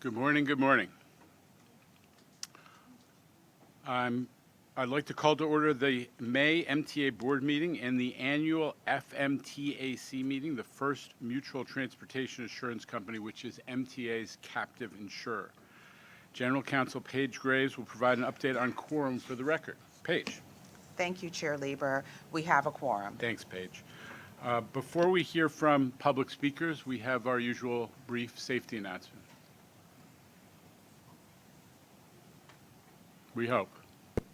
Good morning. Good morning. I'd like to call to order the May MTA Board meeting and the annual FMTAC meeting, the first mutual transportation assurance company, which is MTA's captive insurer. General Counsel Paige Graves will provide an update on quorum for the record. Paige. Thank you, Chair Lieber. We have a quorum. Thanks, Paige. Before we hear from public speakers, we have our usual brief safety announcement. We hope.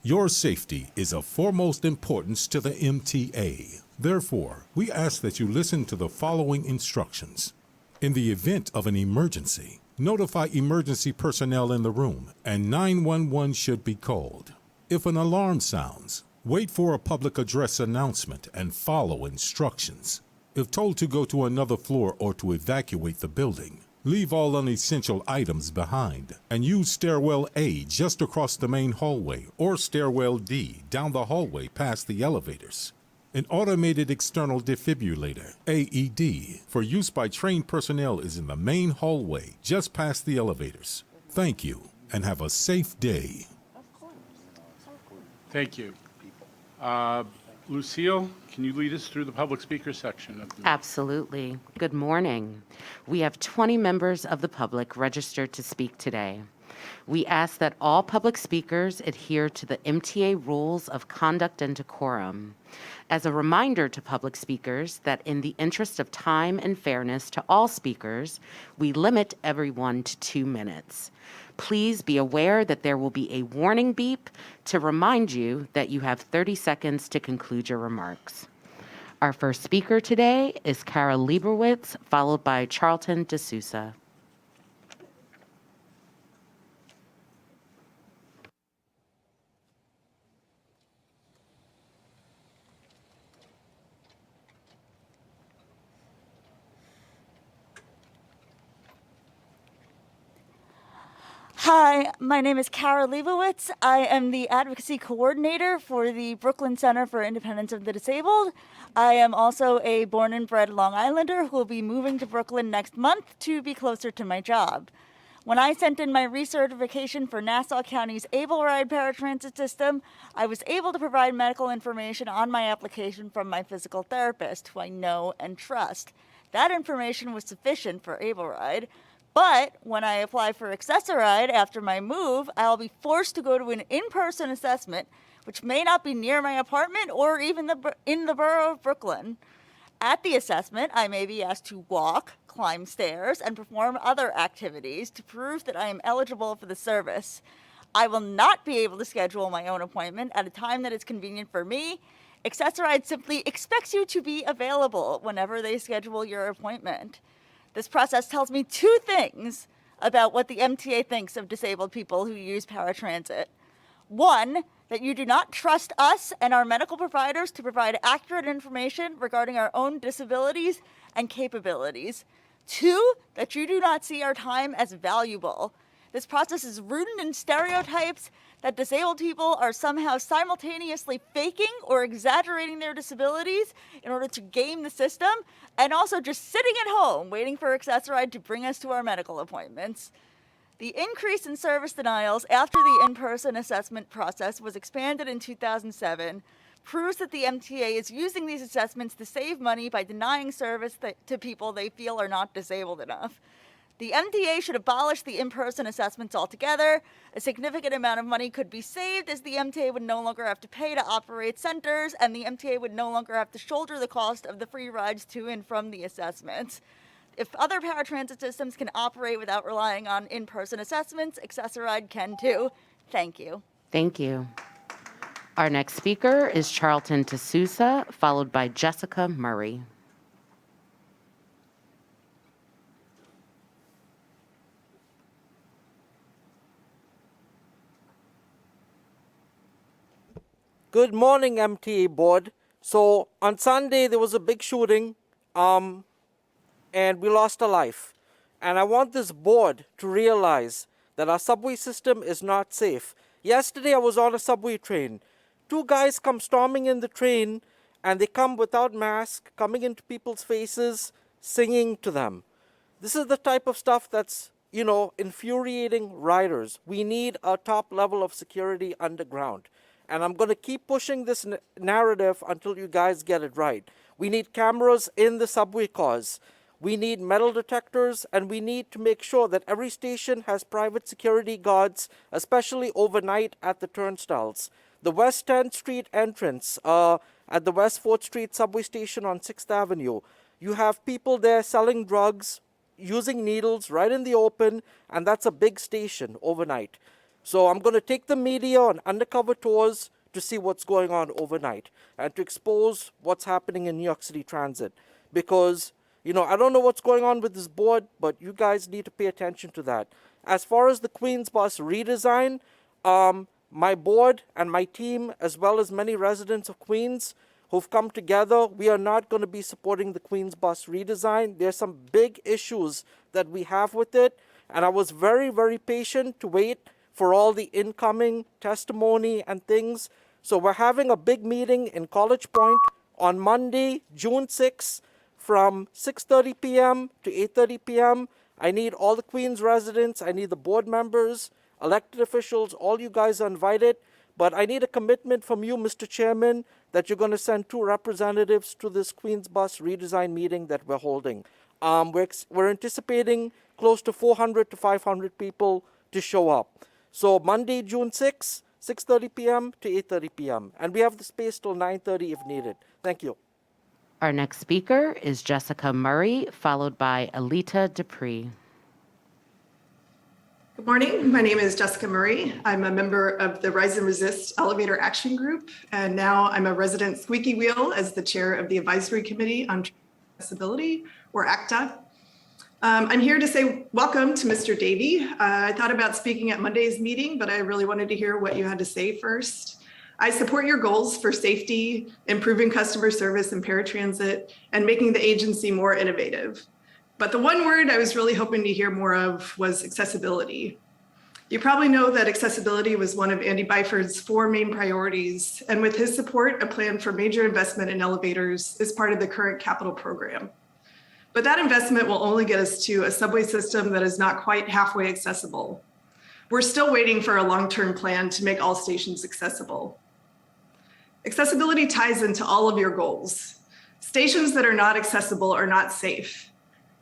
Your safety is of foremost importance to the MTA. Therefore, we ask that you listen to the following instructions. In the event of an emergency, notify emergency personnel in the room and 911 should be called. If an alarm sounds, wait for a public address announcement and follow instructions. If told to go to another floor or to evacuate the building, leave all unessential items behind and use stairwell A just across the main hallway or stairwell D down the hallway past the elevators. An automated external defibrillator, AED, for use by trained personnel is in the main hallway just past the elevators. Thank you and have a safe day. Thank you. Lucille, can you lead us through the public speaker section of the meeting? Absolutely. Good morning. We have 20 members of the public registered to speak today. We ask that all public speakers adhere to the MTA rules of conduct and decorum. As a reminder to public speakers that in the interest of time and fairness to all speakers, we limit everyone to 2 minutes. Please be aware that there will be a warning beep to remind you that you have 30 seconds to conclude your remarks. Our first speaker today is Kara Lieberwitz, followed by Charlton D'Souza. Hi, my name is Kara Leibowitz. I am the advocacy coordinator for the Brooklyn Center for Independence of the Disabled. I am also a born and bred Long Islander who will be moving to Brooklyn next month to be closer to my job. When I sent in my recertification for Nassau County's Able Ride paratransit system, I was able to provide medical information on my application from my physical therapist, who I know and trust. That information was sufficient for Able Ride. But when I apply for Accessoride after my move, I'll be forced to go to an in-person assessment, which may not be near my apartment or even in the borough of Brooklyn. At the assessment, I may be asked to walk, climb stairs, and perform other activities to prove that I am eligible for the service. I will not be able to schedule my own appointment at a time that is convenient for me. Accessoride simply expects you to be available whenever they schedule your appointment. This process tells me 2 things about what the MTA thinks of disabled people who use paratransit. 1, that you do not trust us and our medical providers to provide accurate information regarding our own disabilities and capabilities. 2, that you do not see our time as valuable. This process is rooted in stereotypes that disabled people are somehow simultaneously faking or exaggerating their disabilities in order to game the system, and also just sitting at home waiting for Accessoride to bring us to our medical appointments. The increase in service denials after the in-person assessment process was expanded in 2007 proves that the MTA is using these assessments to save money by denying service to people they feel are not disabled enough. The MTA should abolish the in-person assessments altogether. A significant amount of money could be saved as the MTA would no longer have to pay to operate centers, and the MTA would no longer have to shoulder the cost of the free rides to and from the assessments. If other paratransit systems can operate without relying on in-person assessments, Accessoride can too. Thank you. Thank you. Our next speaker is Charlton D'Souza, followed by Jessica Murray. Good morning, MTA board. So on Sunday, there was a big shooting, and we lost a life. And I want this board to realize that our subway system is not safe. Yesterday, I was on a subway train. 2 guys come storming in the train, and they come without masks, coming into people's faces, singing to them. This is the type of stuff that's infuriating riders. We need a top level of security underground. And I'm going to keep pushing this narrative until you guys get it right. We need cameras in the subway cars. We need metal detectors, and we need to make sure that every station has private security guards, especially overnight at the turnstiles. The West 10th Street entrance at the West 4th Street subway station on 6th Avenue, you have people there selling drugs, using needles right in the open, and that's a big station overnight. So I'm going to take the media on undercover tours to see what's going on overnight and to expose what's happening in New York City Transit. Because, I don't know what's going on with this board, but you guys need to pay attention to that. As far as the Queens bus redesign, my board and my team, as well as many residents of Queens who've come together, we are not going to be supporting the Queens bus redesign. There's some big issues that we have with it, and I was very, very patient to wait for all the incoming testimony and things. So we're having a big meeting in College Point on Monday, June 6th, from 6:30 p.m. to 8:30 p.m. I need all the Queens residents, I need the board members, elected officials, all you guys are invited. But I need a commitment from you, Mr. Chairman, that you're going to send 2 representatives to this Queens bus redesign meeting that we're holding. We're anticipating close to 400 to 500 people to show up. So Monday, June 6th, 6:30 p.m. to 8:30 p.m. And we have the space till 9:30 if needed. Thank you. Our next speaker is Jessica Murray, followed by Alita Dupree. Good morning. My name is Jessica Murray. I'm a member of the Rise and Resist Elevator Action Group, and now I'm a resident squeaky wheel as the chair of the Advisory Committee on Accessibility, or ACTA. I'm here to say welcome to Mr. Davey. I thought about speaking at Monday's meeting, but I really wanted to hear what you had to say first. I support your goals for safety, improving customer service in paratransit, and making the agency more innovative. But the one word I was really hoping to hear more of was accessibility. You probably know that accessibility was one of Andy Byford's 4 main priorities, and with his support, a plan for major investment in elevators is part of the current capital program. But that investment will only get us to a subway system that is not quite halfway accessible. We're still waiting for a long-term plan to make all stations accessible. Accessibility ties into all of your goals. Stations that are not accessible are not safe.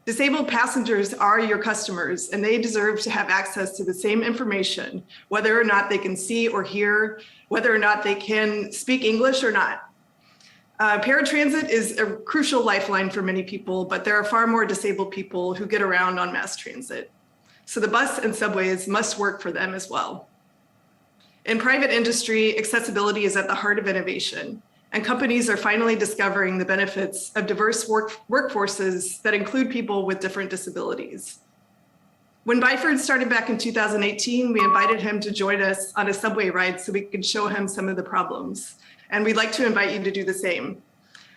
Disabled passengers are your customers, and they deserve to have access to the same information, whether or not they can see or hear, whether or not they can speak English or not. Paratransit is a crucial lifeline for many people, but there are far more disabled people who get around on mass transit. So the bus and subways must work for them as well. In private industry, accessibility is at the heart of innovation, and companies are finally discovering the benefits of diverse workforces that include people with different disabilities. When Byford started back in 2018, we invited him to join us on a subway ride so we could show him some of the problems. And we'd like to invite you to do the same.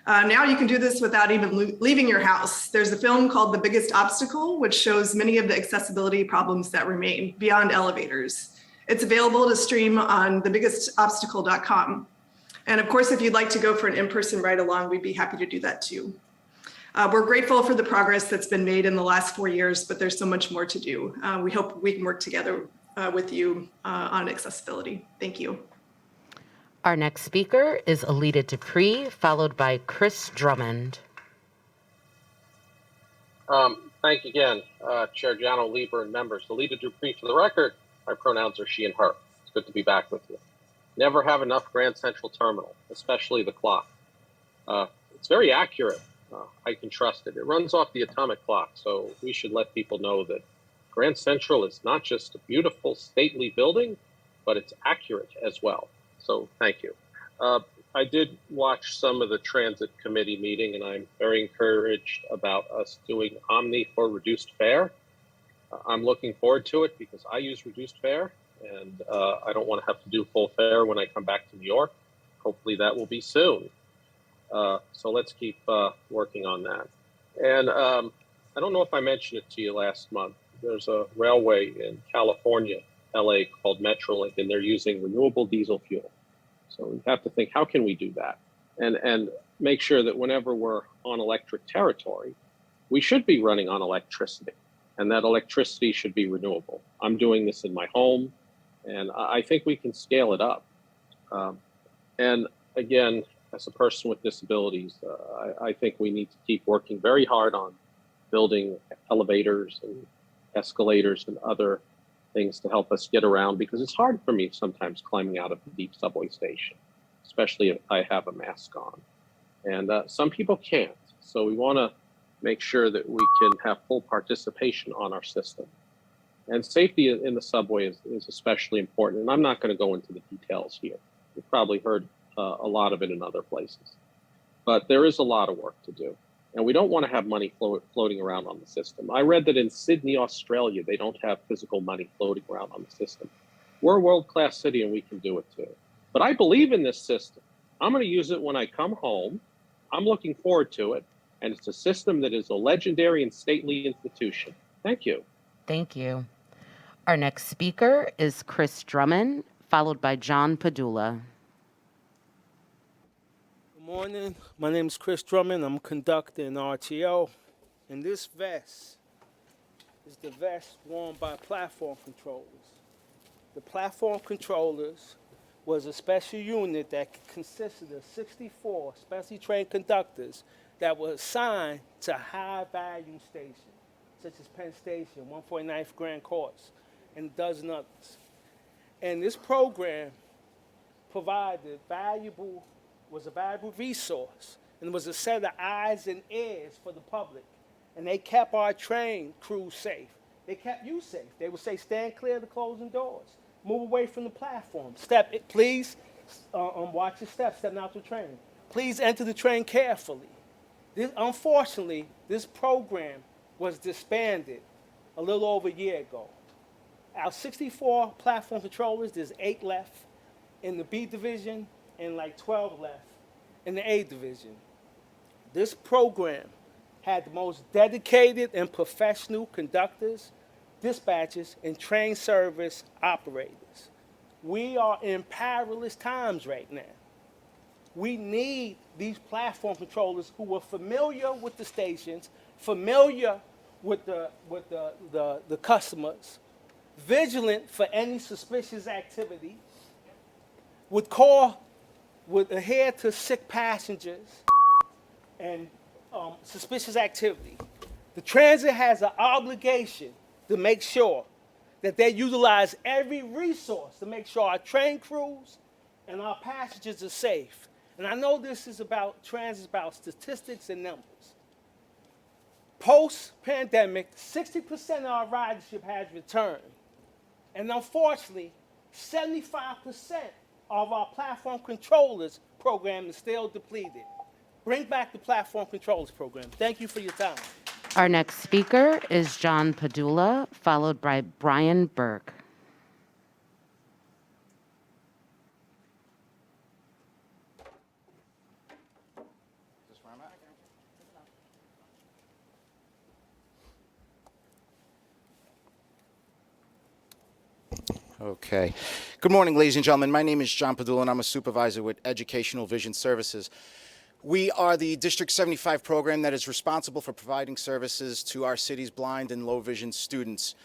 Now you can do this without even leaving your house. There's a film called The Biggest Obstacle, which shows many of the accessibility problems that remain beyond elevators. It's available to stream on thebiggestobstacle.com. And of course, if you'd like to go for an in-person ride along, we'd be happy to do that too. We're grateful for the progress that's been made in the last 4 years, but there's so much more to do. We hope we can work together with you on accessibility. Thank you. Our next speaker is Alita Dupree, followed by Chris Drummond. Thank you again, Chair Giano, Lieber, and members. Alita Dupree, for the record, my pronouns are she and her. It's good to be back with you. Never have enough Grand Central Terminal, especially the clock. It's very accurate. I can trust it. It runs off the atomic clock, so we should let people know that Grand Central is not just a beautiful, stately building, but it's accurate as well. So thank you. I did watch some of the Transit Committee meeting, and I'm very encouraged about us doing Omni for reduced fare. I'm looking forward to it because I use reduced fare, and I don't want to have to do full fare when I come back to New York. Hopefully that will be soon. So let's keep working on that. And I don't know if I mentioned it to you last month. There's a railway in California, LA, called Metrolink, and they're using renewable diesel fuel. So we have to think, how can we do that? And make sure that whenever we're on electric territory, we should be running on electricity. and that electricity should be renewable. I'm doing this in my home, and I think we can scale it up. And again, as a person with disabilities, I think we need to keep working very hard on building elevators and escalators and other things to help us get around, because it's hard for me sometimes climbing out of the deep subway station, especially if I have a mask on. And some people can't. So we want to make sure that we can have full participation on our system. And safety in the subway is especially important. And I'm not going to go into the details here. You've probably heard a lot of it in other places. But there is a lot of work to do. And we don't want to have money floating around on the system. I read that in Sydney, Australia, they don't have physical money floating around on the system. We're a world-class city and we can do it too. But I believe in this system. I'm going to use it when I come home. I'm looking forward to it. And it's a system that is a legendary and stately institution. Thank you. Thank you. Our next speaker is Chris Drummond, followed by John Padula. Good morning. My name is Chris Drummond. I'm a conductor in RTO. And this vest is the vest worn by platform controllers. The platform controllers was a special unit that consisted of 64 specially trained conductors that were assigned to high-value stations, such as Penn Station, 149th Grand Course, and a dozen others. And this program was a valuable resource, and was a set of eyes and ears for the public. And they kept our train crew safe. They kept you safe. They would say, stand clear of the closing doors. Move away from the platform. Please watch your steps, stepping out the train. Please enter the train carefully. Unfortunately, this program was disbanded a little over a year ago. Our 64 platform controllers, there's 8 left in the B division and like 12 left in the A division. This program had the most dedicated and professional conductors, dispatchers, and train service operators. We are in perilous times right now. We need these platform controllers who are familiar with the stations, familiar with the customers, vigilant for any suspicious activity, would adhere to sick passengers and suspicious activity. The transit has an obligation to make sure that they utilize every resource to make sure our train crews and our passengers are safe. And I know this is about transit, about statistics and numbers. Post-pandemic, 60% of our ridership has returned. And unfortunately, 75% of our platform controllers program is still depleted. Bring back the platform controllers program. Thank you for your time. Our next speaker is John Padula, followed by Brian Burke. Okay. Good morning, ladies and gentlemen. My name is John Padula, and I'm a supervisor with Educational Vision Services. We are the District 75 program that is responsible for providing services to our city's blind and low vision students.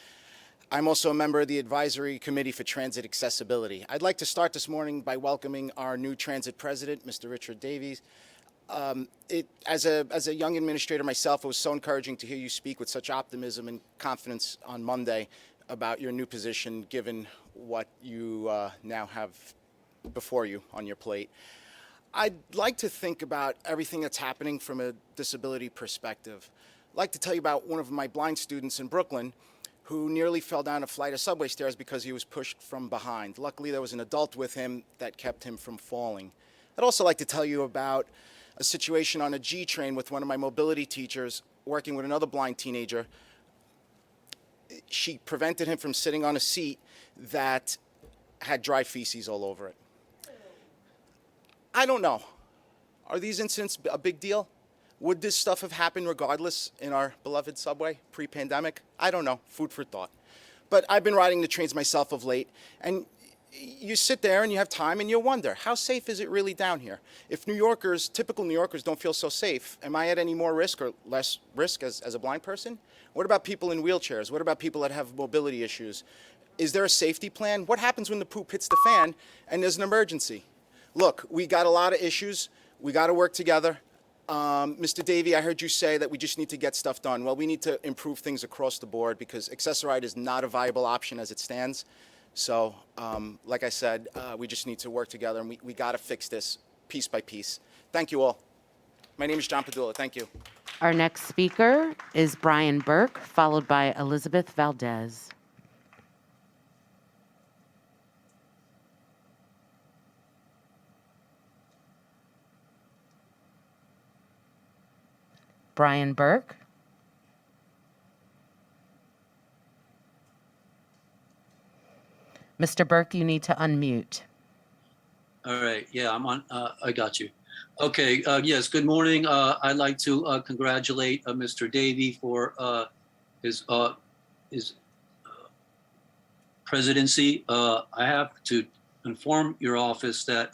I'm also a member of the Advisory Committee for Transit Accessibility. I'd like to start this morning by welcoming our new transit president, Mr. Richard Davies. As a young administrator myself, it was so encouraging to hear you speak with such optimism and confidence on Monday about your new position, given what you now have before you on your plate. I'd like to think about everything that's happening from a disability perspective. I'd like to tell you about one of my blind students in Brooklyn who nearly fell down a flight of subway stairs because he was pushed from behind. Luckily, there was an adult with him that kept him from falling. I'd also like to tell you about a situation on a G train with one of my mobility teachers working with another blind teenager. She prevented him from sitting on a seat that had dry feces all over it. I don't know. Are these incidents a big deal? Would this stuff have happened regardless in our beloved subway pre-pandemic? I don't know. Food for thought. But I've been riding the trains myself of late, and you sit there and you have time and you wonder, how safe is it really down here? If New Yorkers, typical New Yorkers, don't feel so safe, am I at any more risk or less risk as a blind person? What about people in wheelchairs? What about people that have mobility issues? Is there a safety plan? What happens when the poop hits the fan and there's an emergency? Look, we got a lot of issues. We got to work together. Mr. Davey, I heard you say that we just need to get stuff done. Well, we need to improve things across the board because Access-a-Ride is not a viable option as it stands. So, like I said, we just need to work together, and we got to fix this piece by piece. Thank you all. My name is John Padula. Thank you. Our next speaker is Brian Burke, followed by Elizabeth Valdez. Brian Burke. Mr. Burke, you need to unmute. All right. Yeah, I'm on. I got you. Okay. Yes. Good morning. I'd like to congratulate Mr. Davey for his presidency. I have to inform your office that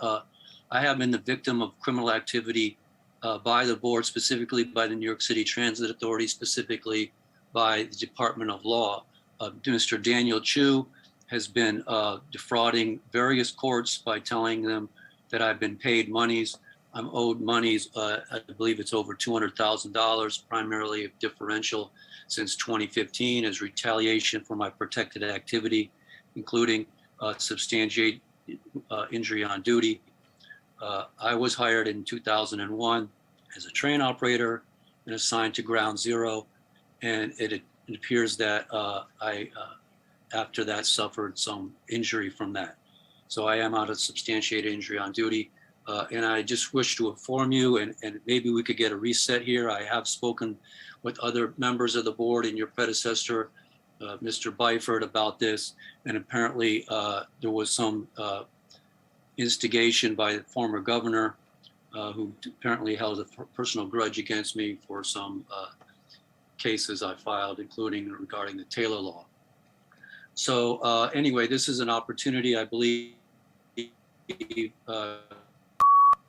I have been the victim of criminal activity by the board, specifically by the New York City Transit Authority, specifically by the Department of Law. Mr. Daniel Chu has been defrauding various courts by telling them that I've been paid monies. I'm owed monies, I believe it's over $200,000, primarily of differential since 2015 as retaliation for my protected activity, including substantiate injury on duty. I was hired in 2001 as a train operator and assigned to Ground Zero. And it appears that I, after that, suffered some injury from that. So I am out of substantiated injury on duty. And I just wish to inform you, and maybe we could get a reset here. I have spoken with other members of the board and your predecessor, Mr. Byford, about this. And apparently there was some instigation by the former governor who apparently held a personal grudge against me for some cases I filed, including regarding the Taylor Law. So anyway, this is an opportunity, I believe,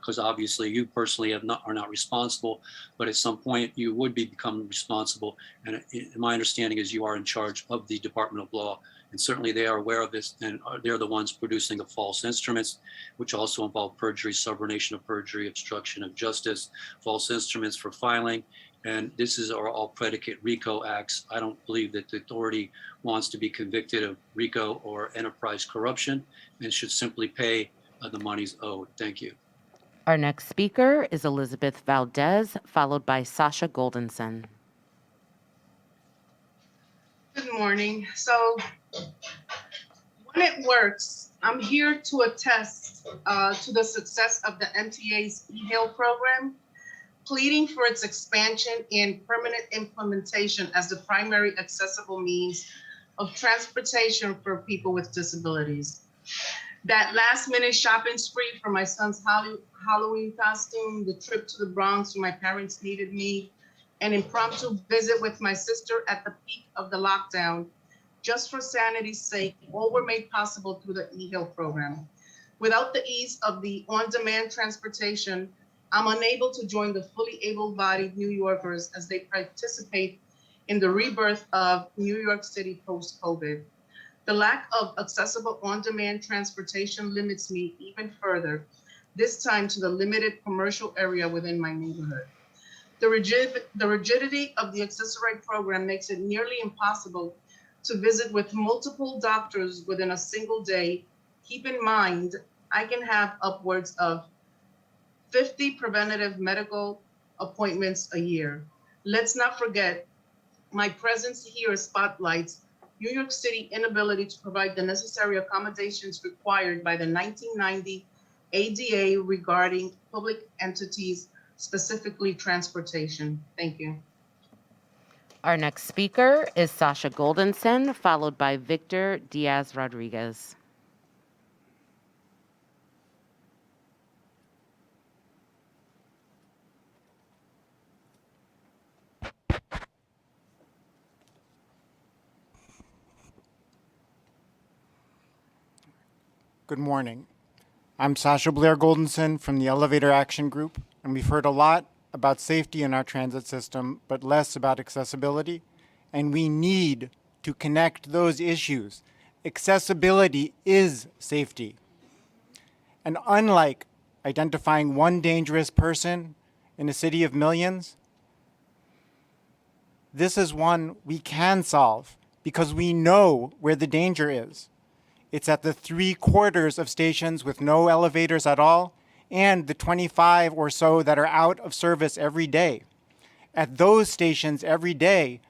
because obviously you personally are not responsible, but at some point you would become responsible. And my understanding is you are in charge of the Department of Law, and certainly they are aware of this, and they're the ones producing the false instruments, which also involve perjury, subornation of perjury, obstruction of justice, false instruments for filing. And this are all predicate RICO acts. I don't believe that the authority wants to be convicted of RICO or enterprise corruption and should simply pay the monies owed. Thank you. Our next speaker is Elizabeth Valdez, followed by Sasha Goldenson. Good morning. So when it works, I'm here to attest to the success of the MTA's e-hail program, pleading for its expansion and permanent implementation as the primary accessible means of transportation for people with disabilities. That last-minute shopping spree for my son's Halloween costume, the trip to the Bronx when my parents needed me, an impromptu visit with my sister at the peak of the lockdown, just for sanity's sake, all were made possible through the e-hail program. Without the ease of the on-demand transportation, I'm unable to join the fully able-bodied New Yorkers as they participate in the rebirth of New York City post-COVID. The lack of accessible on-demand transportation limits me even further, this time to the limited commercial area within my neighborhood. The rigidity of the Access-a-Ride program makes it nearly impossible to visit with multiple doctors within a single day. Keep in mind, I can have upwards of 50 preventative medical appointments a year. Let's not forget, my presence here spotlights New York City inability to provide the necessary accommodations required by the 1990 ADA regarding public entities, specifically transportation. Thank you. Our next speaker is Sasha Goldenson, followed by Victor Diaz-Rodriguez. Good morning. I'm Sasha Blair Goldenson from the Elevator Action Group, and we've heard a lot about safety in our transit system, but less about accessibility. And we need to connect those issues. Accessibility is safety. And unlike identifying one dangerous person in a city of millions, this is one we can solve because we know where the danger is. It's at the 3/4 of stations with no elevators at all, and the 25 or so that are out of service every day. At those stations every day,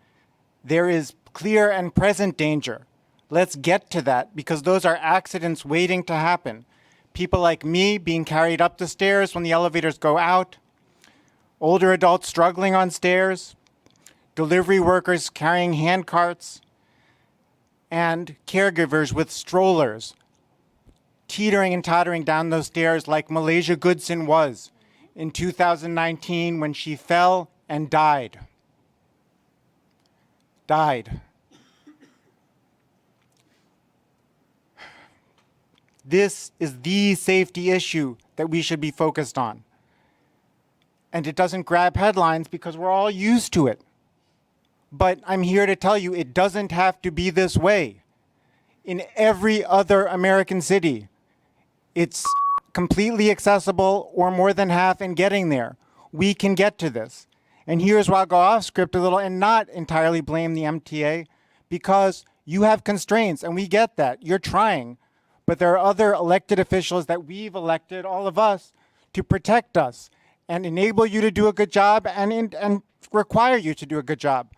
there is clear and present danger. Let's get to that because those are accidents waiting to happen. People like me being carried up the stairs when the elevators go out, older adults struggling on stairs, delivery workers carrying hand carts, and caregivers with strollers teetering and tottering down those stairs like Malaysia Goodson was in 2019 when she fell and died. This is the safety issue that we should be focused on. And it doesn't grab headlines because we're all used to it. But I'm here to tell you it doesn't have to be this way. In every other American city, it's completely accessible or more than half and getting there. We can get to this. And here's where I'll go off script a little and not entirely blame the MTA because you have constraints and we get that. You're trying. But there are other elected officials that we've elected, all of us, to protect us and enable you to do a good job and require you to do a good job.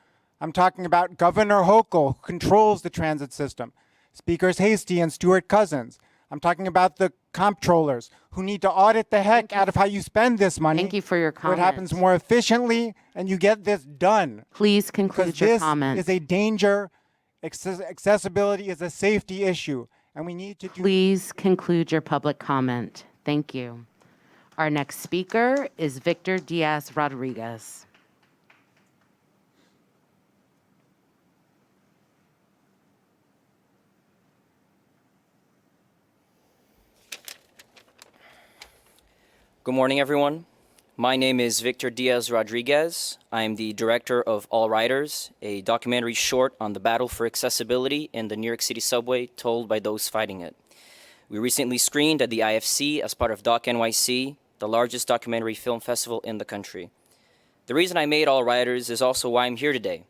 I'm talking about Governor Hochul, who controls the transit system, Speakers Hasty and Stewart Cousins. I'm talking about the comptrollers who need to audit the heck out of how you spend this money. Thank you for your So comment. it happens more efficiently and you get this done. Please conclude Because your this comment. is a danger. Accessibility is a safety issue. And we need to do. Please conclude your public comment. Thank you. Our next speaker is Victor Diaz Rodriguez. Good morning, everyone. My name is Victor Diaz Rodriguez. I am the director of All Riders, a documentary short on the battle for accessibility in the New York City subway told by those fighting it. We recently screened at the IFC as part of Doc NYC, the largest documentary film festival in the country. The reason I made All Riders is also why I'm here today,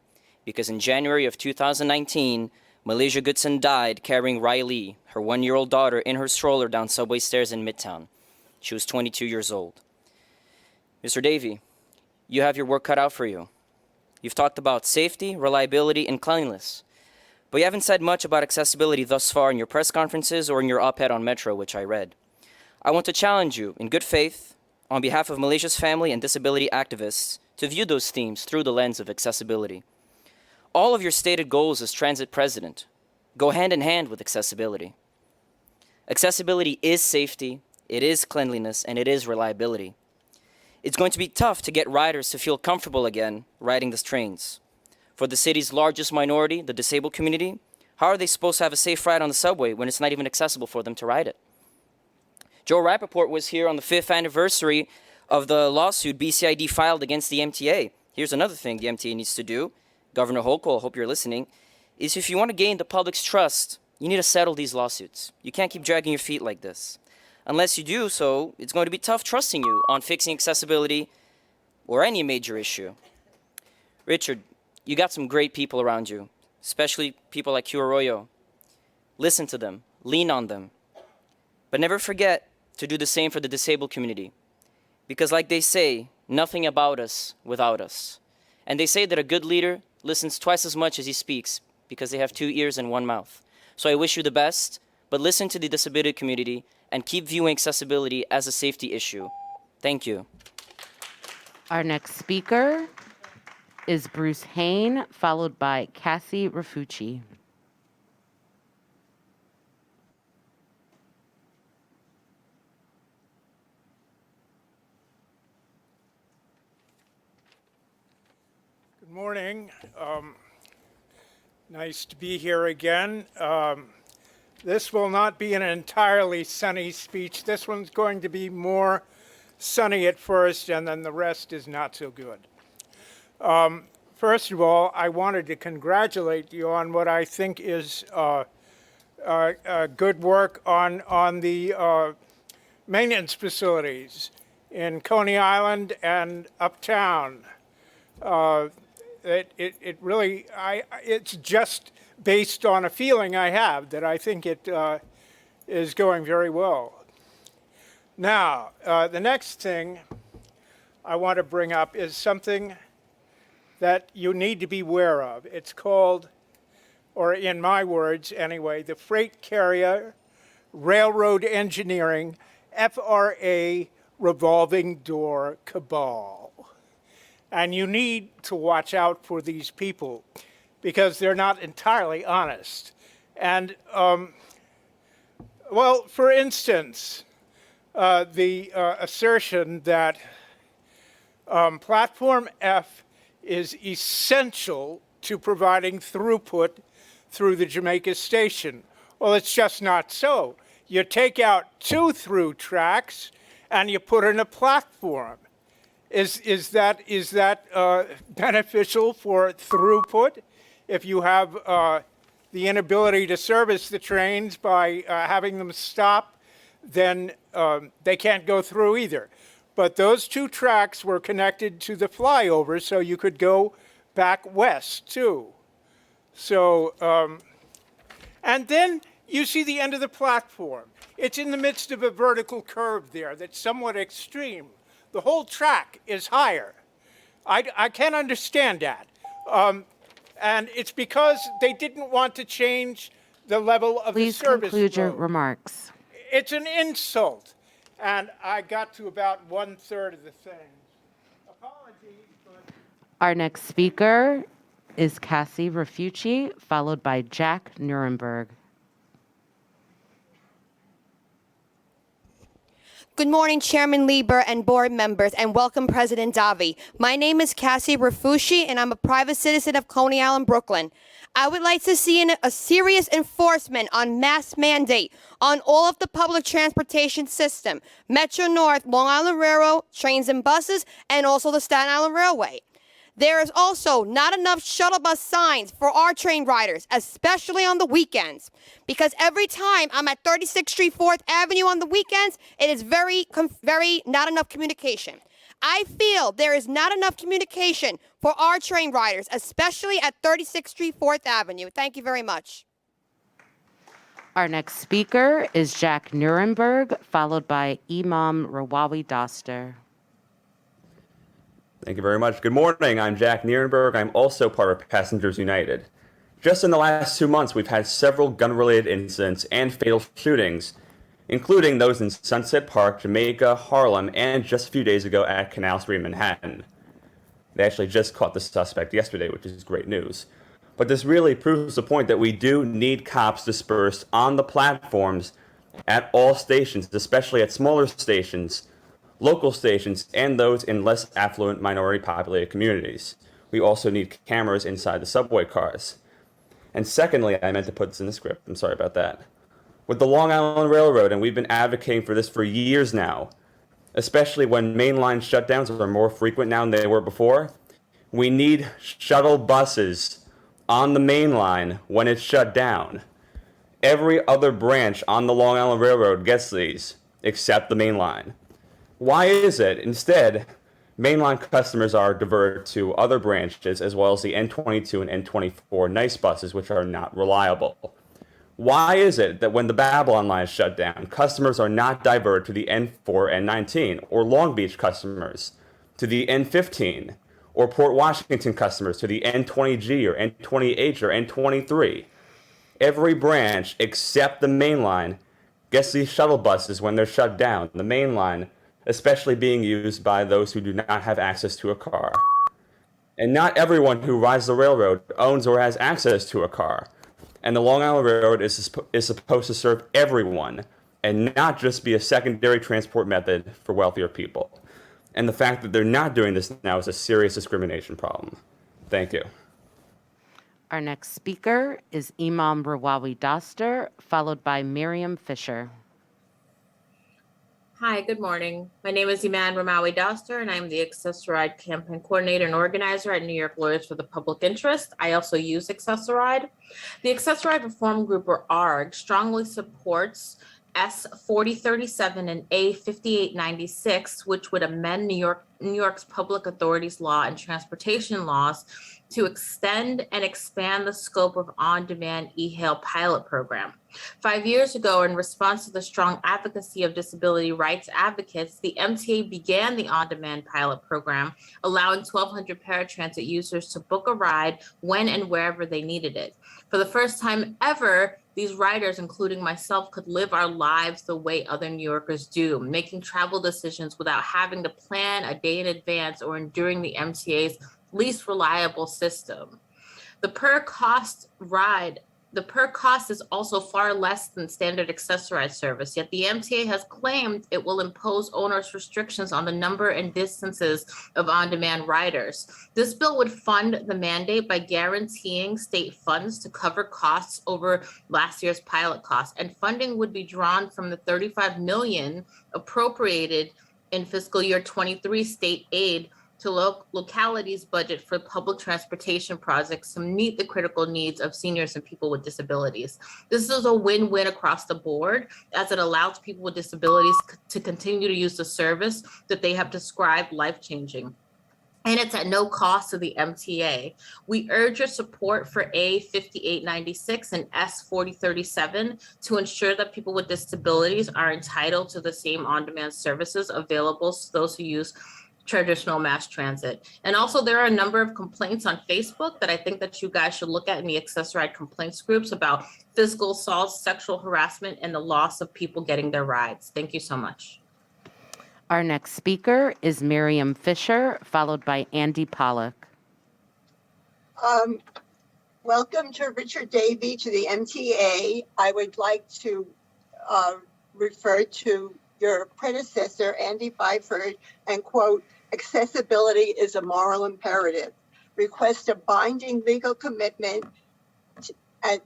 because in January of 2019, Malaysia Goodson died carrying Riley, her 1-year-old daughter, in her stroller down subway stairs in Midtown. She was 22 years old. Mr. Davey, you have your work cut out for you. You've talked about safety, reliability, and cleanliness, but you haven't said much about accessibility thus far in your press conferences or in your op-ed on Metro, which I read. I want to challenge you, in good faith, on behalf of Malaysia's family and disability activists, to view those themes through the lens of accessibility. All of your stated goals as transit president go hand in hand with accessibility. Accessibility is safety, it is cleanliness, and it is reliability. It's going to be tough to get riders to feel comfortable again riding these trains. For the city's largest minority, the disabled community, how are they supposed to have a safe ride on the subway when it's not even accessible for them to ride it? Joe Rappaport was here on the 5th anniversary of the lawsuit BCID filed against the MTA. Here's another thing the MTA needs to do. Governor Hochul, I hope you're listening, is if you want to gain the public's trust, you need to settle these lawsuits. You can't keep dragging your feet like this. Unless you do so, it's going to be tough trusting you on fixing accessibility or any major issue. Richard, you got some great people around you, especially people like Q Arroyo. Listen to them, lean on them, but never forget to do the same for the disabled community. Because like they say, nothing about us without us. And they say that a good leader listens twice as much as he speaks because they have 2 ears and 1 mouth. So I wish you the best, but listen to the disability community and keep viewing accessibility as a safety issue. Thank you. Our next speaker is Bruce Hain, followed by Cassie Rafucci. Good morning. Nice to be here again. This will not be an entirely sunny speech. This one's going to be more sunny at first, and then the rest is not so good. First of all, I wanted to congratulate you on what I think is good work on the maintenance facilities in Coney Island and uptown. It really, it's just based on a feeling I have that I think it is going very well. Now, the next thing I want to bring up is something that you need to be aware of. It's called, or in my words anyway, the Freight Carrier Railroad Engineering FRA Revolving Door Cabal. And you need to watch out for these people because they're not entirely honest. And, well, for instance, the assertion that Platform F is essential to providing throughput through the Jamaica station. Well, it's just not so. You take out 2 through tracks and you put in a platform. Is that beneficial for throughput? If you have the inability to service the trains by having them stop, then they can't go through either. But those 2 tracks were connected to the flyover, so you could go back west too. So, and then you see the end of the platform. It's in the midst of a vertical curve there that's somewhat extreme. The whole track is higher. I can't understand that. And it's because they didn't want to change the level of the service. Please conclude your road. remarks. It's an insult. And I got to about 1/3 of the thing. Apologies, but... Our next speaker is Cassie Refucci, followed by Jack Nuremberg. Good morning, Chairman Lieber and board members, and welcome, President Davi. My name is Cassie Refucci, and I'm a private citizen of Coney Island, Brooklyn. I would like to see a serious enforcement on mass mandate on all of the public transportation system, Metro North, Long Island Railroad, trains and buses, and also the Staten Island Railway. There is also not enough shuttle bus signs for our train riders, especially on the weekends. Because every time I'm at 36th Street, 4th Avenue on the weekends, it is very not enough communication. I feel there is not enough communication for our train riders, especially at 36th Street, 4th Avenue. Thank you very much. Our next speaker is Jack Nuremberg, followed by Imam Rawawi Doster. Thank you very much. Good morning. I'm Jack Nierenberg. I'm also part of Passengers United. Just in the last 2 months, we've had several gun-related incidents and fatal shootings, including those in Sunset Park, Jamaica, Harlem, and just a few days ago at Canal Street, Manhattan. They actually just caught the suspect yesterday, which is great news. But this really proves the point that we do need cops dispersed on the platforms at all stations, especially at smaller stations, local stations, and those in less affluent minority-populated communities. We also need cameras inside the subway cars. And secondly, I meant to put this in the script. I'm sorry about that. With the Long Island Railroad, and we've been advocating for this for years now, especially when mainline shutdowns are more frequent now than they were before, we need shuttle buses on the main line when it's shut down. Every other branch on the Long Island Railroad gets these, except the main line. Why is it, instead, mainline customers are diverted to other branches as well as the N22 and N24 nice buses, which are not reliable? Why is it that when the Babylon line is shut down, customers are not diverted to the N4 and N19, or Long Beach customers to the N15, or Port Washington customers to the N20G or N20H or N23? Every branch except the main line gets these shuttle buses when they're shut down. The main line especially being used by those who do not have access to a car. And not everyone who rides the railroad owns or has access to a car. And the Long Island Railroad is supposed to serve everyone and not just be a secondary transport method for wealthier people. And the fact that they're not doing this now is a serious discrimination problem. Thank you. Our next speaker is Imam Rawawi Doster, followed by Miriam Fisher. Hi, good morning. My name is Iman Ramawi Doster, and I'm the Accessoride Campaign Coordinator and Organizer at New York Lawyers for the Public Interest. I also use Accessoride. The Accessoride Reform Group, or ARG, strongly supports S 4037 and A 5896, which would amend New York's Public Authorities Law and Transportation laws to extend and expand the scope of on-demand e-hail pilot program. 5 years ago, in response to the strong advocacy of disability rights advocates, the MTA began the on-demand pilot program, allowing 1,200 paratransit users to book a ride when and wherever they needed it. For the first time ever, these riders, including myself, could live our lives the way other New Yorkers do, making travel decisions without having to plan a day in advance or enduring the MTA's least reliable system. The per cost is also far less than standard accessorized service, yet the MTA has claimed it will impose onerous restrictions on the number and distances of on-demand riders. This bill would fund the mandate by guaranteeing state funds to cover costs over last year's pilot costs, and funding would be drawn from the $35 million appropriated in fiscal year 23 state aid to localities' budget for public transportation projects to meet the critical needs of seniors and people with disabilities. This is a win-win across the board, as it allows people with disabilities to continue to use the service that they have described life-changing. And it's at no cost to the MTA. We urge your support for A 5896 and S 4037 to ensure that people with disabilities are entitled to the same on-demand services available to those who use traditional mass transit. And also, there are a number of complaints on Facebook that I think that you guys should look at in the Accessoride complaints groups about physical assault, sexual harassment, and the loss of people getting their rides. Thank you so much. Our next speaker is Miriam Fisher, followed by Andy Pollack. Welcome to Richard Davey to the MTA. I would like to refer to your predecessor, Andy Byford, and quote, accessibility is a moral imperative. Request a binding legal commitment and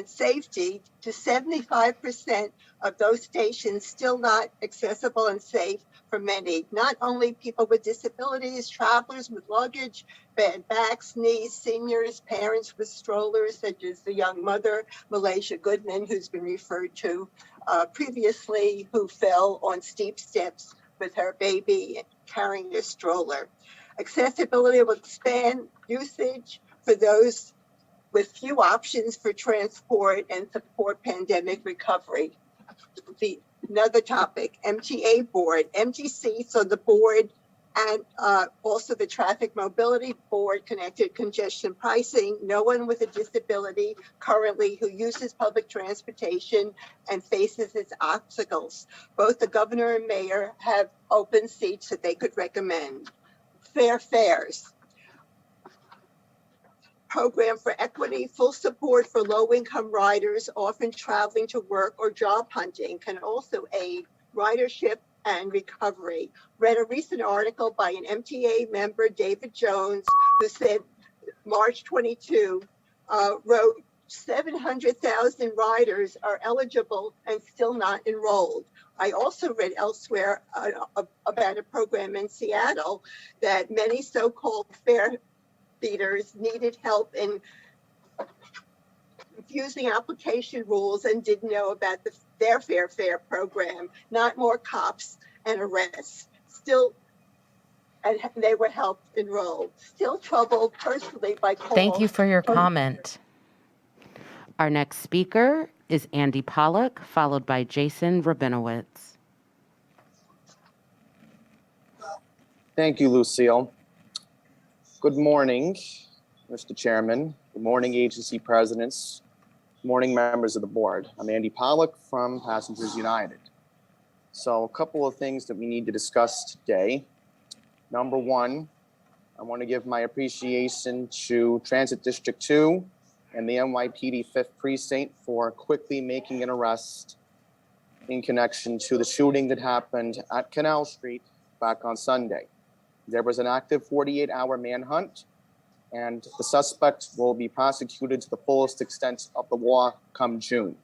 safety to 75% of those stations still not accessible and safe for many. Not only people with disabilities, travelers with luggage, bad backs, knees, seniors, parents with strollers, such as the young mother, Malaysia Goodman, who's been referred to previously, who fell on steep steps with her baby carrying a stroller. Accessibility will expand usage for those with few options for transport and support pandemic recovery. Another topic, MTA board, empty seats on the board, and also the traffic mobility board, connected congestion pricing. No one with a disability currently who uses public transportation and faces its obstacles. Both the governor and mayor have open seats that they could recommend. Fair fares. Program for equity, full support for low-income riders often traveling to work or job hunting can also aid ridership and recovery. Read a recent article by an MTA member, David Jones, who said March 22, wrote 700,000 riders are eligible and still not enrolled. I also read elsewhere about a program in Seattle that many so-called fare beaters needed help in confusing application rules and didn't know about their fair fare program. Not more cops and arrests. Still, and they were helped enroll. Still troubled personally by calls. Thank you for your comment. Our next speaker is Andy Pollack, followed by Jason Rabinowitz. Thank you, Lucille. Good morning, Mr. Chairman. Good morning, agency presidents. Good morning, members of the board. I'm Andy Pollack from Passengers United. So a couple of things that we need to discuss today. Number one, I want to give my appreciation to Transit District 2 and the NYPD 5th Precinct for quickly making an arrest in connection to the shooting that happened at Canal Street back on Sunday. There was an active 48-hour manhunt, and the suspect will be prosecuted to the fullest extent of the law come June.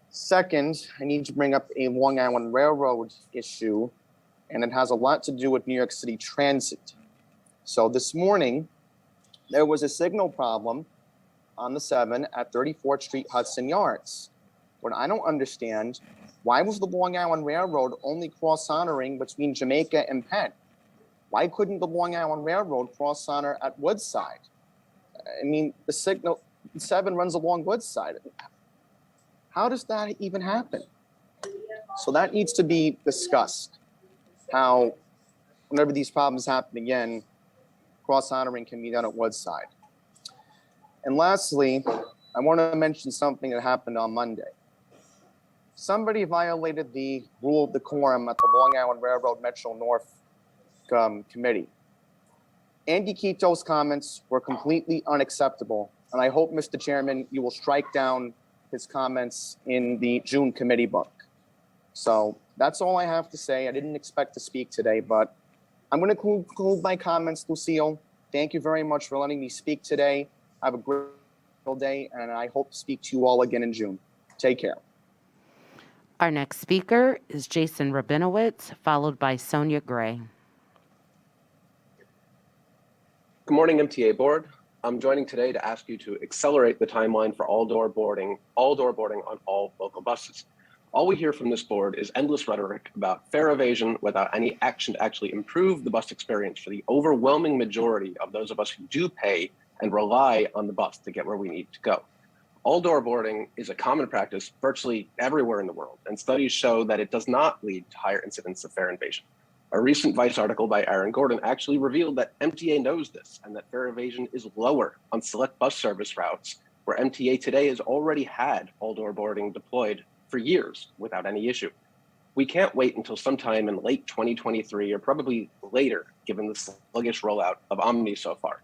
Second, I need to bring up a Long Island Railroad issue, and it has a lot to do with New York City Transit. So this morning, there was a signal problem on the 7 at 34th Street Hudson Yards. What I don't understand, why was the Long Island Railroad only cross-honoring between Jamaica and Penn? Why couldn't the Long Island Railroad cross-honor at Woodside? I mean, the 7 runs along Woodside. How does that even happen? So that needs to be discussed, how whenever these problems happen again, cross-honoring can be done at Woodside. And lastly, I want to mention something that happened on Monday. Somebody violated the rule of decorum at the Long Island Railroad Metro North Committee. Andy Quito's comments were completely unacceptable, and I hope, Mr. Chairman, you will strike down his comments in the June committee book. So that's all I have to say. I didn't expect to speak today, but I'm going to conclude my comments, Lucille. Thank you very much for letting me speak today. Have a great day, and I hope to speak to you all again in June. Take care. Our next speaker is Jason Rabinowitz, followed by Sonia Gray. Good morning, MTA Board. I'm joining today to ask you to accelerate the timeline for all door boarding on all local buses. All we hear from this board is endless rhetoric about fare evasion without any action to actually improve the bus experience for the overwhelming majority of those of us who do pay and rely on the bus to get where we need to go. All door boarding is a common practice virtually everywhere in the world, and studies show that it does not lead to higher incidents of fare evasion. A recent Vice article by Aaron Gordon actually revealed that MTA knows this and that fare evasion is lower on select bus service routes where MTA today has already had all door boarding deployed for years without any issue. We can't wait until sometime in late 2023 or probably later, given the sluggish rollout of Omni so far.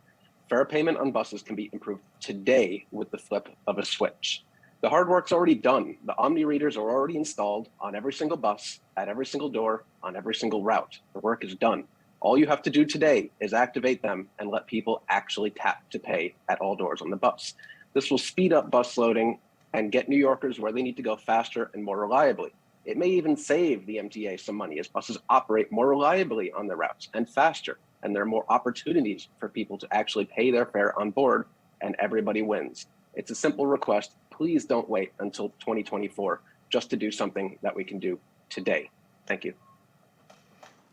Fare payment on buses can be improved today with the flip of a switch. The hard work's already done. The Omni readers are already installed on every single bus, at every single door, on every single route. The work is done. All you have to do today is activate them and let people actually tap to pay at all doors on the bus. This will speed up bus loading and get New Yorkers where they need to go faster and more reliably. It may even save the MTA some money as buses operate more reliably on their routes and faster, and there are more opportunities for people to actually pay their fare on board, and everybody wins. It's a simple request. Please don't wait until 2024 just to do something that we can do today. Thank you.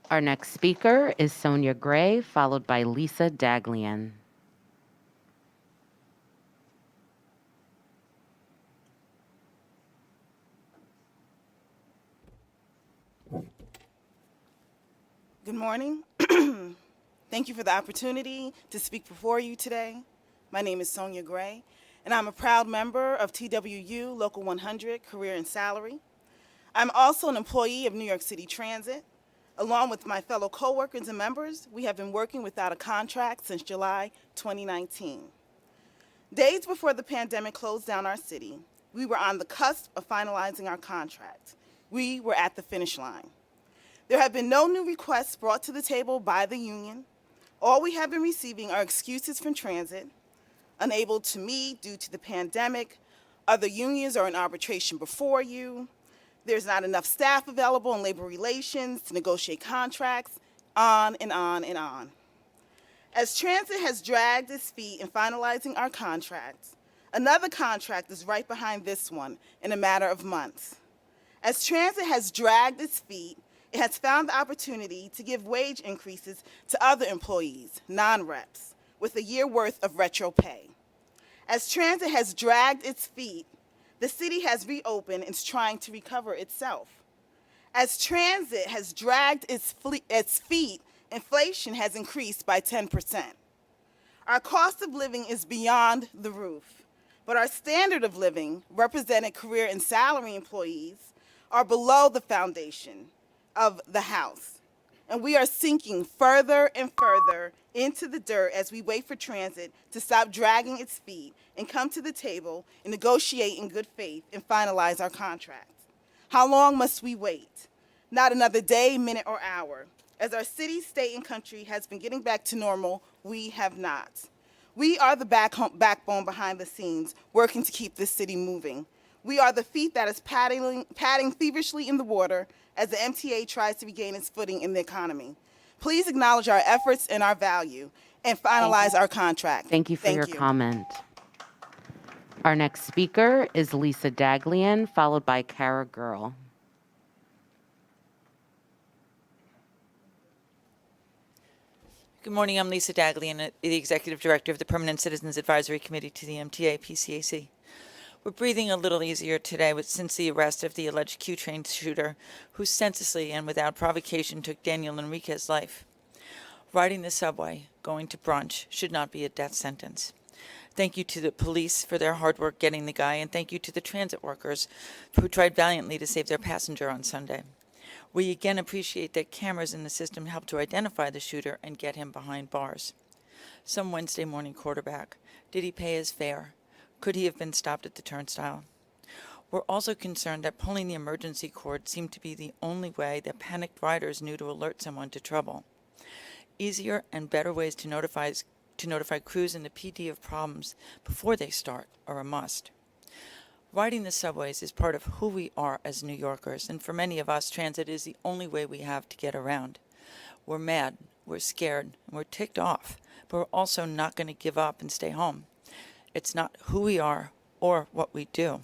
Our next speaker is Sonia Gray, followed by Lisa Daglian. Good morning. Thank you for the opportunity to speak before you today. My name is Sonia Gray, and I'm a proud member of TWU Local 100 Career and Salary. I'm also an employee of New York City Transit. Along with my fellow coworkers and members, we have been working without a contract since July 2019. Days before the pandemic closed down our city, we were on the cusp of finalizing our contract. We were at the finish line. There have been no new requests brought to the table by the union. All we have been receiving are excuses from transit, unable to meet due to the pandemic, other unions are in arbitration before you, there's not enough staff available in labor relations to negotiate contracts, on and on and on. As transit has dragged its feet in finalizing our contracts, another contract is right behind this one in a matter of months. As transit has dragged its feet, it has found the opportunity to give wage increases to other employees, non-reps, with a year worth of retro pay. As transit has dragged its feet, the city has reopened and is trying to recover itself. As transit has dragged its feet, inflation has increased by 10%. Our cost of living is beyond the roof, but our standard of living, represented career and salary employees, are below the foundation of the house. And we are sinking further and further into the dirt as we wait for transit to stop dragging its feet and come to the table and negotiate in good faith and finalize our contract. How long must we wait? Not another day, minute, or hour. As our city, state, and country has been getting back to normal We have not. We are the backbone behind the scenes, working to keep this city moving. We are the feet that is padding feverishly in the water as the MTA tries to regain its footing in the economy. Please acknowledge our efforts and our value and finalize our contract. Thank you for your comment. Our next speaker is Lisa Daglian, followed by Kara Girl. Good morning, I'm Lisa Daglian, the Executive Director of the Permanent Citizens Advisory Committee to the MTA PCAC. We're breathing a little easier today since the arrest of the alleged Q-train shooter who senselessly and without provocation took Daniel Enriquez's life. Riding the subway, going to brunch, should not be a death sentence. Thank you to the police for their hard work getting the guy, and thank you to the transit workers who tried valiantly to save their passenger on Sunday. We again appreciate that cameras in the system helped to identify the shooter and get him behind bars. Some Wednesday morning quarterback. Did he pay his fare? Could he have been stopped at the turnstile? We're also concerned that pulling the emergency cord seemed to be the only way that panicked riders knew to alert someone to trouble. Easier and better ways to notify crews and the PD of problems before they start are a must. Riding the subways is part of who we are as New Yorkers, and for many of us, transit is the only way we have to get around. We're mad, we're scared, and we're ticked off, but we're also not going to give up and stay home. It's not who we are or what we do,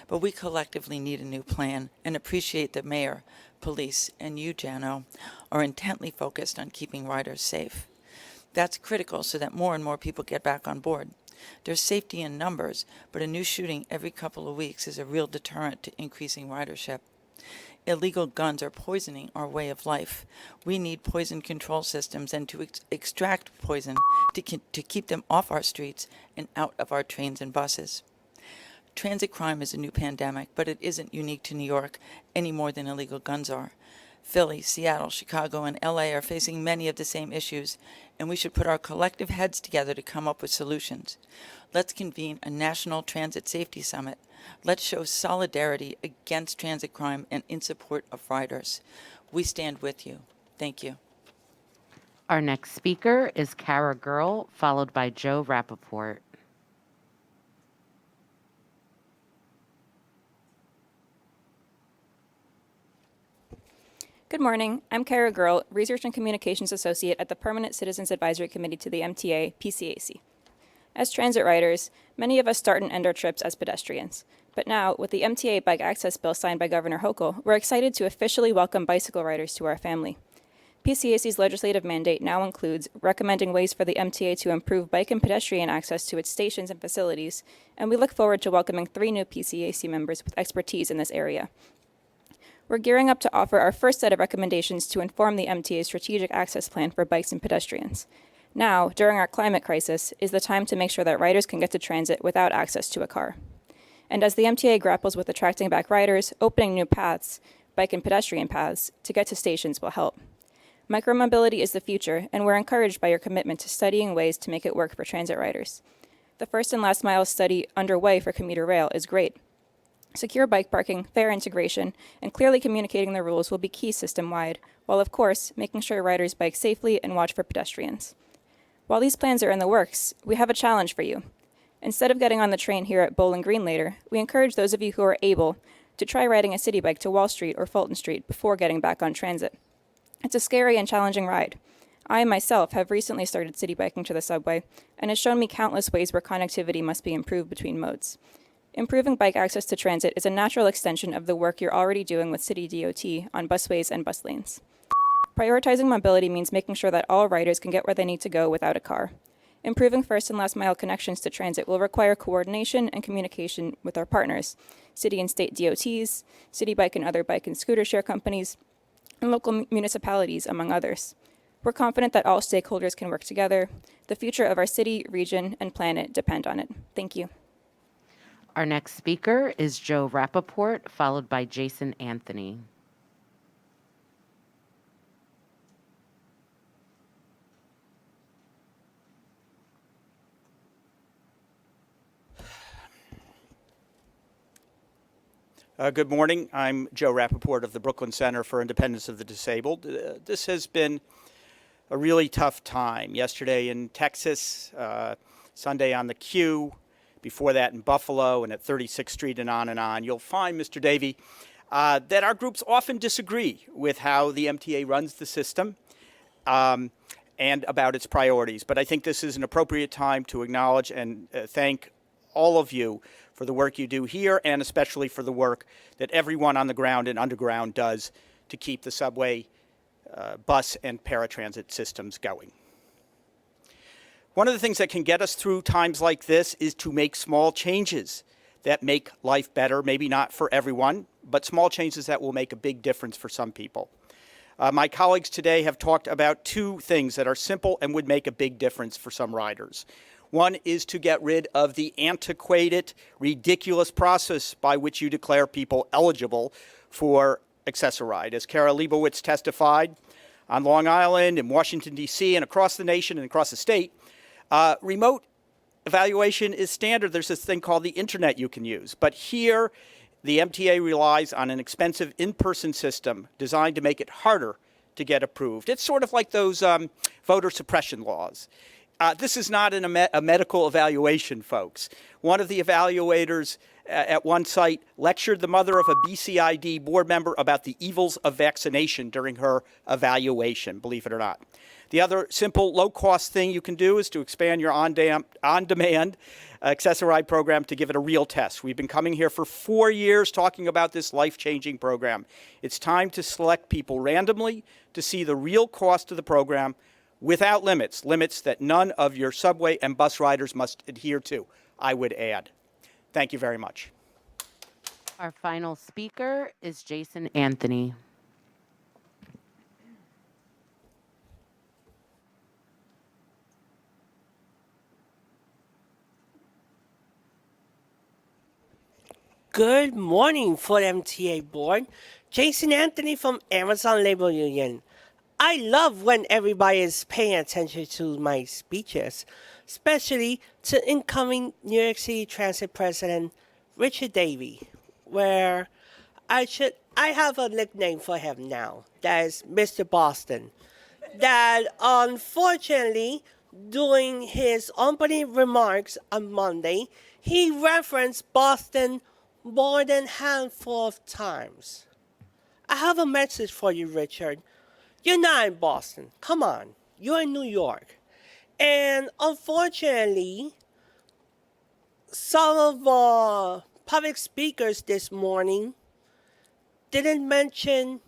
but we collectively need a new plan and appreciate that mayor, police, and you, Jano, are intently focused on keeping riders safe. That's critical so that more and more people get back on board. There's safety in numbers, but a new shooting every couple of weeks is a real deterrent to increasing ridership. Illegal guns are poisoning our way of life. We need poison control systems and to extract poison to keep them off our streets and out of our trains and buses. Transit crime is a new pandemic, but it isn't unique to New York any more than illegal guns are. Philly, Seattle, Chicago, and LA are facing many of the same issues, and we should put our collective heads together to come up with solutions. Let's convene a national transit safety summit. Let's show solidarity against transit crime and in support of riders. We stand with you. Thank you. Our next speaker is Kara Girl, followed by Joe Rappaport. Good morning. I'm Kara Girl, Research and Communications Associate at the Permanent Citizens Advisory Committee to the MTA, PCAC. As transit riders, many of us start and end our trips as pedestrians. But now, with the MTA Bike Access Bill signed by Governor Hochul, we're excited to officially welcome bicycle riders to our family. PCAC's legislative mandate now includes recommending ways for the MTA to improve bike and pedestrian access to its stations and facilities, and we look forward to welcoming 3 new PCAC members with expertise in this area. We're gearing up to offer our first set of recommendations to inform the MTA's strategic access plan for bikes and pedestrians. Now, during our climate crisis, is the time to make sure that riders can get to transit without access to a car. And as the MTA grapples with attracting back riders, opening new paths, bike and pedestrian paths, to get to stations will help. Micromobility is the future, and we're encouraged by your commitment to studying ways to make it work for transit riders. The first and last mile study underway for commuter rail is great. Secure bike parking, fare integration, and clearly communicating the rules will be key system-wide, while of course, making sure riders bike safely and watch for pedestrians. While these plans are in the works, we have a challenge for you. Instead of getting on the train here at Bowling Green later, we encourage those of you who are able to try riding a city bike to Wall Street or Fulton Street before getting back on transit. It's a scary and challenging ride. I myself have recently started city biking to the subway, and has shown me countless ways where connectivity must be improved between modes. Improving bike access to transit is a natural extension of the work you're already doing with City DOT on busways and bus lanes. Prioritizing mobility means making sure that all riders can get where they need to go without a car. Improving first and last mile connections to transit will require coordination and communication with our partners, city and state DOTs, city bike and other bike and scooter share companies, and local municipalities, among others. We're confident that all stakeholders can work together. The future of our city, region, and planet depend on it. Thank you. Our next speaker is Joe Rappaport, followed by Jason Anthony. Good morning. I'm Joe Rappaport of the Brooklyn Center for Independence of the Disabled. This has been a really tough time. Yesterday in Texas, Sunday on the Q, before that in Buffalo and at 36th Street and on. You'll find, Mr. Davey, that our groups often disagree with how the MTA runs the system and about its priorities. But I think this is an appropriate time to acknowledge and thank all of you for the work you do here, and especially for the work that everyone on the ground and underground does to keep the subway, bus, and paratransit systems going. One of the things that can get us through times like this is to make small changes that make life better, maybe not for everyone, but small changes that will make a big difference for some people. My colleagues today have talked about two things that are simple and would make a big difference for some riders. One is to get rid of the antiquated, ridiculous process by which you declare people eligible for Access-a-Ride. As Kara Leibowitz testified, on Long Island, in Washington, D.C., and across the nation and across the state, remote evaluation is standard. There's this thing called the internet you can use. But here, the MTA relies on an expensive in-person system designed to make it harder to get approved. It's sort of like those voter suppression laws. This is not a medical evaluation, folks. One of the evaluators at one site lectured the mother of a BCID board member about the evils of vaccination during her evaluation, believe it or not. The other simple, low-cost thing you can do is to expand your on-demand Access-a-Ride program to give it a real test. We've been coming here for 4 years talking about this life-changing program. It's time to select people randomly to see the real cost of the program without limits, limits that none of your subway and bus riders must adhere to, I would add. Thank you very much. Our final speaker is Jason Anthony. Good morning, for MTA board. Jason Anthony from Amazon Labor Union. I love when everybody is paying attention to my speeches, especially to incoming New York City Transit President Richard Davey, where I have a nickname for him now, that is Mr. Boston, that unfortunately, during his opening remarks on Monday, he referenced Boston more than a handful of times. I have a message for you, Richard. You're not in Boston. Come on. You're in New York. And unfortunately, some of our public speakers this morning didn't mention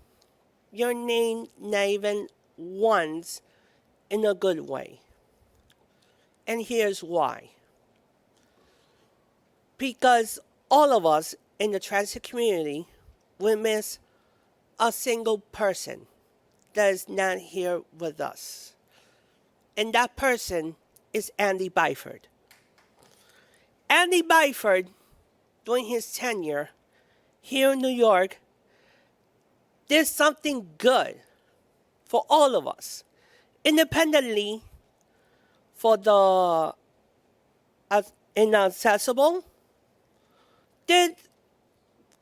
your name not even once in a good way. And here's why. Because all of us in the transit community will miss a single person that is not here with us. And that person is Andy Byford. Andy Byford, during his tenure here in New York, did something good for all of us, independently for the inaccessible, did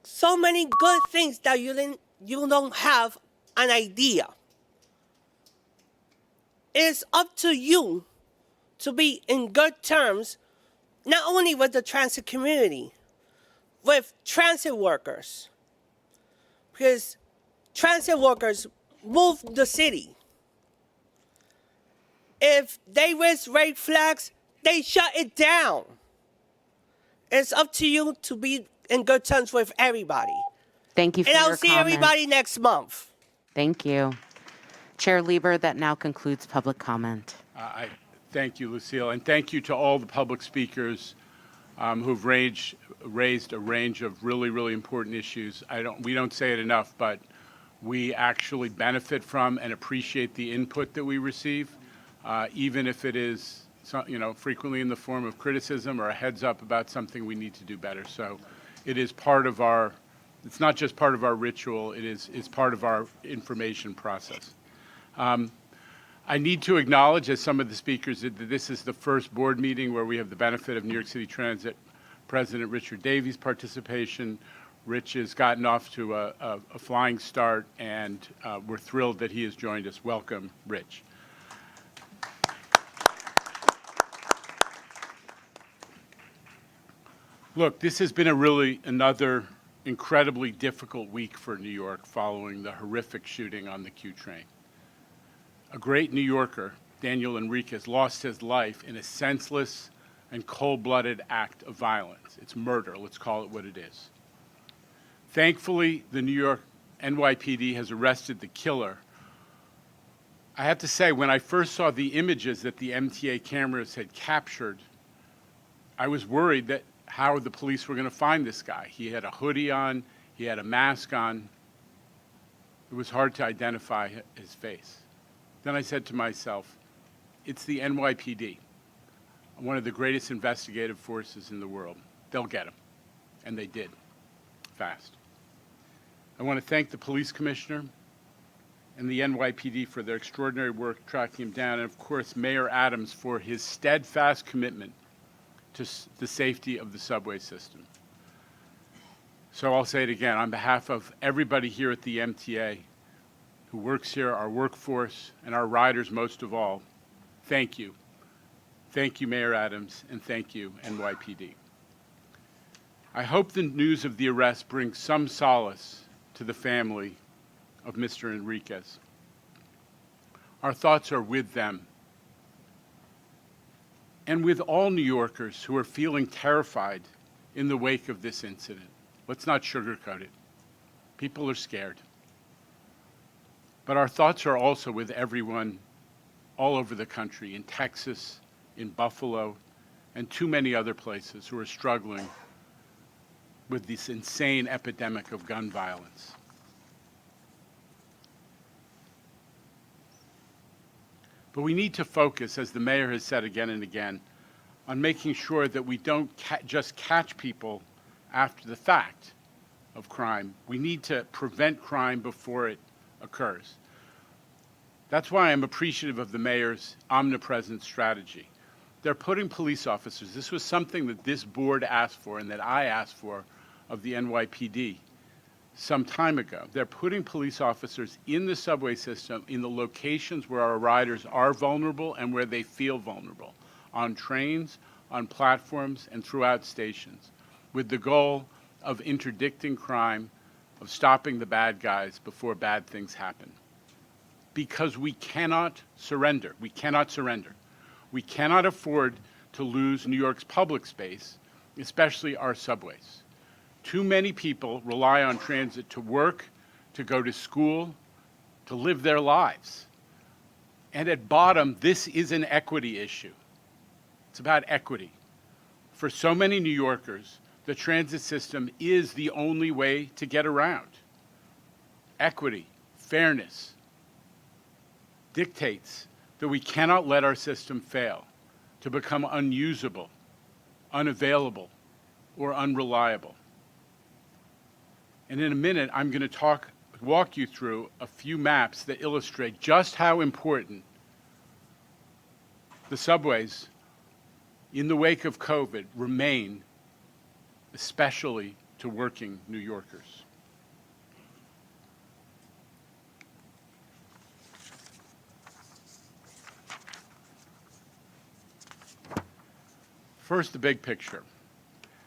so many good things that you don't have an idea. It's up to you to be in good terms, not only with the transit community, with transit workers. Because transit workers move the city. If they raise red flags, they shut it down. It's up to you to be in good terms with everybody. Thank you for your your And I'll see comment. everybody next month. Thank you. Chair Lieber, that now concludes public comment. I thank you, Lucille, and thank you to all the public speakers who've raised a range of really, really important issues. We don't say it enough, but we actually benefit from and appreciate the input that we receive, even if it is, frequently in the form of criticism or a heads up about something we need to do better. So it is part of our, it's not just part of our ritual, it's part of our information process. I need to acknowledge, as some of the speakers did, that this is the first board meeting where we have the benefit of New York City Transit President Richard Davey's participation. Rich has gotten off to a flying start, and we're thrilled that he has joined us. Welcome, Rich. Look, this has been another incredibly difficult week for New York following the horrific shooting on the Q train. A great New Yorker, Daniel Enriquez, lost his life in a senseless and cold-blooded act of violence. It's murder, let's call it what it is. Thankfully, the New York NYPD has arrested the killer. I have to say, when I first saw the images that the MTA cameras had captured, I was worried that how the police were going to find this guy. He had a hoodie on, he had a mask on. It was hard to identify his face. Then I said to myself, it's the NYPD, one of the greatest investigative forces in the world. They'll get him. And they did, fast. I want to thank the police commissioner and the NYPD for their extraordinary work tracking him down, and of course Mayor Adams for his steadfast commitment to the safety of the subway system. So I'll say it again, on behalf of everybody here at the MTA who works here, our workforce, and our riders most of all, thank you. Thank you, Mayor Adams, and thank you, NYPD. I hope the news of the arrest brings some solace to the family of Mr. Enriquez. Our thoughts are with them and with all New Yorkers who are feeling terrified in the wake of this incident. Let's not sugarcoat it. People are scared. But our thoughts are also with everyone all over the country, in Texas, in Buffalo, and too many other places who are struggling with this insane epidemic of gun violence. But we need to focus, as the mayor has said again and again, on making sure that we don't just catch people after the fact of crime. We need to prevent crime before it occurs. That's why I'm appreciative of the mayor's omnipresent strategy. They're putting police officers, this was something that this board asked for and that I asked for of the NYPD some time ago. They're putting police officers in the subway system in the locations where our riders are vulnerable and where they feel vulnerable, on trains, on platforms, and throughout stations, with the goal of interdicting crime, of stopping the bad guys before bad things happen. Because we cannot surrender. We cannot surrender. We cannot afford to lose New York's public space, especially our subways. Too many people rely on transit to work, to go to school, to live their lives. And at bottom, this is an equity issue. It's about equity. For so many New Yorkers, the transit system is the only way to get around. Equity, fairness, dictates that we cannot let our system fail, to become unusable, unavailable, or unreliable. And in a minute, I'm going to walk you through a few maps that illustrate just how important the subways in the wake of COVID remain, especially to working New Yorkers. First, the big picture.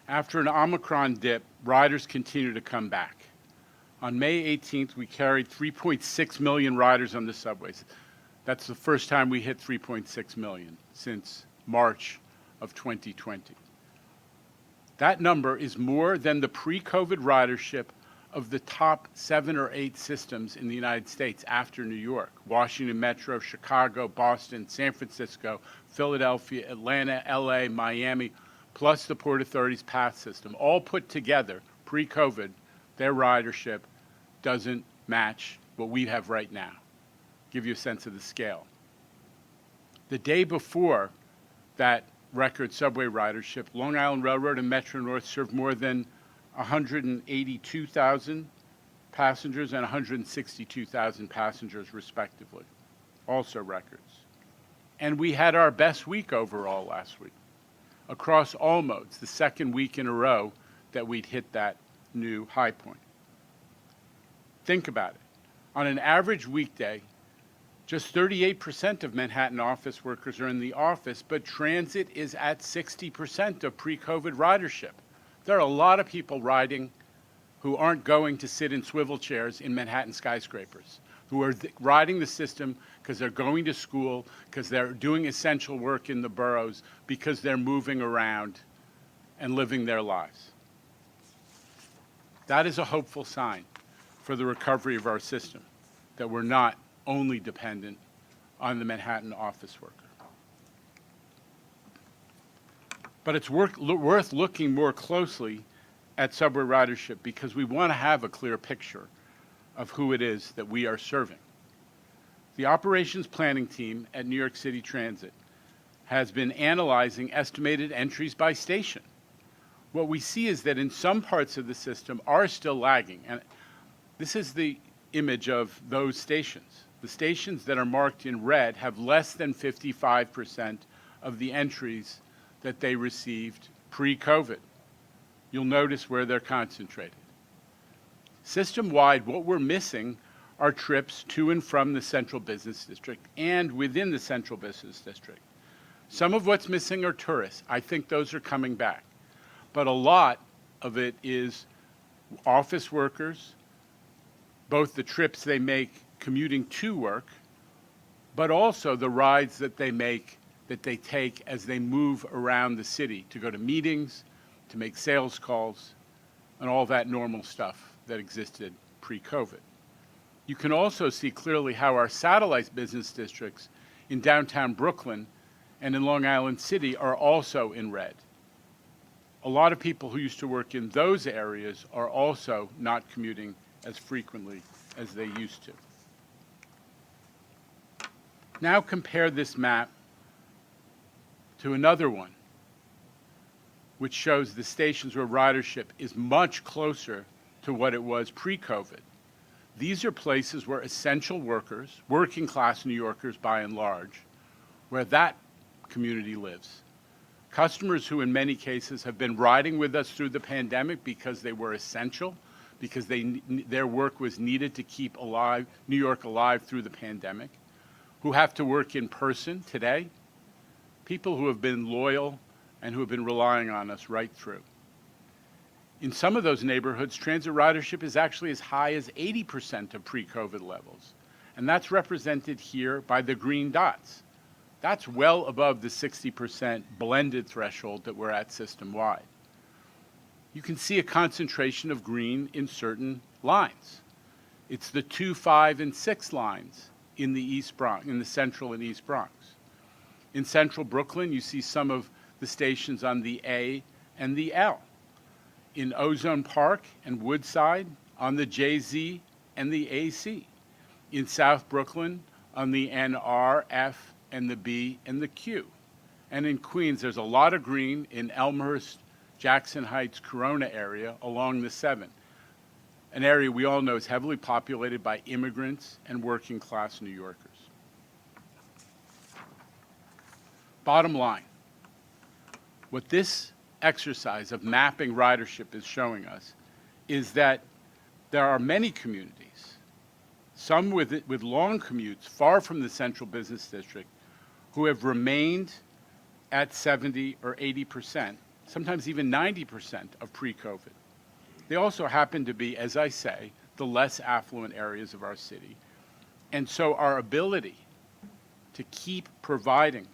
After an Omicron dip, riders continue to come back. On May 18th, we carried 3.6 million riders on the subways. That's the first time we hit 3.6 million since March of 2020. That number is more than the pre-COVID ridership of the top 7 or 8 systems in the United States after New York: Washington Metro, Chicago, Boston, San Francisco, Philadelphia, Atlanta, LA, Miami, plus the Port Authority's PATH system. All put together, pre-COVID, their ridership doesn't match what we have right now. Give you a sense of the scale. The day before that record subway ridership, Long Island Railroad and Metro North served more than 182,000 passengers and 162,000 passengers respectively, also records. And we had our best week overall last week, across all modes, the second week in a row that we'd hit that new high point. Think about it. On an average weekday, just 38% of Manhattan office workers are in the office, but transit is at 60% of pre-COVID ridership. There are a lot of people riding who aren't going to sit in swivel chairs in Manhattan skyscrapers, who are riding the system because they're going to school, because they're doing essential work in the boroughs, because they're moving around and living their lives. That is a hopeful sign for the recovery of our system, that we're not only dependent on the Manhattan office worker. But it's worth looking more closely at subway ridership because we want to have a clear picture of who it is that we are serving. The operations planning team at New York City Transit has been analyzing estimated entries by station. What we see is that in some parts of the system are still lagging. And this is the image of those stations. The stations that are marked in red have less than 55% of the entries that they received pre-COVID. You'll notice where they're concentrated. System-wide, what we're missing are trips to and from the Central Business District and within the Central Business District. Some of what's missing are tourists. I think those are coming back. But a lot of it is office workers, both the trips they make commuting to work, but also the rides that they take as they move around the city to go to meetings, to make sales calls, and all that normal stuff that existed pre-COVID. You can also see clearly how our satellite business districts in downtown Brooklyn and in Long Island City are also in red. A lot of people who used to work in those areas are also not commuting as frequently as they used to. Now compare this map to another one, which shows the stations where ridership is much closer to what it was pre-COVID. These are places where essential workers, working class New Yorkers by and large, where that community lives. Customers who in many cases have been riding with us through the pandemic because they were essential, because their work was needed to keep New York alive through the pandemic, who have to work in person today, people who have been loyal and who have been relying on us right through. In some of those neighborhoods, transit ridership is actually as high as 80% of pre-COVID levels. And that's represented here by the green dots. That's well above the 60% blended threshold that we're at system-wide. You can see a concentration of green in certain lines. It's the 2, 5, and 6 lines in the East Bronx, in the Central and East Bronx. In Central Brooklyn, you see some of the stations on the A and the L. In Ozone Park and Woodside, on the JZ and the AC. In South Brooklyn, on the NR, F, and the B, and the Q. And in Queens, there's a lot of green in Elmhurst, Jackson Heights, Corona area along the 7, an area we all know is heavily populated by immigrants and working class New Yorkers. Bottom line, what this exercise of mapping ridership is showing us is that there are many communities, some with long commutes far from the Central Business District, who have remained at 70 or 80%, sometimes even 90% of pre-COVID. They also happen to be, as I say, the less affluent areas of our city. And so our ability to keep providing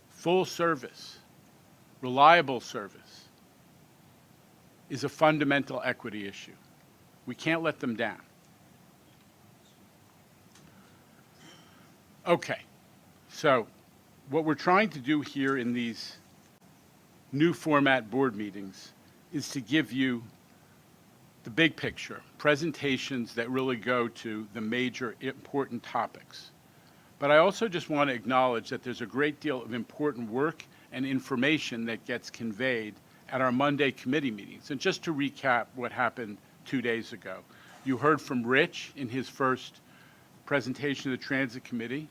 full service, reliable service, is a fundamental equity issue. We can't let them down. Okay, so what we're trying to do here in these new format board meetings is to give you the big picture, presentations that really go to the major important topics. But I also just want to acknowledge that there's a great deal of important work and information that gets conveyed at our Monday committee meetings. And just to recap what happened 2 days ago, you heard from Rich in his first presentation of the Transit Committee.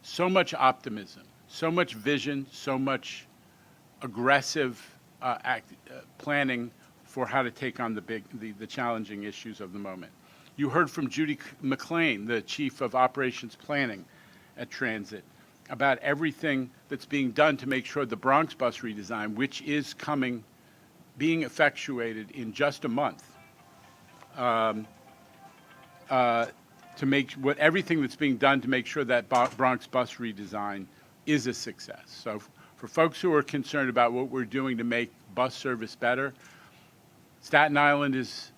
So much optimism, so much vision, so much aggressive planning for how to take on the challenging issues of the moment. You heard from Judy McLean, the Chief of Operations Planning at Transit, about everything that's being done to make sure the Bronx bus redesign, which is being effectuated in just a month, to make everything that's being done to make sure that Bronx bus redesign is a success. So for folks who are concerned about what we're doing to make bus service better, Staten Island has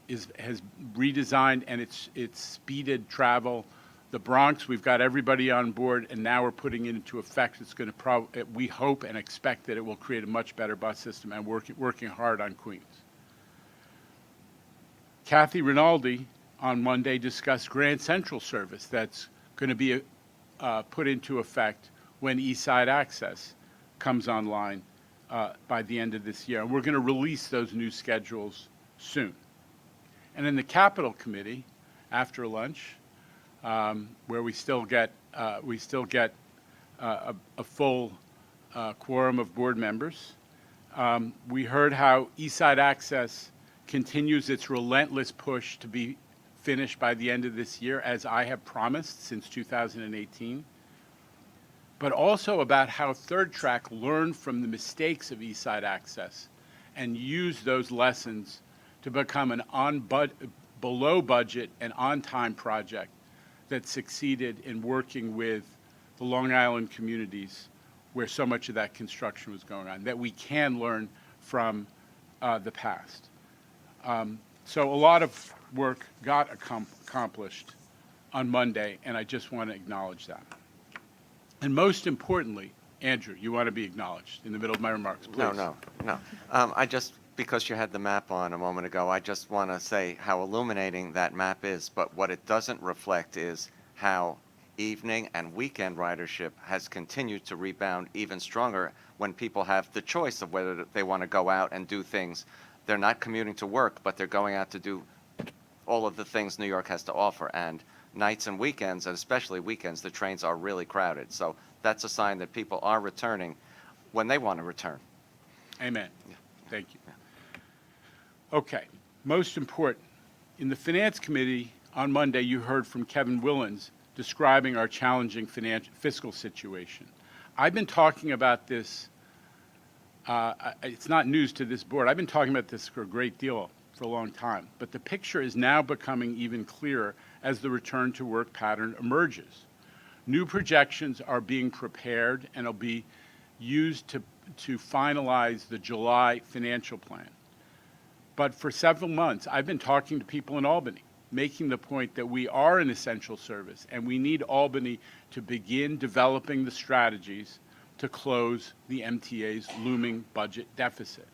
redesigned and it's speeded travel. The Bronx, we've got everybody on board, and now we're putting it into effect. It's going to we hope and expect that it will create a much better bus system, and working hard on Queens. Kathy Rinaldi on Monday discussed Grand Central service that's going to be put into effect when East Side Access comes online by the end of this year. And we're going to release those new schedules soon. And in the Capital Committee, after lunch, where we still get a full quorum of board members, we heard how East Side Access continues its relentless push to be finished by the end of this year, as I have promised since 2018, but also about how Third Track learned from the mistakes of East Side Access and used those lessons to become an below budget and on time project that succeeded in working with the Long Island communities where so much of that construction was going on, that we can learn from the past. So a lot of work got accomplished on Monday, and I just want to acknowledge that. And most importantly, Andrew, you want to be acknowledged in the middle of my remarks, please. No. I just, because you had the map on a moment ago, I just want to say how illuminating that map is, but what it doesn't reflect is how evening and weekend ridership has continued to rebound even stronger when people have the choice of whether they want to go out and do things. They're not commuting to work, but they're going out to do all of the things New York has to offer. And nights and weekends, and especially weekends, the trains are really crowded. So that's a sign that people are returning when they want to return. Amen. Thank you. Okay, most important, in the Finance Committee on Monday, you heard from Kevin Willens describing our challenging fiscal situation. I've been talking about this, it's not news to this board, I've been talking about this for a great deal, for a long time, but the picture is now becoming even clearer as the return to work pattern emerges. New projections are being prepared and will be used to finalize the July financial plan. But for several months, I've been talking to people in Albany, making the point that we are an essential service and we need Albany to begin developing the strategies to close the MTA's looming budget deficit.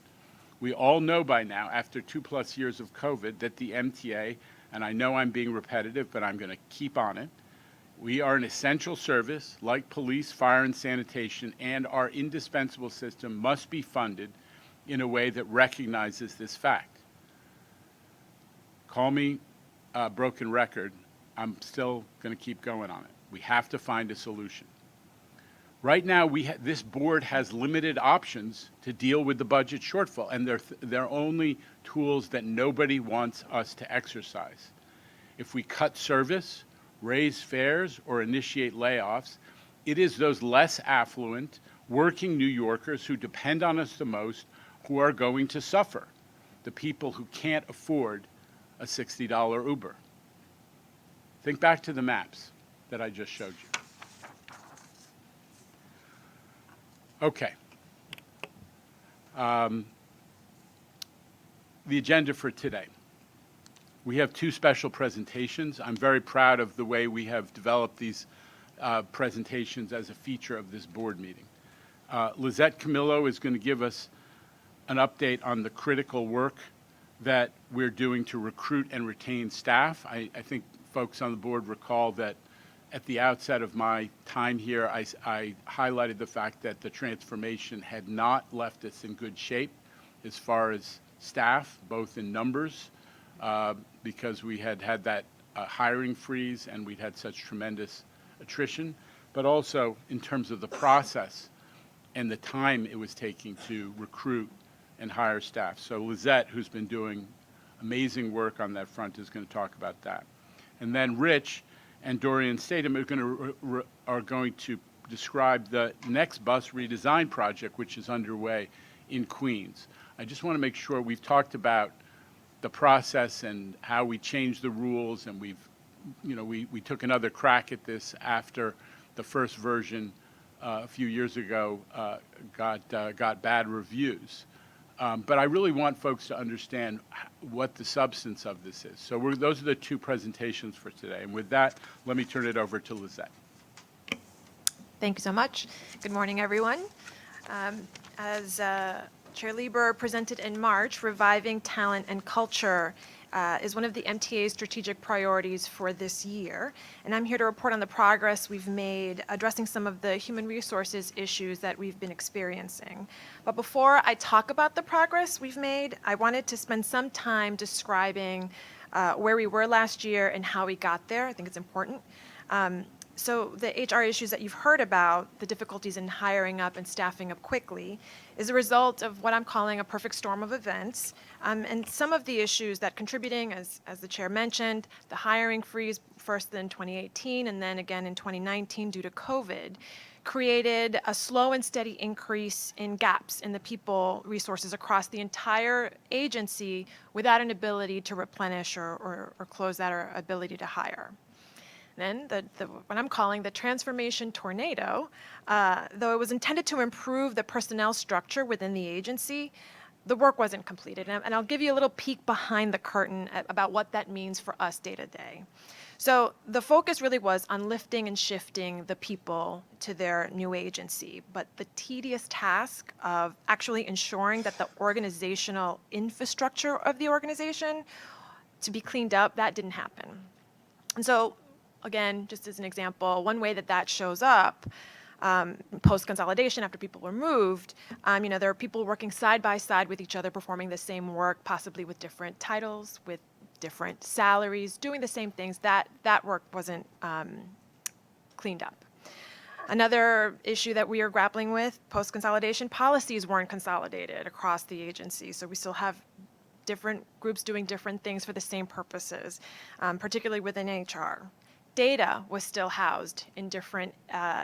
We all know by now, after 2+ years of COVID, that the MTA, and I know I'm being repetitive, but I'm going to keep on it, we are an essential service like police, fire, and sanitation, and our indispensable system must be funded in a way that recognizes this fact. Call me a broken record, I'm still going to keep going on it. We have to find a solution. Right now, this board has limited options to deal with the budget shortfall, and they're only tools that nobody wants us to exercise. If we cut service, raise fares, or initiate layoffs, it is those less affluent, working New Yorkers who depend on us the most who are going to suffer, the people who can't afford a $60 Uber. Think back to the maps that I just showed you. Okay. The agenda for today. We have two special presentations. I'm very proud of the way we have developed these presentations as a feature of this board meeting. Lizette Camillo is going to give us an update on the critical work that we're doing to recruit and retain staff. I think folks on the board recall that at the outset of my time here, I highlighted the fact that the transformation had not left us in good shape as far as staff, both in numbers, because we had that hiring freeze and we'd had such tremendous attrition, but also in terms of the process and the time it was taking to recruit and hire staff. So Lizette, who's been doing amazing work on that front, is going to talk about that. And then Rich and Dorian Statham are going to describe the next bus redesign project, which is underway in Queens. I just want to make sure we've talked about the process and how we changed the rules, and we took another crack at this after the first version a few years ago got bad reviews. But I really want folks to understand what the substance of this is. So those are the two presentations for today. And with that, let me turn it over to Lizette. Thank you so much. Good morning, everyone. As Chair Lieber presented in March, reviving talent and culture is one of the MTA's strategic priorities for this year. And I'm here to report on the progress we've made addressing some of the human resources issues that we've been experiencing. But before I talk about the progress we've made, I wanted to spend some time describing where we were last year and how we got there. I think it's important. So the HR issues that you've heard about, the difficulties in hiring up and staffing up quickly, is a result of what I'm calling a perfect storm of events. And some of the issues that contributing, as the chair mentioned, the hiring freeze first in 2018 and then again in 2019 due to COVID, created a slow and steady increase in gaps in the people resources across the entire agency without an ability to replenish or close that or ability to hire. Then what I'm calling the transformation tornado, though it was intended to improve the personnel structure within the agency, the work wasn't completed. And I'll give you a little peek behind the curtain about what that means for us day to day. So the focus really was on lifting and shifting the people to their new agency, but the tedious task of actually ensuring that the organizational infrastructure of the organization to be cleaned up, that didn't happen. And so again, just as an example, one way that shows up post-consolidation after people were moved, there are people working side by side with each other, performing the same work, possibly with different titles, with different salaries, doing the same things. That work wasn't cleaned up. Another issue that we are grappling with, post-consolidation, policies weren't consolidated across the agency, so we still have different groups doing different things for the same purposes, particularly within HR. Data was still housed in different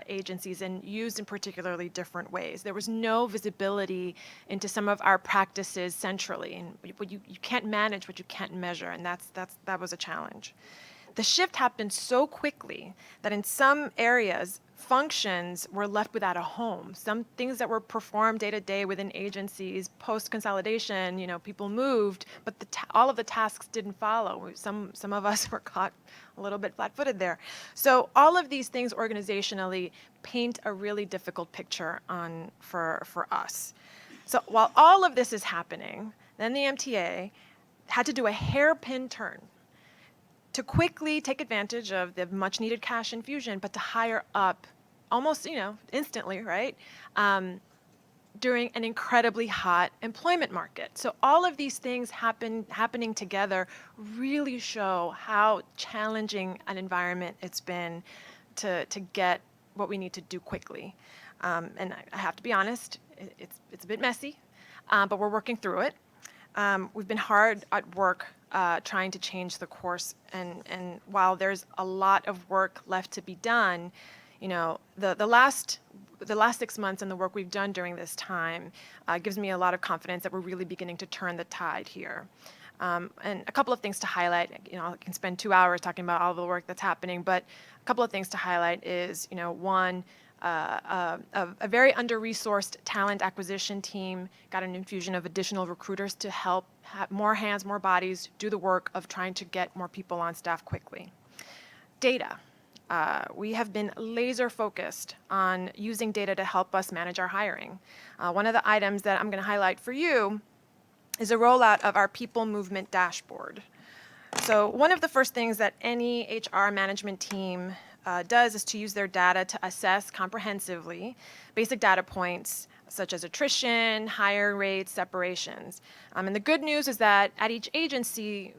agencies and used in particularly different ways. There was no visibility into some of our practices centrally, and you can't manage what you can't measure, and that was a challenge. The shift happened so quickly that in some areas, functions were left without a home. Some things that were performed day to day within agencies, post-consolidation, people moved, but all of the tasks didn't follow. Some of us were caught a little bit flat-footed there. So all of these things organizationally paint a really difficult picture for us. So while all of this is happening, then the MTA had to do a hairpin turn to quickly take advantage of the much needed cash infusion, but to hire up almost, instantly, right? During an incredibly hot employment market. So all of these things happening together really show how challenging an environment it's been to get what we need to do quickly. And I have to be honest, it's a bit messy, but we're working through it. We've been hard at work trying to change the course, and while there's a lot of work left to be done, the last 6 months and the work we've done during this time gives me a lot of confidence that we're really beginning to turn the tide here. And a couple of things to highlight. I can spend 2 hours talking about all the work that's happening, but a couple of things to highlight is, one, a very under-resourced talent acquisition team got an infusion of additional recruiters to help have more hands, more bodies do the work of trying to get more people on staff quickly. Data. We have been laser focused on using data to help us manage our hiring. One of the items that I'm going to highlight for you is a rollout of our people movement dashboard. So one of the first things that any HR management team does is to use their data to assess comprehensively basic data points such as attrition, hire rates, separations. And the good news is that at each agency,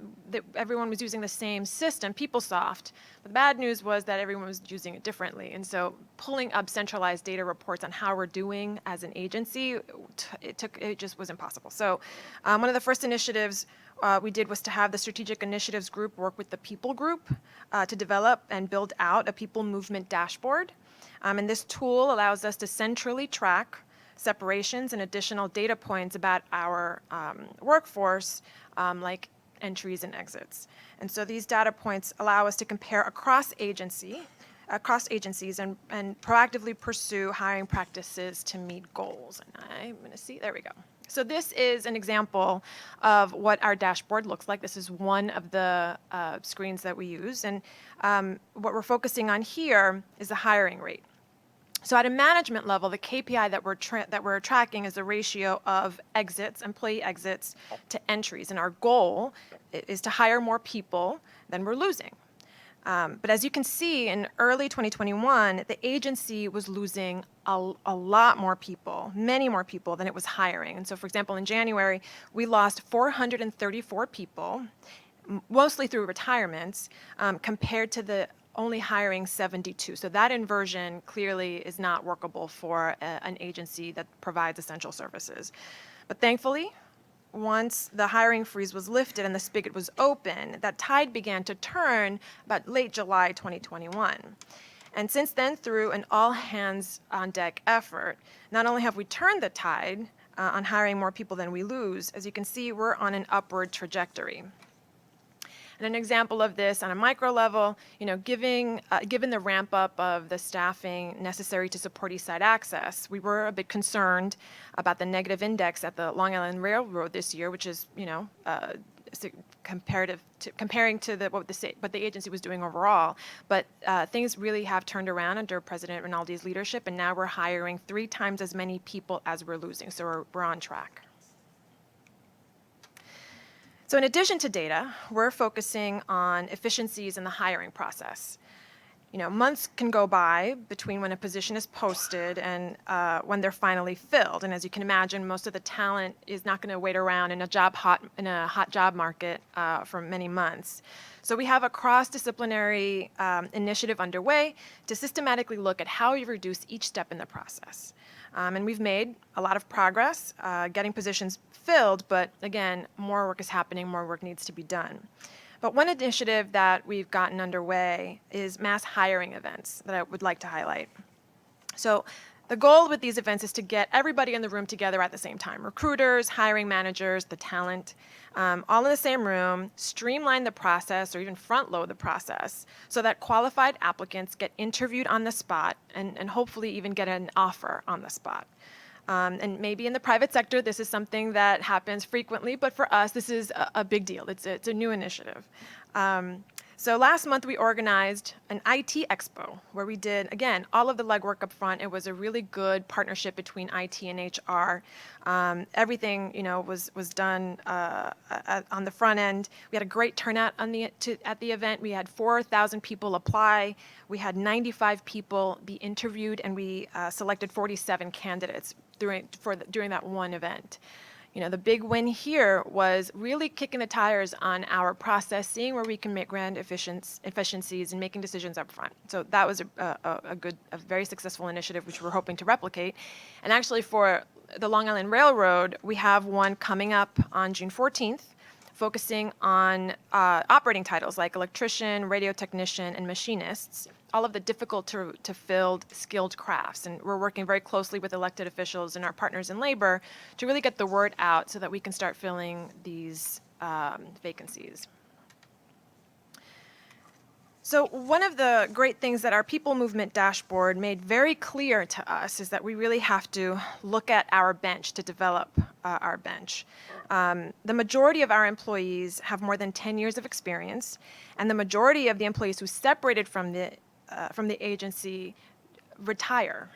everyone was using the same system, PeopleSoft. But the bad news was that everyone was using it differently. And so pulling up centralized data reports on how we're doing as an agency, it just was impossible. So one of the first initiatives we did was to have the Strategic Initiatives Group work with the People Group to develop and build out a people movement dashboard. And this tool allows us to centrally track separations and additional data points about our workforce, like entries and exits. And so these data points allow us to compare across agencies and proactively pursue hiring practices to meet goals. And I'm going to see, there we go. So this is an example of what our dashboard looks like. This is one of the screens that we use. And what we're focusing on here is the hiring rate. So at a management level, the KPI that we're tracking is the ratio of exits, employee exits, to entries. And our goal is to hire more people than we're losing. But as you can see, in early 2021, the agency was losing a lot more people, many more people than it was hiring. And so, for example, in January, we lost 434 people, mostly through retirements, compared to the only hiring 72. So that inversion clearly is not workable for an agency that provides essential services. But thankfully, once the hiring freeze was lifted and the spigot was open, that tide began to turn about late July 2021. And since then, through an all-hands-on-deck effort, not only have we turned the tide on hiring more people than we lose, as you can see, we're on an upward trajectory. And an example of this on a micro level, given the ramp up of the staffing necessary to support East Side Access, we were a bit concerned about the negative index at the Long Island Railroad this year, which is, comparing to what the agency was doing overall. But things really have turned around under President Rinaldi's leadership, and now we're hiring 3 times as many people as we're losing. So we're on track. So in addition to data, we're focusing on efficiencies in the hiring process. Months can go by between when a position is posted and when they're finally filled. And as you can imagine, most of the talent is not going to wait around in a hot job market for many months. So we have a cross-disciplinary initiative underway to systematically look at how we reduce each step in the process. And we've made a lot of progress getting positions filled, but again, more work is happening, more work needs to be done. But one initiative that we've gotten underway is mass hiring events that I would like to highlight. So the goal with these events is to get everybody in the room together at the same time, recruiters, hiring managers, the talent, all in the same room, streamline the process or even front load the process so that qualified applicants get interviewed on the spot and hopefully even get an offer on the spot. And maybe in the private sector, this is something that happens frequently, but for us, this is a big deal. It's a new initiative. So last month, we organized an IT expo where we did, again, all of the legwork up front. It was a really good partnership between IT and HR. Everything, was done on the front end. We had a great turnout at the event. We had 4,000 people apply. We had 95 people be interviewed, and we selected 47 candidates during that one event. The big win here was really kicking the tires on our process, seeing where we can make grand efficiencies and making decisions up front. So that was a very successful initiative, which we're hoping to replicate. And actually for the Long Island Railroad, we have one coming up on June 14th, focusing on operating titles like electrician, radio technician, and machinists, all of the difficult to fill skilled crafts. And we're working very closely with elected officials and our partners in labor to really get the word out so that we can start filling these vacancies. So one of the great things that our People Movement dashboard made very clear to us is that we really have to look at our bench to develop our bench. The majority of our employees have more than 10 years of experience, and the majority of the employees who separated from the agency retire.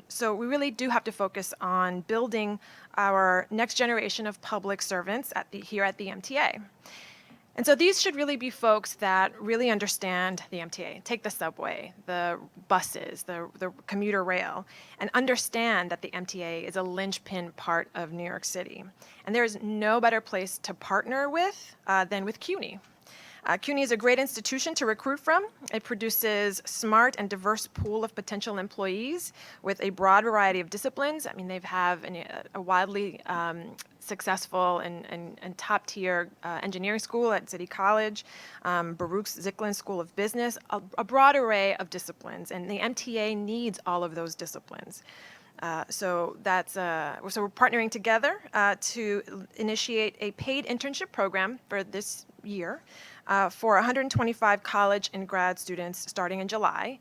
So we really do have to focus on building our next generation of public servants here at the MTA. And so these should really be folks that really understand the MTA, take the subway, the buses, the commuter rail, and understand that the MTA is a linchpin part of New York City. And there is no better place to partner with than with CUNY. CUNY is a great institution to recruit from. It produces smart and diverse pool of potential employees with a broad variety of disciplines. I mean, they have a widely successful and top-tier engineering school at City College, Baruch's Zicklin School of Business, a broad array of disciplines, and the MTA needs all of those disciplines. So we're partnering together to initiate a paid internship program for this year for 125 college and grad students starting in July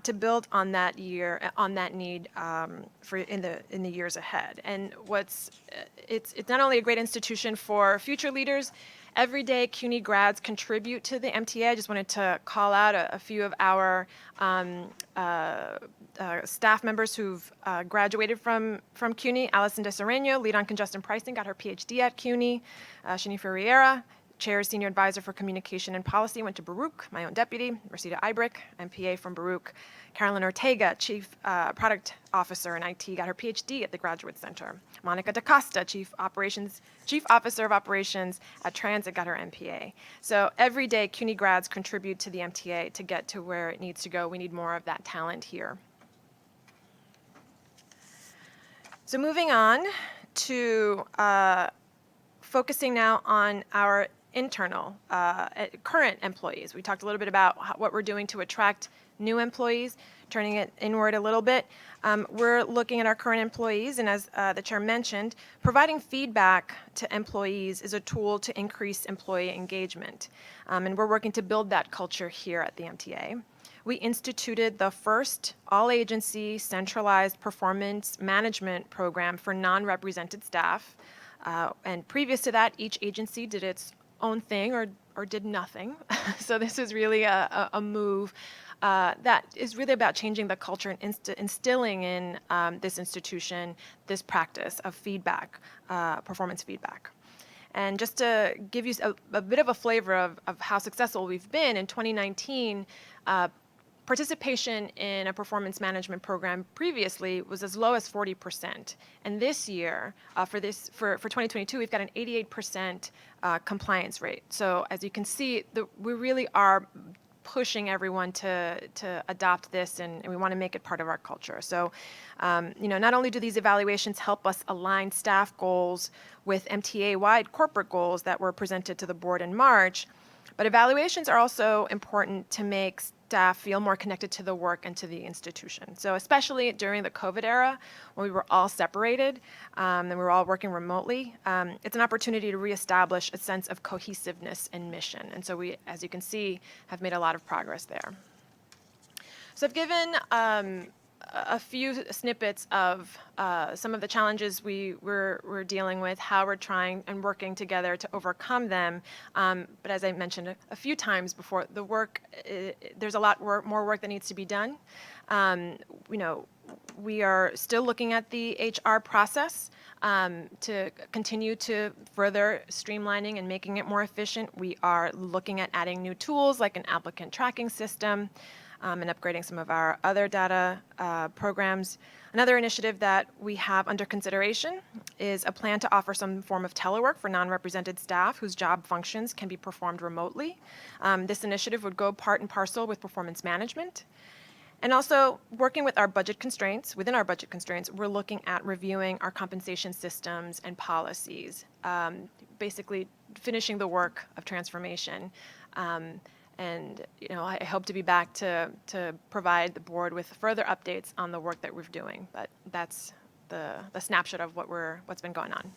to build on that need for in the years ahead. And it's not only a great institution for future leaders. Every day, CUNY grads contribute to the MTA. I just wanted to call out a few of our staff members who've graduated from CUNY. Alison DeSereno, lead on congestion pricing, got her PhD at CUNY. Shani Ferreira, Chair, Senior Advisor for Communication and Policy, went to Baruch, my own deputy. Rosita Ibrick, MPA from Baruch. Carolyn Ortega, Chief Product Officer in IT, got her PhD at the Graduate Center. Monica DaCosta, Chief Officer of Operations at Transit, got her MPA. So every day, CUNY grads contribute to the MTA to get to where it needs to go. We need more of that talent here. So moving on to focusing now on our internal current employees. We talked a little bit about what we're doing to attract new employees, turning it inward a little bit. We're looking at our current employees, and as the chair mentioned, providing feedback to employees is a tool to increase employee engagement. And we're working to build that culture here at the MTA. We instituted the first all-agency centralized performance management program for non-represented staff. And previous to that, each agency did its own thing or did nothing. So this is really a move that is really about changing the culture and instilling in this institution this practice of feedback, performance feedback. And just to give you a bit of a flavor of how successful we've been, in 2019, participation in a performance management program previously was as low as 40%. And this year, for 2022, we've got an 88% compliance rate. So as you can see, we really are pushing everyone to adopt this, and we want to make it part of our culture. So, not only do these evaluations help us align staff goals with MTA-wide corporate goals that were presented to the board in March, but evaluations are also important to make staff feel more connected to the work and to the institution. So especially during the COVID era, when we were all separated and we were all working remotely, it's an opportunity to reestablish a sense of cohesiveness and mission. And so we, as you can see, have made a lot of progress there. So I've given a few snippets of some of the challenges we're dealing with, how we're trying and working together to overcome them. But as I mentioned a few times before, the work, there's a lot more work that needs to be done. We are still looking at the HR process to continue to further streamlining and making it more efficient. We are looking at adding new tools like an applicant tracking system, and upgrading some of our other data programs. Another initiative that we have under consideration is a plan to offer some form of telework for non-represented staff whose job functions can be performed remotely. This initiative would go part and parcel with performance management. And also, working with our budget constraints, within our budget constraints, we're looking at reviewing our compensation systems and policies, basically finishing the work of transformation. And I hope to be back to provide the board with further updates on the work that we're doing. But that's the snapshot of what's been going on.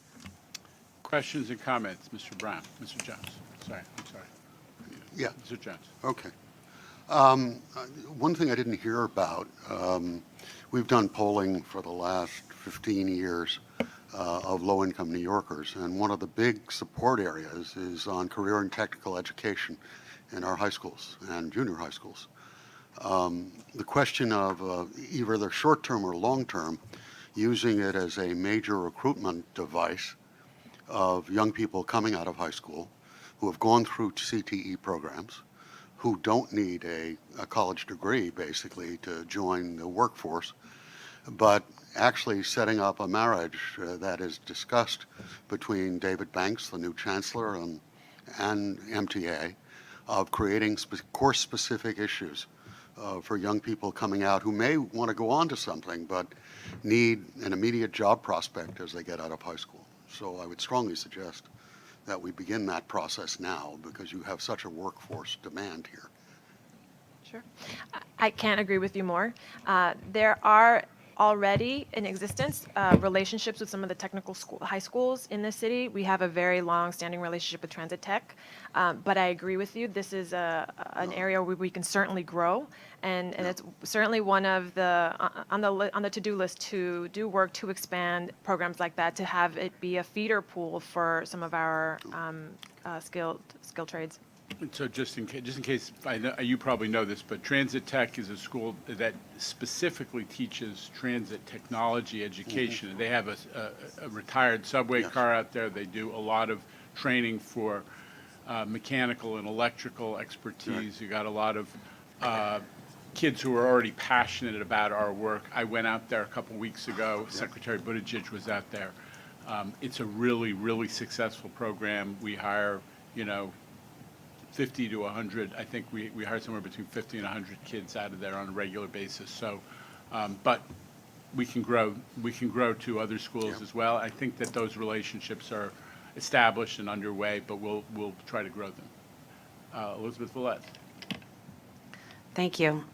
Questions and comments, Mr. Brown, Mr. Jones. I'm sorry. Yeah. Mr. Jones. Okay. One thing I didn't hear about, we've done polling for the last 15 years of low-income New Yorkers, and one of the big support areas is on career and technical education in our high schools and junior high schools. The question of either short-term or long-term, using it as a major recruitment device of young people coming out of high school who have gone through CTE programs, who don't need a college degree, basically, to join the workforce, but actually setting up a marriage that is discussed between David Banks, the new chancellor, and MTA, of creating course-specific issues for young people coming out who may want to go on to something but need an immediate job prospect as they get out of high school. So I would strongly suggest that we begin that process now because you have such a workforce demand here. Sure. I can't agree with you more. There are already in existence relationships with some of the technical high schools in the city. We have a very long-standing relationship with Transit Tech, but I agree with you. This is an area where we can certainly grow, and it's certainly one of the on the to-do list to do work to expand programs like that, to have it be a feeder pool for some of our skilled trades. And so just in case, I know, you probably know this, but Transit Tech is a school that specifically teaches transit technology education. They have a retired subway car out there. They do a lot of training for mechanical and electrical expertise. You got a lot of kids who are already passionate about our work. I went out there a couple weeks ago. Secretary Buttigieg was out there. It's a really, really successful program. We hire, 50 to 100. I think we hire somewhere between 50 and 100 kids out of there on a regular basis. So, but we can grow to other schools as well. I think that those relationships are established and underway, but we'll try to grow them. Elizabeth Villette. Thank you.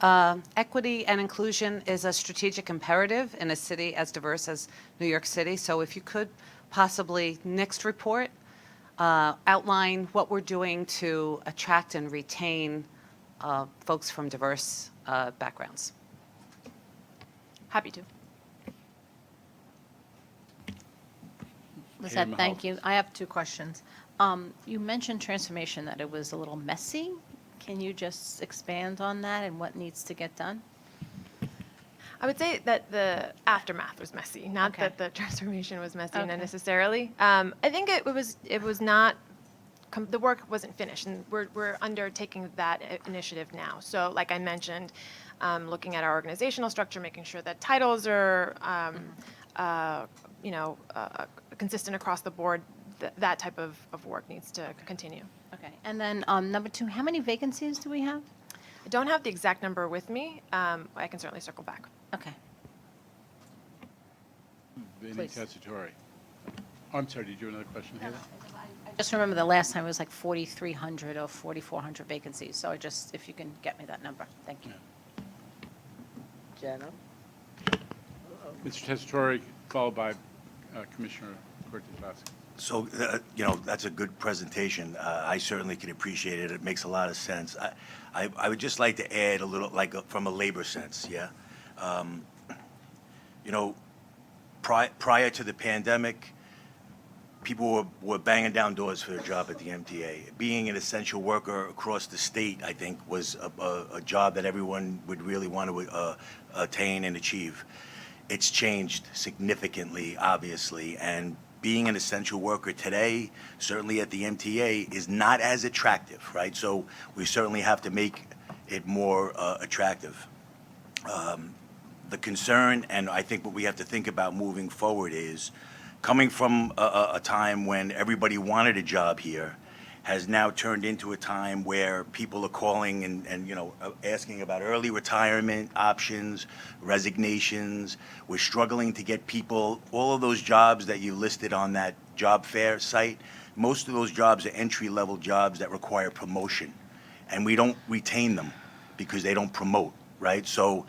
Equity and inclusion is a strategic imperative in a city as diverse as New York City. So if you could possibly, next report, outline what we're doing to attract and retain folks from diverse backgrounds. Happy to. Lizette, thank you. I have two questions. You mentioned transformation, that it was a little messy. Can you just expand on that and what needs to get done? I would say that the aftermath was messy, not that the transformation was messy necessarily. I think it was not, the work wasn't finished, and we're undertaking that initiative now. So like I mentioned, looking at our organizational structure, making sure that titles are, consistent across the board. That type of work needs to continue. Okay. And then number two, how many vacancies do we have? I don't have the exact number with me. I can certainly circle back. Okay. Vinny Tessitore. Oh, I'm sorry, did you have another question, Heather? I just remember the last time it was like 4,300 or 4,400 vacancies. So if you can get me that number. Thank you. Jenna? Mr. Tessitore, followed by Commissioner Cortez-Vasquez. So, that's a good presentation. I certainly can appreciate it. It makes a lot of sense. I would just like to add a little, from a labor sense, yeah? Prior to the pandemic, people were banging down doors for a job at the MTA. Being an essential worker across the state, I think, was a job that everyone would really want to attain and achieve. It's changed significantly, obviously, and being an essential worker today, certainly at the MTA, is not as attractive, right? So we certainly have to make it more attractive. The concern, and I think what we have to think about moving forward, is coming from a time when everybody wanted a job here has now turned into a time where people are calling and asking about early retirement options, resignations. We're struggling to get people, all of those jobs that you listed on that job fair site, most of those jobs are entry-level jobs that require promotion, and we don't retain them because they don't promote, right? So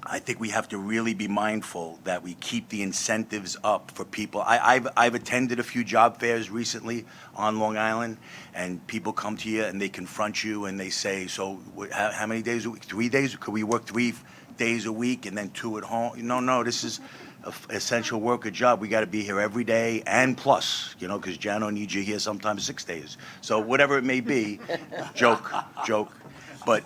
I think we have to really be mindful that we keep the incentives up for people. I've attended a few job fairs recently on Long Island, and people come to you and they confront you and they say, so how many days a week? 3 days? Could we work 3 days a week and then 2 at home? No, this is an essential worker job. We got to be here every day and plus, because Jano needs you here sometimes 6 days. So whatever it may be, joke. But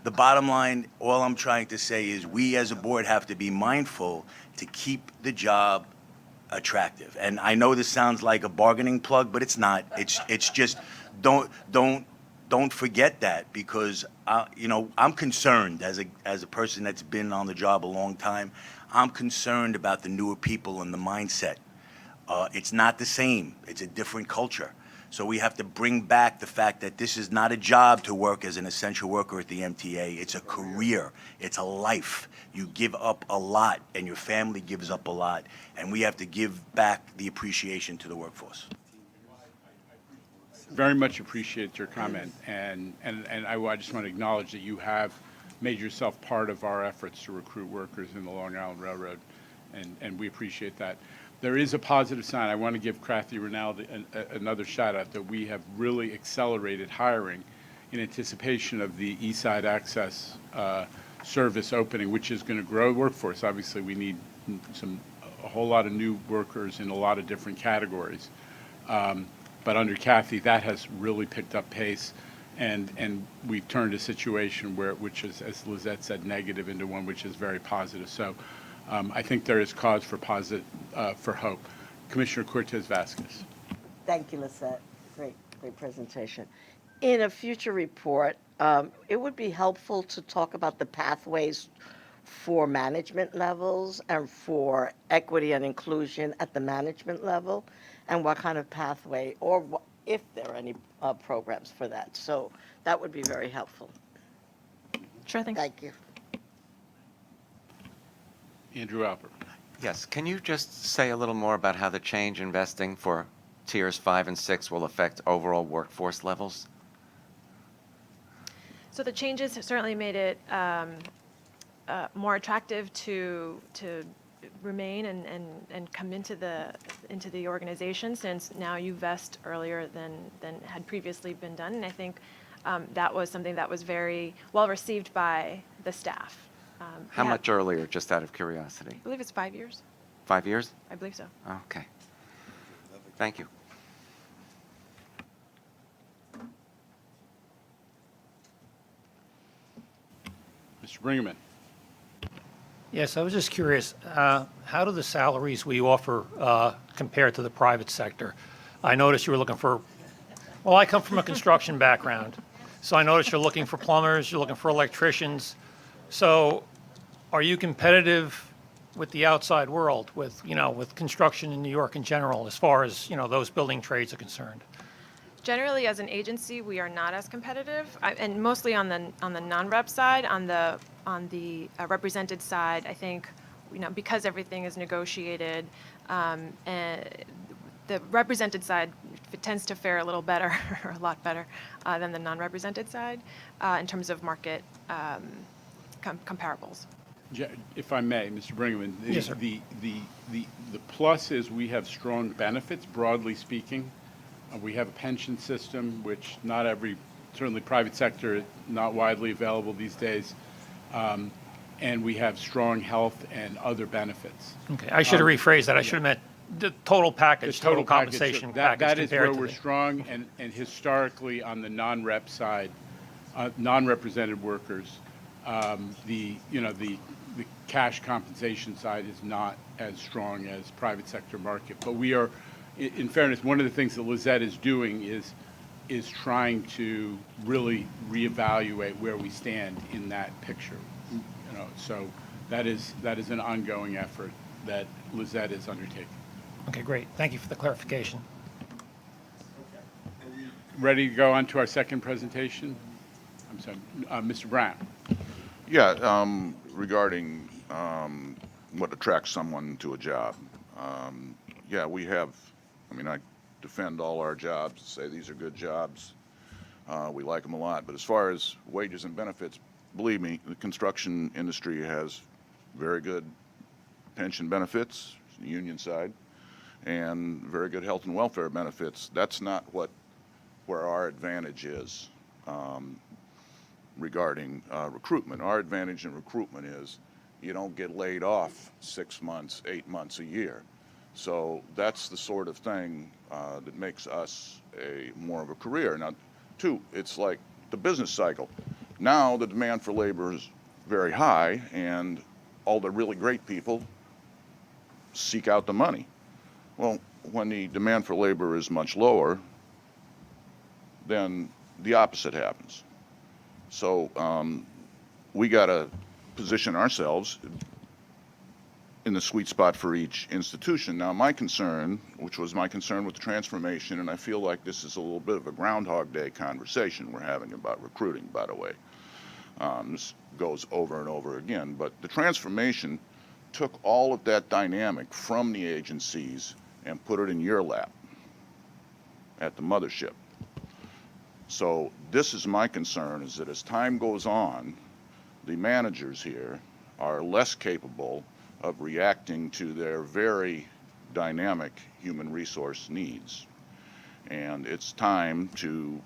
the bottom line, all I'm trying to say is we as a board have to be mindful to keep the job attractive. And I know this sounds like a bargaining plug, but it's not. It's just don't forget that, because I'm concerned as a person that's been on the job a long time. I'm concerned about the newer people and the mindset. It's not the same. It's a different culture. So we have to bring back the fact that this is not a job to work as an essential worker at the MTA. It's a career. It's a life. You give up a lot, and your family gives up a lot, and we have to give back the appreciation to the workforce. Very much appreciate your comment, and I just want to acknowledge that you have made yourself part of our efforts to recruit workers in the Long Island Railroad, and we appreciate that. There is a positive sign. I want to give Kathy Rinaldi another shout out that we have really accelerated hiring in anticipation of the East Side Access service opening, which is going to grow workforce. Obviously, we need a whole lot of new workers in a lot of different categories. But under Kathy, that has really picked up pace, and we've turned a situation which is, as Lizette said, negative into one which is very positive. So I think there is cause for hope. Commissioner Cortez Vasquez. Thank you, Lizette. Great presentation. In a future report, it would be helpful to talk about the pathways for management levels and for equity and inclusion at the management level, and what kind of pathway, or if there are any programs for that. So that would be very helpful. Sure, thanks. Thank you. Andrew Alpert. Yes, can you just say a little more about how the change in vesting for tiers 5 and 6 will affect overall workforce levels? So the changes have certainly made it more attractive to remain and come into the organization, since now you vest earlier than had previously been done. And I think that was something that was very well received by the staff. How much earlier, just out of curiosity? I believe it's 5 years. 5 years? I believe so. Okay. Thank you. Mr. Brinkman. Yes, I was just curious, how do the salaries we offer compare to the private sector? I noticed you were looking for, well, I come from a construction background, so I noticed you're looking for plumbers, you're looking for electricians. So are you competitive with the outside world, with construction in New York in general, as far as, those building trades are concerned? Generally, as an agency, we are not as competitive, and mostly on the non-rep side. On the represented side, I think, because everything is negotiated, and the represented side tends to fare a little better, or a lot better, than the non-represented side in terms of market comparables. If I may, Mr. Brinkman, Yes, sir. the plus is we have strong benefits, broadly speaking. We have a pension system, which certainly private sector, not widely available these days. And we have strong health and other benefits. Okay, I should have rephrased that. I should have meant the total package, total compensation package. That is compared where to we're the- strong, and historically on the non-rep side, non-represented workers, the cash compensation side is not as strong as private sector market. But we are, in fairness, one of the things that Lizette is doing is trying to really reevaluate where we stand in that picture. So that is an ongoing effort that Lizette is undertaking. Okay, great. Thank you for the clarification. Ready to go on to our second presentation? I'm sorry, Mr. Brown. Yeah, regarding what attracts someone to a job. Yeah, we have, I defend all our jobs, say these are good jobs. We like them a lot. But as far as wages and benefits, believe me, the construction industry has very good pension benefits, the union side, and very good health and welfare benefits. That's not where our advantage is regarding recruitment. Our advantage in recruitment is you don't get laid off 6 months, 8 months, a year. So that's the sort of thing that makes us more of a career. Now, two, it's like the business cycle. Now the demand for labor is very high, and all the really great people seek out the money. Well, when the demand for labor is much lower, then the opposite happens. So we got to position ourselves in the sweet spot for each institution. Now, my concern, which was my concern with the transformation, and I feel like this is a little bit of a Groundhog Day conversation we're having about recruiting, by the way. This goes over and over again, but the transformation took all of that dynamic from the agencies and put it in your lap at the mothership. So this is my concern, is that as time goes on, the managers here are less capable of reacting to their very dynamic human resource needs. And it's time to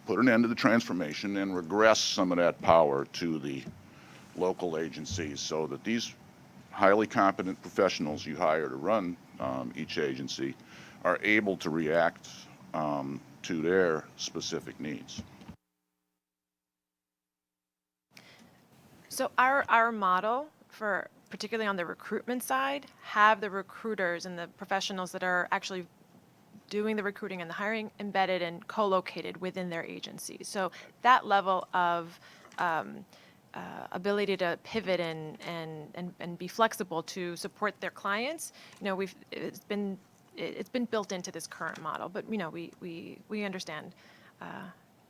put an end to the transformation and regress some of that power to the local agencies so that these highly competent professionals you hire to run each agency are able to react to their specific needs. So our model, for particularly on the recruitment side, have the recruiters and the professionals that are actually doing the recruiting and the hiring embedded and co-located within their agencies. So that level of ability to pivot and be flexible to support their clients, it's been built into this current model. But we understand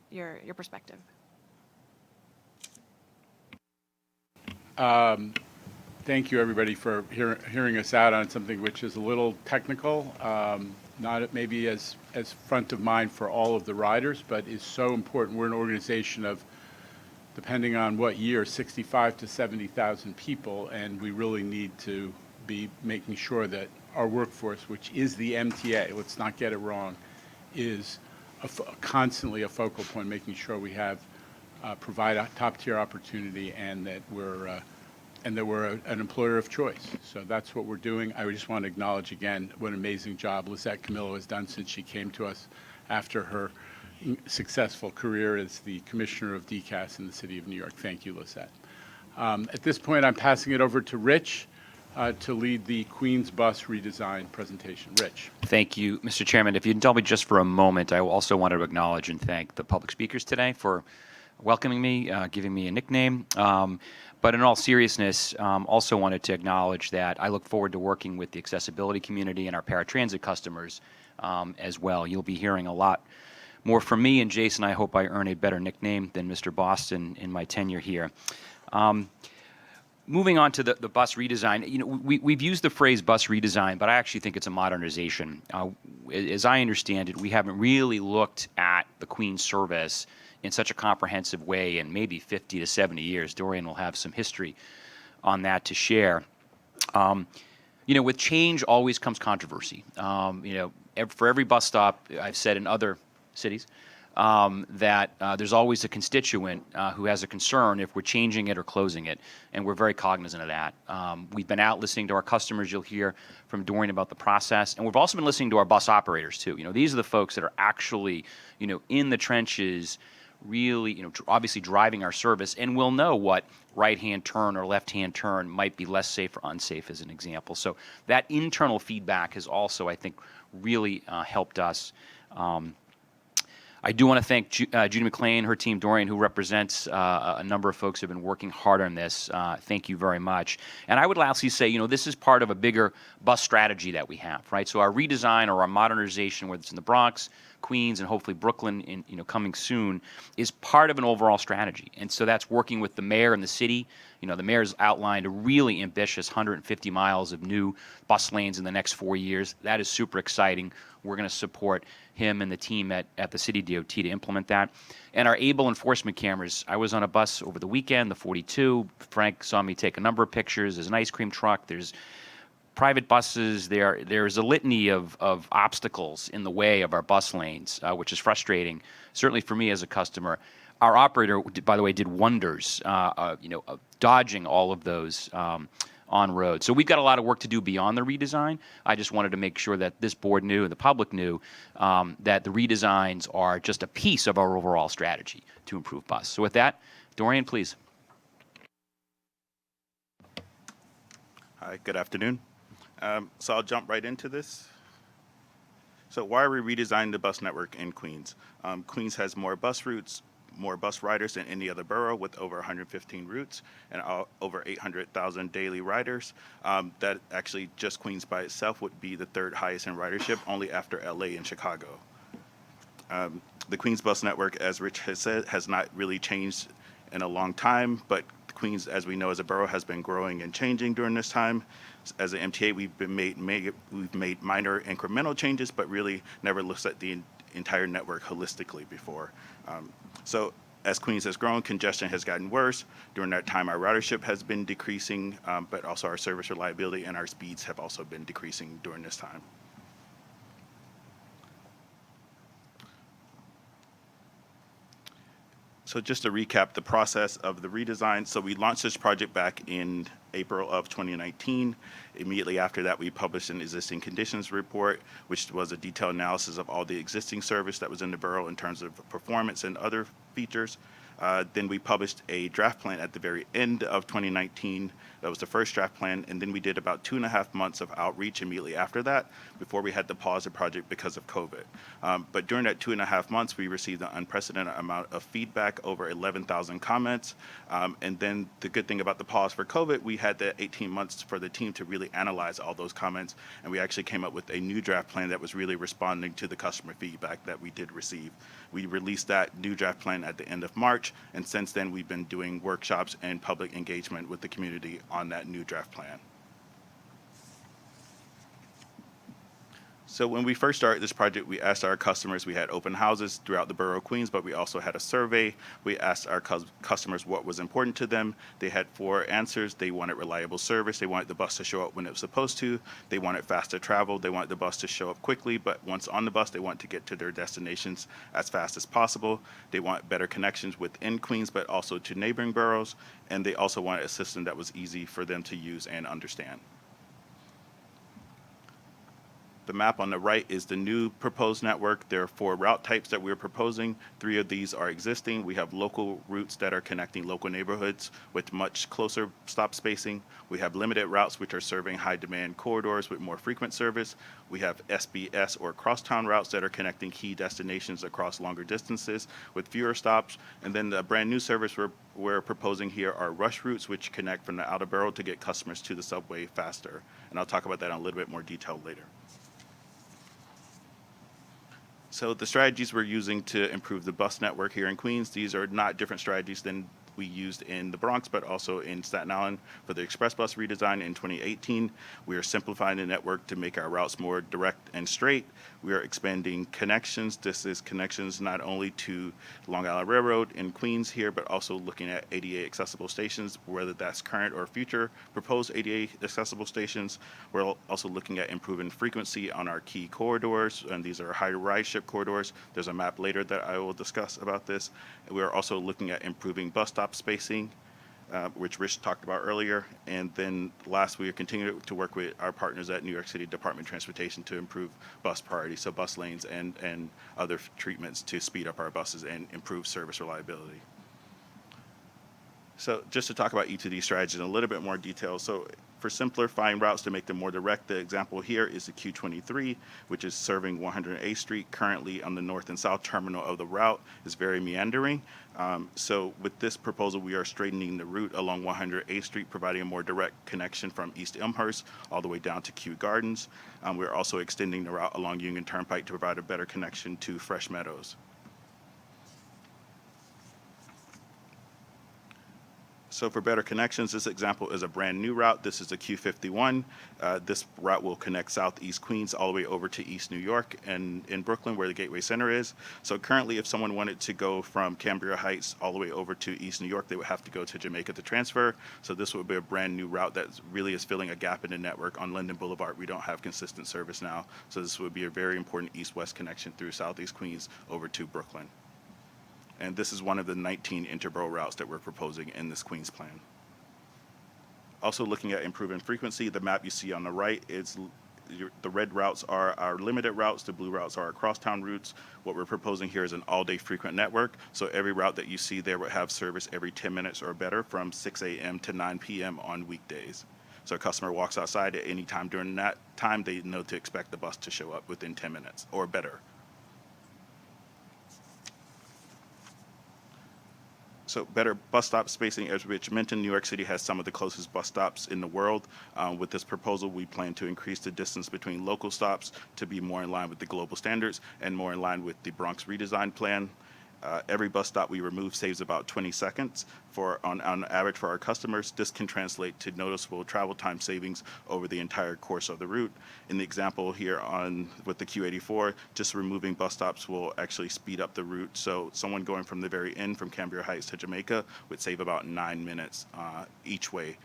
your perspective. Thank you, everybody, for hearing us out on something which is a little technical, not maybe as front of mind for all of the riders, but is so important. We're an organization of, depending on what year, 65 to 70,000 people, and we really need to be making sure that our workforce, which is the MTA, let's not get it wrong, is constantly a focal point, making sure we have provide a top-tier opportunity and that we're an employer of choice. So that's what we're doing. I just want to acknowledge again what an amazing job Lizette Camillo has done since she came to us after her successful career as the Commissioner of DCAS in the City of New York. Thank you, Lizette. At this point, I'm passing it over to Rich to lead the Queens Bus redesign presentation. Rich. Thank you, Mr. Chairman. If you can tell me just for a moment, I also wanted to acknowledge and thank the public speakers today for welcoming me, giving me a nickname. But in all seriousness, also wanted to acknowledge that I look forward to working with the accessibility community and our paratransit customers as well. You'll be hearing a lot more from me, and Jason, I hope I earn a better nickname than Mr. Boston in my tenure here. Moving on to the bus redesign, we've used the phrase bus redesign, but I actually think it's a modernization. As I understand it, we haven't really looked at the Queens service in such a comprehensive way in maybe 50 to 70 years. Dorian will have some history on that to share. With change always comes controversy. For every bus stop, I've said in other cities, that there's always a constituent who has a concern if we're changing it or closing it, and we're very cognizant of that. We've been out listening to our customers. You'll hear from Dorian about the process, and we've also been listening to our bus operators too. These are the folks that are actually, in the trenches, really, obviously driving our service, and will know what right-hand turn or left-hand turn might be less safe or unsafe, as an example. So that internal feedback has also, I think, really helped us. I do want to thank Judy McLean, her team, Dorian, who represents a number of folks who have been working hard on this. Thank you very much. And I would lastly say, this is part of a bigger bus strategy that we have, right? So our redesign or our modernization, whether it's in the Bronx, Queens, and hopefully Brooklyn, coming soon, is part of an overall strategy. And so that's working with the mayor and the city. The mayor's outlined a really ambitious 150 miles of new bus lanes in the next 4 years. That is super exciting. We're going to support him and the team at the city DOT to implement that. And our ABLE enforcement cameras. I was on a bus over the weekend, the 42. Frank saw me take a number of pictures. There's an ice cream truck. There's private buses. There's a litany of obstacles in the way of our bus lanes, which is frustrating, certainly for me as a customer. Our operator, by the way, did wonders, dodging all of those on road. So we've got a lot of work to do beyond the redesign. I just wanted to make sure that this board knew and the public knew that the redesigns are just a piece of our overall strategy to improve bus. So with that, Dorian, please. Hi, good afternoon. So I'll jump right into this. So why are we redesigning the bus network in Queens? Queens has more bus routes, more bus riders than any other borough, with over 115 routes and over 800,000 daily riders. That actually, just Queens by itself would be the third highest in ridership, only after LA and Chicago. The Queens bus network, as Rich has said, has not really changed in a long time, but Queens, as we know, as a borough, has been growing and changing during this time. As an MTA, we've made minor incremental changes, but really never looked at the entire network holistically before. So as Queens has grown, congestion has gotten worse. During that time, our ridership has been decreasing, but also our service reliability and our speeds have also been decreasing during this time. So just to recap the process of the redesign, so we launched this project back in April of 2019. Immediately after that, we published an existing conditions report, which was a detailed analysis of all the existing service that was in the borough in terms of performance and other features. Then we published a draft plan at the very end of 2019. That was the first draft plan. And then we did about 2.5 months of outreach immediately after that before we had to pause the project because of COVID. But during that 2.5 months, we received an unprecedented amount of feedback, over 11,000 comments. And then the good thing about the pause for COVID, we had the 18 months for the team to really analyze all those comments. And we actually came up with a new draft plan that was really responding to the customer feedback that we did receive. We released that new draft plan at the end of March. And since then, we've been doing workshops and public engagement with the community on that new draft plan. So when we first started this project, we asked our customers, we had open houses throughout the borough of Queens, but we also had a survey. We asked our customers what was important to them. They had 4 answers. They wanted reliable service. They wanted the bus to show up when it was supposed to. They wanted faster travel. They wanted the bus to show up quickly, but once on the bus, they want to get to their destinations as fast as possible. They want better connections within Queens, but also to neighboring boroughs. And they also wanted a system that was easy for them to use and understand. The map on the right is the new proposed network. There are 4 route types that we're proposing. 3 of these are existing. We have local routes that are connecting local neighborhoods with much closer stop spacing. We have limited routes which are serving high demand corridors with more frequent service. We have SBS or crosstown routes that are connecting key destinations across longer distances with fewer stops. And then the brand new service we're proposing here are rush routes, which connect from the outer borough to get customers to the subway faster. And I'll talk about that in a little bit more detail later. So the strategies we're using to improve the bus network here in Queens, these are not different strategies than we used in the Bronx, but also in Staten Island for the express bus redesign in 2018. We are simplifying the network to make our routes more direct and straight. We are expanding connections. This is connections not only to Long Island Railroad in Queens here, but also looking at ADA accessible stations, whether that's current or future proposed ADA accessible stations. We're also looking at improving frequency on our key corridors, and these are high ridership corridors. There's a map later that I will discuss about this. We're also looking at improving bus stop spacing, which Rich talked about earlier. And then last, we are continuing to work with our partners at New York City Department of Transportation to improve bus priority, so bus lanes and other treatments to speed up our buses and improve service reliability. So just to talk about each of these strategies in a little bit more detail. So for simplifying routes to make them more direct, the example here is the Q23, which is serving 108th Street. Currently on the north and south terminal of the route is very meandering. So with this proposal, we are straightening the route along 108th Street, providing a more direct connection from East Elmhurst all the way down to Kew Gardens. We're also extending the route along Union Turnpike to provide a better connection to Fresh Meadows. So for better connections, this example is a brand new route. This is the Q51. This route will connect Southeast Queens all the way over to East New York and in Brooklyn, where the Gateway Center is. So currently, if someone wanted to go from Cambria Heights all the way over to East New York, they would have to go to Jamaica to transfer. So this would be a brand new route that really is filling a gap in the network. On Linden Boulevard, we don't have consistent service now. So this would be a very important east-west connection through Southeast Queens over to Brooklyn. And this is one of the 19 interborough routes that we're proposing in this Queens plan. Also looking at improving frequency, the map you see on the right is the red routes are our limited routes, the blue routes are our crosstown routes. What we're proposing here is an all-day frequent network. So every route that you see there will have service every 10 minutes or better from 6 a.m. to 9 p.m. on weekdays. So a customer walks outside at any time during that time, they know to expect the bus to show up within 10 minutes or better. So better bus stop spacing, as Rich mentioned, New York City has some of the closest bus stops in the world. With this proposal, we plan to increase the distance between local stops to be more in line with the global standards and more in line with the Bronx redesign plan. Every bus stop we remove saves about 20 seconds on average for our customers. This can translate to noticeable travel time savings over the entire course of the route. In the example here with the Q84, just removing bus stops will actually speed up the route. So someone going from the very end from Cambria Heights to Jamaica would save about 9 minutes each way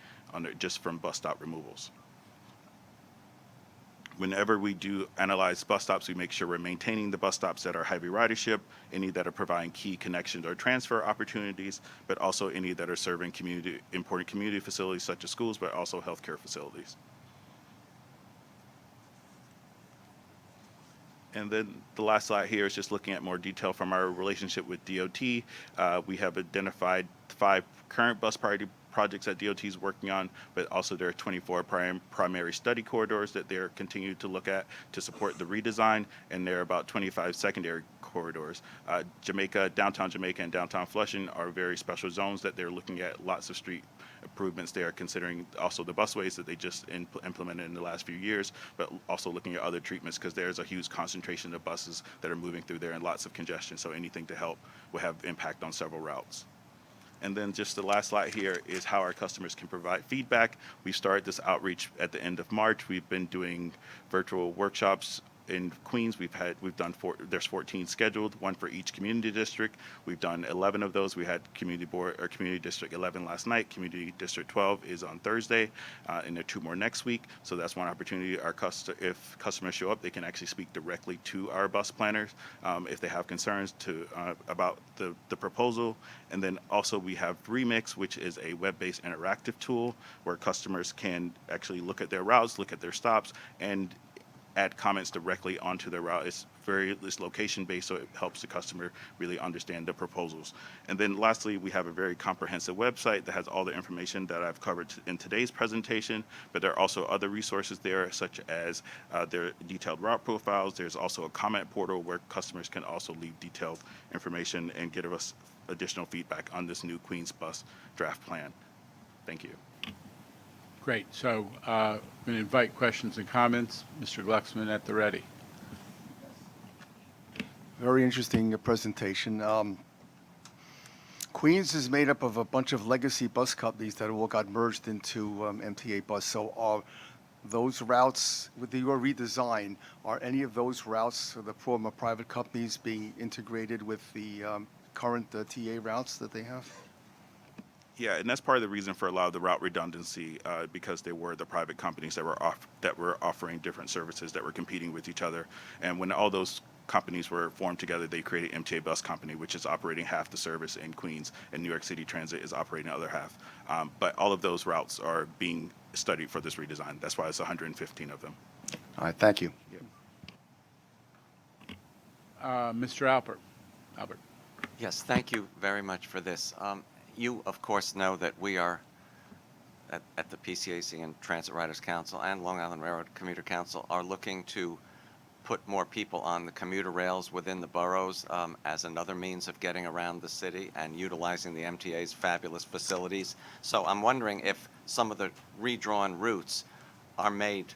just from bus stop removals. Whenever we do analyze bus stops, we make sure we're maintaining the bus stops that are heavy ridership, any that are providing key connections or transfer opportunities, but also any that are serving important community facilities such as schools, but also healthcare facilities. And then the last slide here is just looking at more detail from our relationship with DOT. We have identified 5 current bus priority projects that DOT is working on, but also there are 24 primary study corridors that they're continuing to look at to support the redesign, and there are about 25 secondary corridors. Downtown Jamaica and downtown Flushing are very special zones that they're looking at lots of street improvements. They are considering also the busways that they just implemented in the last few years, but also looking at other treatments because there's a huge concentration of buses that are moving through there and lots of congestion, so anything to help will have impact on several routes. And then just the last slide here is how our customers can provide feedback. We started this outreach at the end of March. We've been doing virtual workshops in Queens. There's 14 scheduled, 1 for each community district. We've done 11 of those. We had Community District 11 last night. Community District 12 is on Thursday, and there are 2 more next week. So that's one opportunity. If customers show up, they can actually speak directly to our bus planners if they have concerns about the proposal. And then also we have Remix, which is a web-based interactive tool where customers can actually look at their routes, look at their stops, and add comments directly onto their route. It's location-based, so it helps the customer really understand the proposals. And then lastly, we have a very comprehensive website that has all the information that I've covered in today's presentation, but there are also other resources there, such as their detailed route profiles. There's also a comment portal where customers can also leave detailed information and give us additional feedback on this new Queens Bus draft plan. Thank you. Great. So I'm going to invite questions and comments. Mr. Glucksman at the ready. Very interesting presentation. Queens is made up of a bunch of legacy bus companies that all got merged into MTA Bus. So are those routes, with your redesign, are any of those routes, the former private companies, being integrated with the current TA routes that they have? Yeah, and that's part of the reason for a lot of the route redundancy, because they were the private companies that were offering different services that were competing with each other. And when all those companies were formed together, they created MTA Bus Company, which is operating half the service in Queens, and New York City Transit is operating the other half. But all of those routes are being studied for this redesign. That's why it's 115 of them. All right, thank you. Mr. Albert. Yes, thank you very much for this. You, of course, know that we are at the PCAC and Transit Riders Council and Long Island Railroad Commuter Council are looking to put more people on the commuter rails within the boroughs as another means of getting around the city and utilizing the MTA's fabulous facilities. So I'm wondering if some of the redrawn routes are made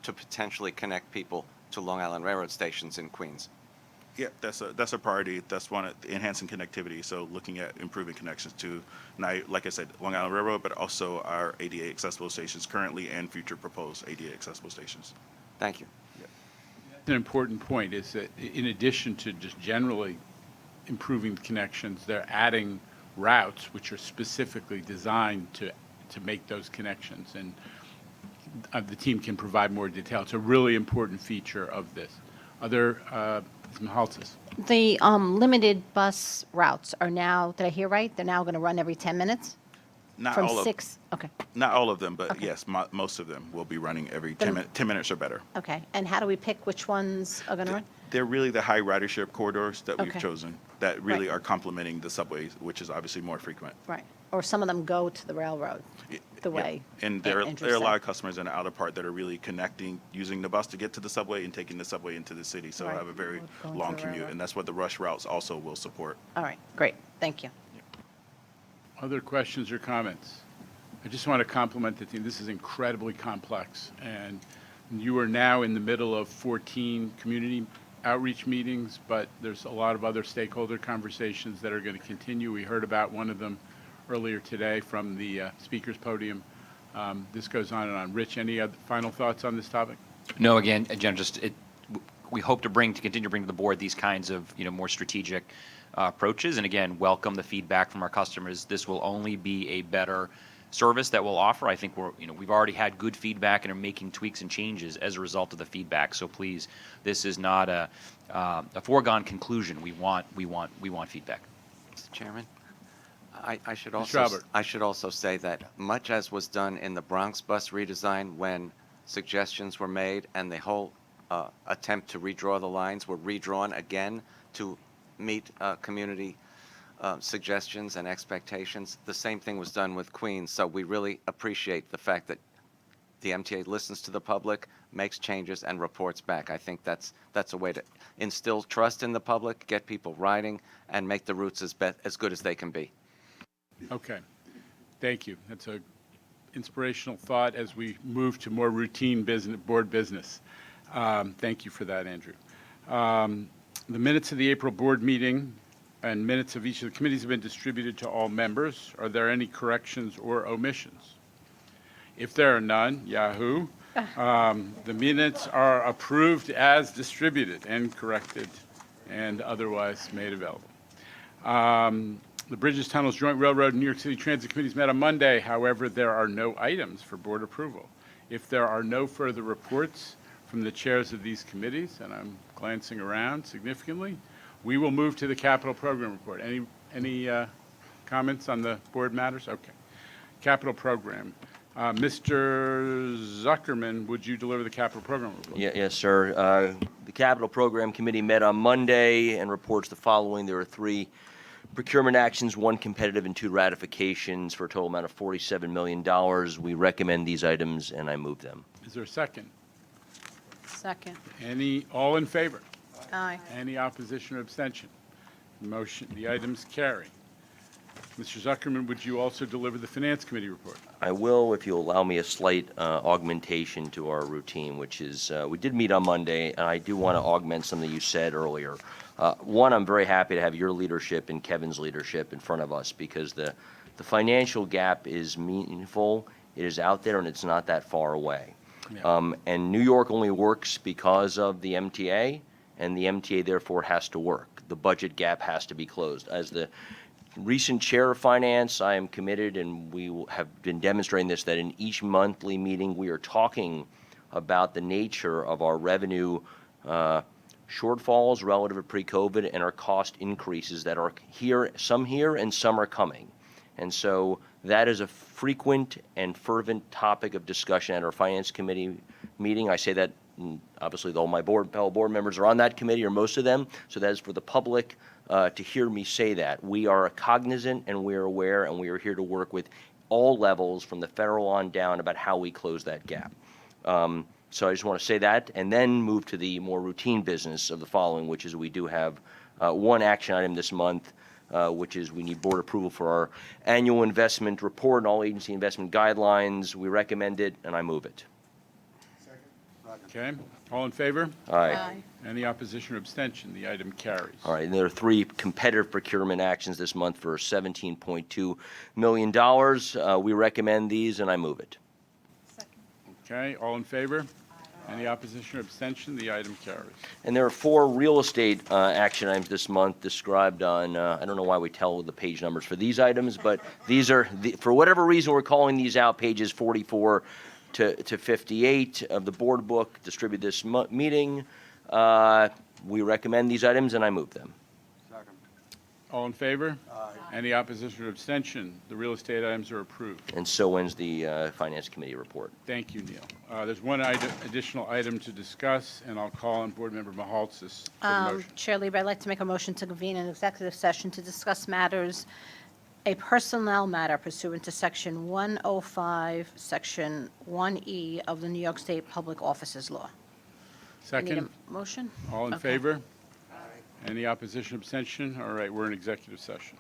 to potentially connect people to Long Island Railroad stations in Queens. Yeah, that's a priority. That's one, enhancing connectivity. So looking at improving connections to, like I said, Long Island Railroad, but also our ADA accessible stations currently and future proposed ADA accessible stations. Thank you. An important point is that in addition to just generally improving the connections, they're adding routes which are specifically designed to make those connections, and the team can provide more detail. It's a really important feature of this. Other The limited bus routes are now, did I hear right? They're now going to run every 10 minutes? Not From all 6, okay. Not all of them, but Okay. yes, most of them will be running every 10 minutes or better. Okay, and how do we pick which ones are going to run? They're really the high ridership corridors that we've Okay. chosen that really Right. are complementing the subways, which is obviously more frequent. Right, or some of them go to the railroad, the way. And there are a Interesting. lot of customers in the outer part that are really connecting, using the bus to get to the subway and taking the subway into the city. So Right. have a very Going to long the commute, railroad. and that's what the rush routes also will support. All right, great, thank you. Other questions or comments? I just want to compliment the team. This is incredibly complex, and you are now in the middle of 14 community outreach meetings, but there's a lot of other stakeholder conversations that are going to continue. We heard about one of them earlier today from the speaker's podium. This goes on and on. Rich, any other final thoughts on this topic? No, again, we hope to continue to bring to the board these kinds of, more strategic approaches. And again, welcome the feedback from our customers. This will only be a better service that we'll offer. I think we've already had good feedback and are making tweaks and changes as a result of the feedback. So please, this is not a foregone conclusion. We want feedback. Mr. Chairman, I should also say that much as was done in the Bronx bus redesign when suggestions were made and the whole attempt to redraw the lines were redrawn again to meet community suggestions and expectations. The same thing was done with Queens, so we really appreciate the fact that the MTA listens to the public, makes changes, and reports back. I think that's a way to instill trust in the public, get people riding, and make the routes as good as they can be. Okay. Thank you. That's an inspirational thought as we move to more routine board business. Thank you for that, Andrew. The minutes of the April board meeting and minutes of each of the committees have been distributed to all members. Are there any corrections or omissions? If there are none, yahoo. The minutes are approved as distributed and corrected and otherwise made available. The Bridges, Tunnels, Joint Railroad, and New York City Transit Committees met on Monday. However, there are no items for board approval. If there are no further reports from the chairs of these committees, and I'm glancing around significantly, we will move to the capital program report. Any comments on the board matters? Okay. Capital program. Mr. Zuckerman, would you deliver the capital program report? Yes, sir. The capital program committee met on Monday and reports the following. There are 3 procurement actions, 1 competitive and 2 ratifications for a total amount of $47 million. We recommend these items and I move them. Is there a second? Second. All in favor? Aye. Any opposition or abstention? The items carry. Mr. Zuckerman, would you also deliver the Finance Committee report? I will, if you'll allow me a slight augmentation to our routine, which is we did meet on Monday, and I do want to augment something you said earlier. One, I'm very happy to have your leadership and Kevin's leadership in front of us because the financial gap is meaningful, it is out there, and it's not that far away. Yeah. And New York only works because of the MTA, and the MTA therefore has to work. The budget gap has to be closed. As the recent chair of finance, I am committed, and we have been demonstrating this, that in each monthly meeting we are talking about the nature of our revenue shortfalls relative to pre-COVID and our cost increases that are here, some here and some are coming. And so that is a frequent and fervent topic of discussion at our finance committee meeting. I say that obviously all my fellow board members are on that committee, or most of them, so that is for the public to hear me say that. We are cognizant and we are aware and we are here to work with all levels from the federal on down about how we close that gap. So I just want to say that and then move to the more routine business of the following, which is we do have 1 action item this month, which is we need board approval for our annual investment report and all agency investment guidelines. We recommend it and I move it. Okay. All in favor? Aye. Aye. Any opposition or abstention? The item carries. All right, and there are 3 competitive procurement actions this month for $17.2 million. We recommend these, and I move it. Okay. All in favor? Any opposition or abstention? The item carries. And there are 4 real estate action items this month described on, I don't know why we tell the page numbers for these items, but these are, for whatever reason, we're calling these out pages 44 to 58 of the board book, distribute this meeting. We recommend these items and I move them. Second. All in favor? Aye. Any opposition or abstention? The real estate items are approved. And so ends the Finance Committee report. Thank you, Neil. There's one additional item to discuss, and I'll call on Board Member Mahaltzis for the motion. Chair Lieber, I'd like to make a motion to convene an executive session to discuss a personnel matter pursuant to Section 105, Section 1E of the New York State Public Officers Law. Second. I need a motion? All in Okay. favor? Aye. Any opposition, abstention? All right, we're in executive session.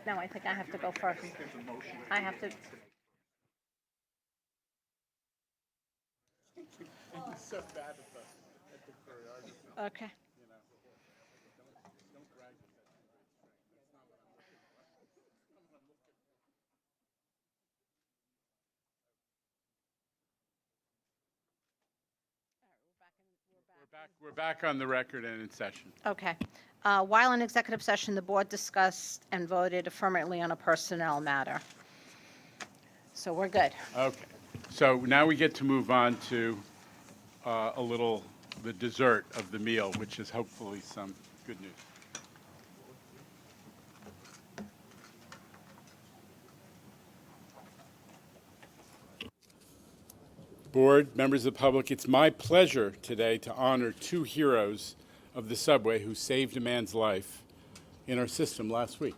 No, I think I have to go first. I have to. Okay. We're back on the record and in session. Okay. While in executive session, the board discussed and voted affirmatively on a personnel matter. So we're good. Okay. So now we get to move on to the dessert of the meal, which is hopefully some good news. Board, members of the public, it's my pleasure today to honor two heroes of the subway who saved a man's life in our system last week.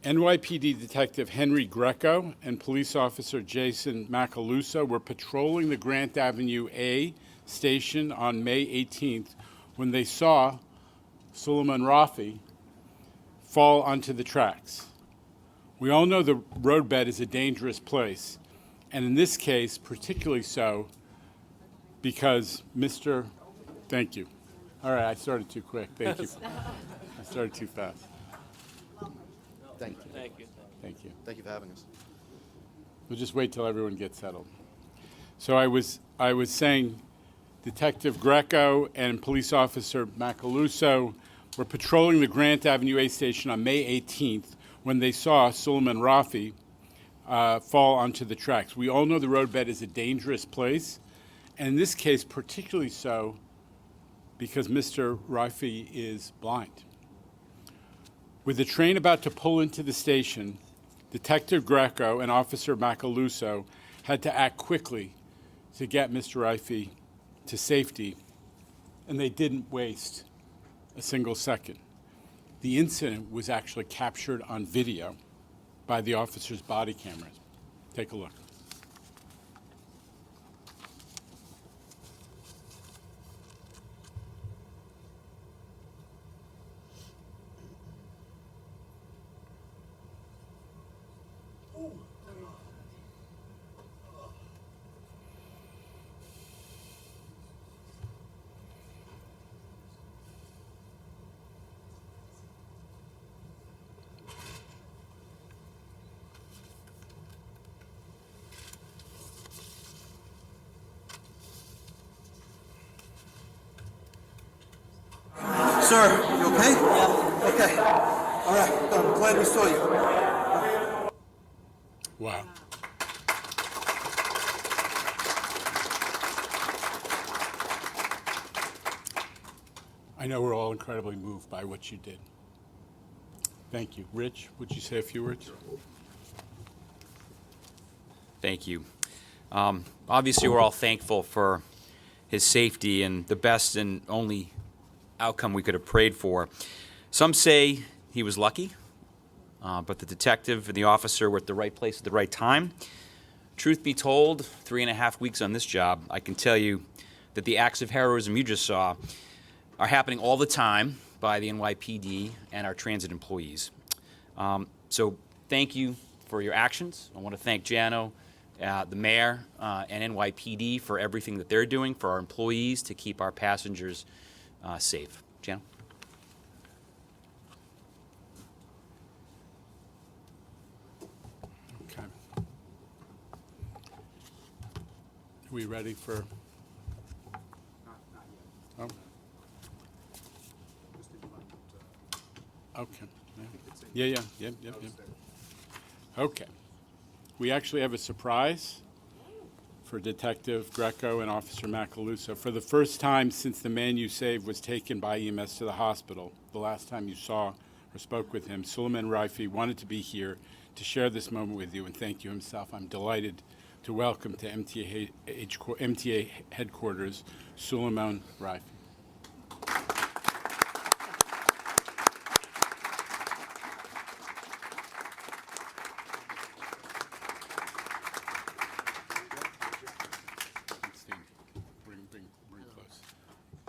NYPD Detective Henry Greco and police officer Jason Macaluso were patrolling the Grant Avenue A station on May 18th when they saw Suleiman Rafi fall onto the tracks. We all know the roadbed is a dangerous place, and in this case, particularly so because thank you. All right, I started too quick. Thank you. I started too fast. Thank you. Thank you. Thank you. Thank you for having us. We'll just wait till everyone gets settled. So I was saying Detective Greco and police officer Macaluso were patrolling the Grant Avenue A station on May 18th when they saw Suleiman Rafi fall onto the tracks. We all know the roadbed is a dangerous place, and in this case particularly so because Mr. Rafi is blind. With the train about to pull into the station, Detective Greco and Officer Macaluso had to act quickly to get Mr. Rafi to safety, and they didn't waste a single second. The incident was actually captured on video by the officer's body cameras. Take a look. Sir, you okay? Yeah. Okay. All right. I'm glad we saw you. Wow. I know we're all incredibly moved by what you did. Thank you. Rich, would you say a few words? Thank you. Obviously, we're all thankful for his safety and the best and only outcome we could have prayed for. Some say he was lucky, but the detective and the officer were at the right place at the right time. Truth be told, 3.5 weeks on this job, I can tell you that the acts of heroism you just saw are happening all the time by the NYPD and our transit employees. So thank you for your actions. I want to thank Jano, the mayor, and NYPD for everything that they're doing for our employees to keep our passengers safe. Jano? Okay. Are we ready for? Oh. Okay. Yeah. Okay. We actually have a surprise for Detective Greco and Officer Macaluso. For the first time since the man you saved was taken by EMS to the hospital, the last time you saw or spoke with him, Suleiman Rafi wanted to be here to share this moment with you and thank you himself. I'm delighted to welcome to MTA headquarters Suleiman Rafi. Bring close.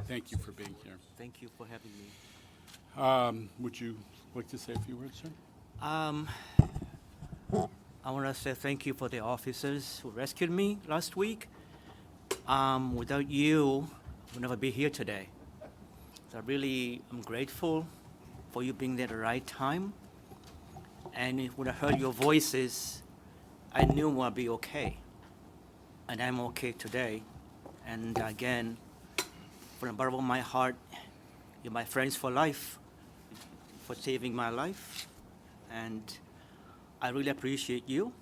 Thank you for being here. Thank you for having me. Would you like to say a few words, sir? Um, I want to say thank you for the officers who rescued me last week. Without you, I would never be here today. So I'm grateful for you being there at the right time. And when I heard your voices, I knew I'd be okay. And I'm okay today. And again, from the bottom of my heart, you're my friends for life, for saving my life. And I really appreciate you.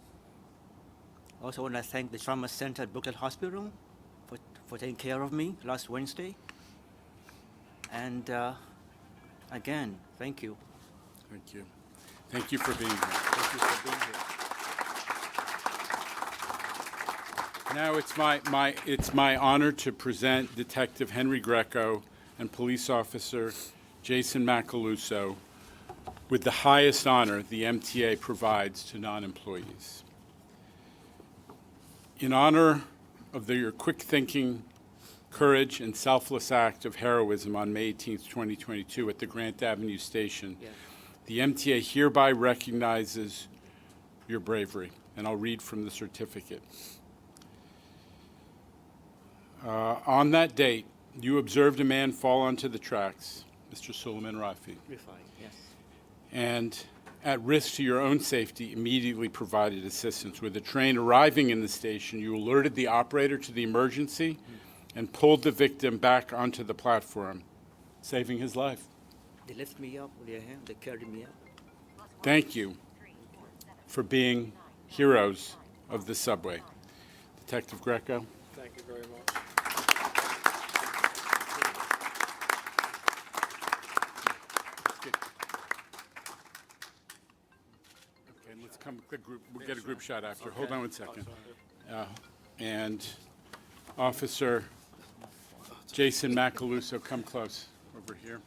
Also want to thank the Trauma Center at Brooklyn Hospital for taking care of me last Wednesday. And again, thank you. Thank you. Thank you for being here. Thank you for being here. Now it's my honor to present Detective Henry Greco and Police Officer Jason Macaluso with the highest honor the MTA provides to non-employees. In honor of your quick thinking, courage, and selfless act of heroism on May 18, 2022 at the Grant Avenue Station, the MTA hereby recognizes your bravery. And I'll read from the certificate. On that date, you observed a man fall onto the tracks, Mr. Suleiman Rafi, Yes. and at risk to your own safety, immediately provided assistance. With the train arriving in the station, you alerted the operator to the emergency and pulled the victim back onto the platform, saving his life. They lifted me up with their hand, they carried me up. Thank you for being heroes of the subway. Detective Greco. Thank you very much. Okay, let's come the group. We'll get a group shot after. Hold on one second. And Officer Jason Macaluso, come close over here.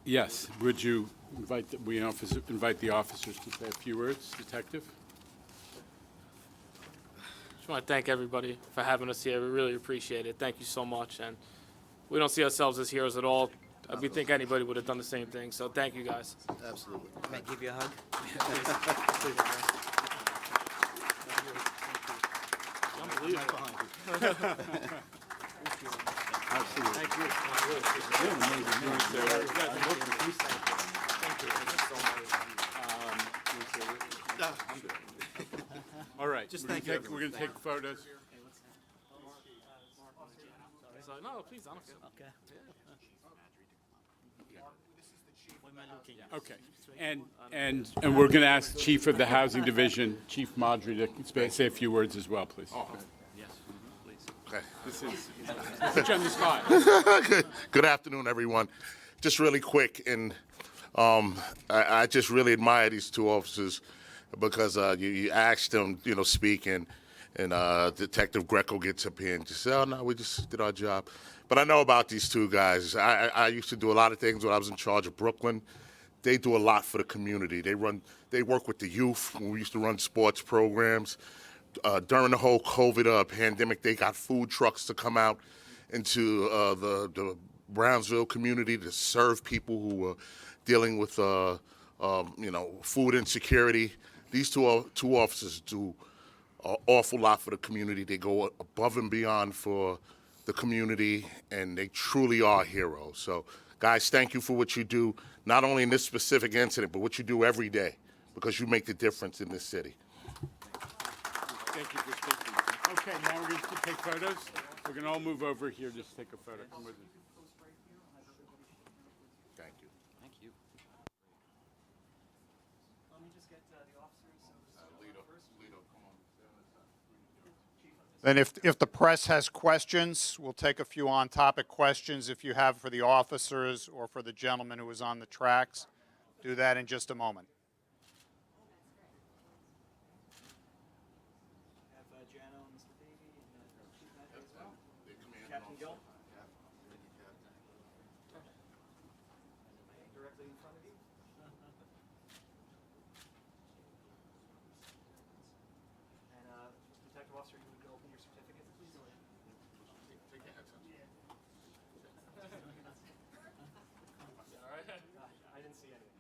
Yes, would you invite the officers to say a few words, Detective? Just want to thank everybody for having us here. We really appreciate it. Thank you so much. And we don't see ourselves as heroes at all. We think anybody would have done the same thing. So thank you guys. Absolutely. Can I give you a hug? Absolutely. Thank you. All right. Just we're thank gonna you, take, we're going to take photos. So, no, please, I don't care. Okay. Okay. And we're going to ask Chief of the Housing Division, Chief Madri, to say a few words as well, please. Yes, please. Okay. This is put you on the spot. Good afternoon, everyone. Just really quick, and I just really admire these two officers because you asked them, speak, and Detective Greco gets up here and just says, "Oh no, we just did our job." But I know about these two guys. I used to do a lot of things when I was in charge of Brooklyn. They do a lot for the community. They work with the youth. When we used to run sports programs. During the whole COVID pandemic, they got food trucks to come out into the Brownsville community to serve people who were dealing with, food insecurity. These two officers do an awful lot for the community. They go above and beyond for the community, and they truly are heroes. So, guys, thank you for what you do, not only in this specific incident, but what you do every day, because you make the difference in this city. Thank you for speaking. Okay, now we're going to take photos. We're going to all move over here just to take a photo. Come with me. Thank you. Thank you. Let me just get the officers. Then if the press has questions, we'll take a few on-topic questions if you have for the officers or for the gentleman who was on the tracks. Do that in just a moment. Captain Gill? Directly in front of you?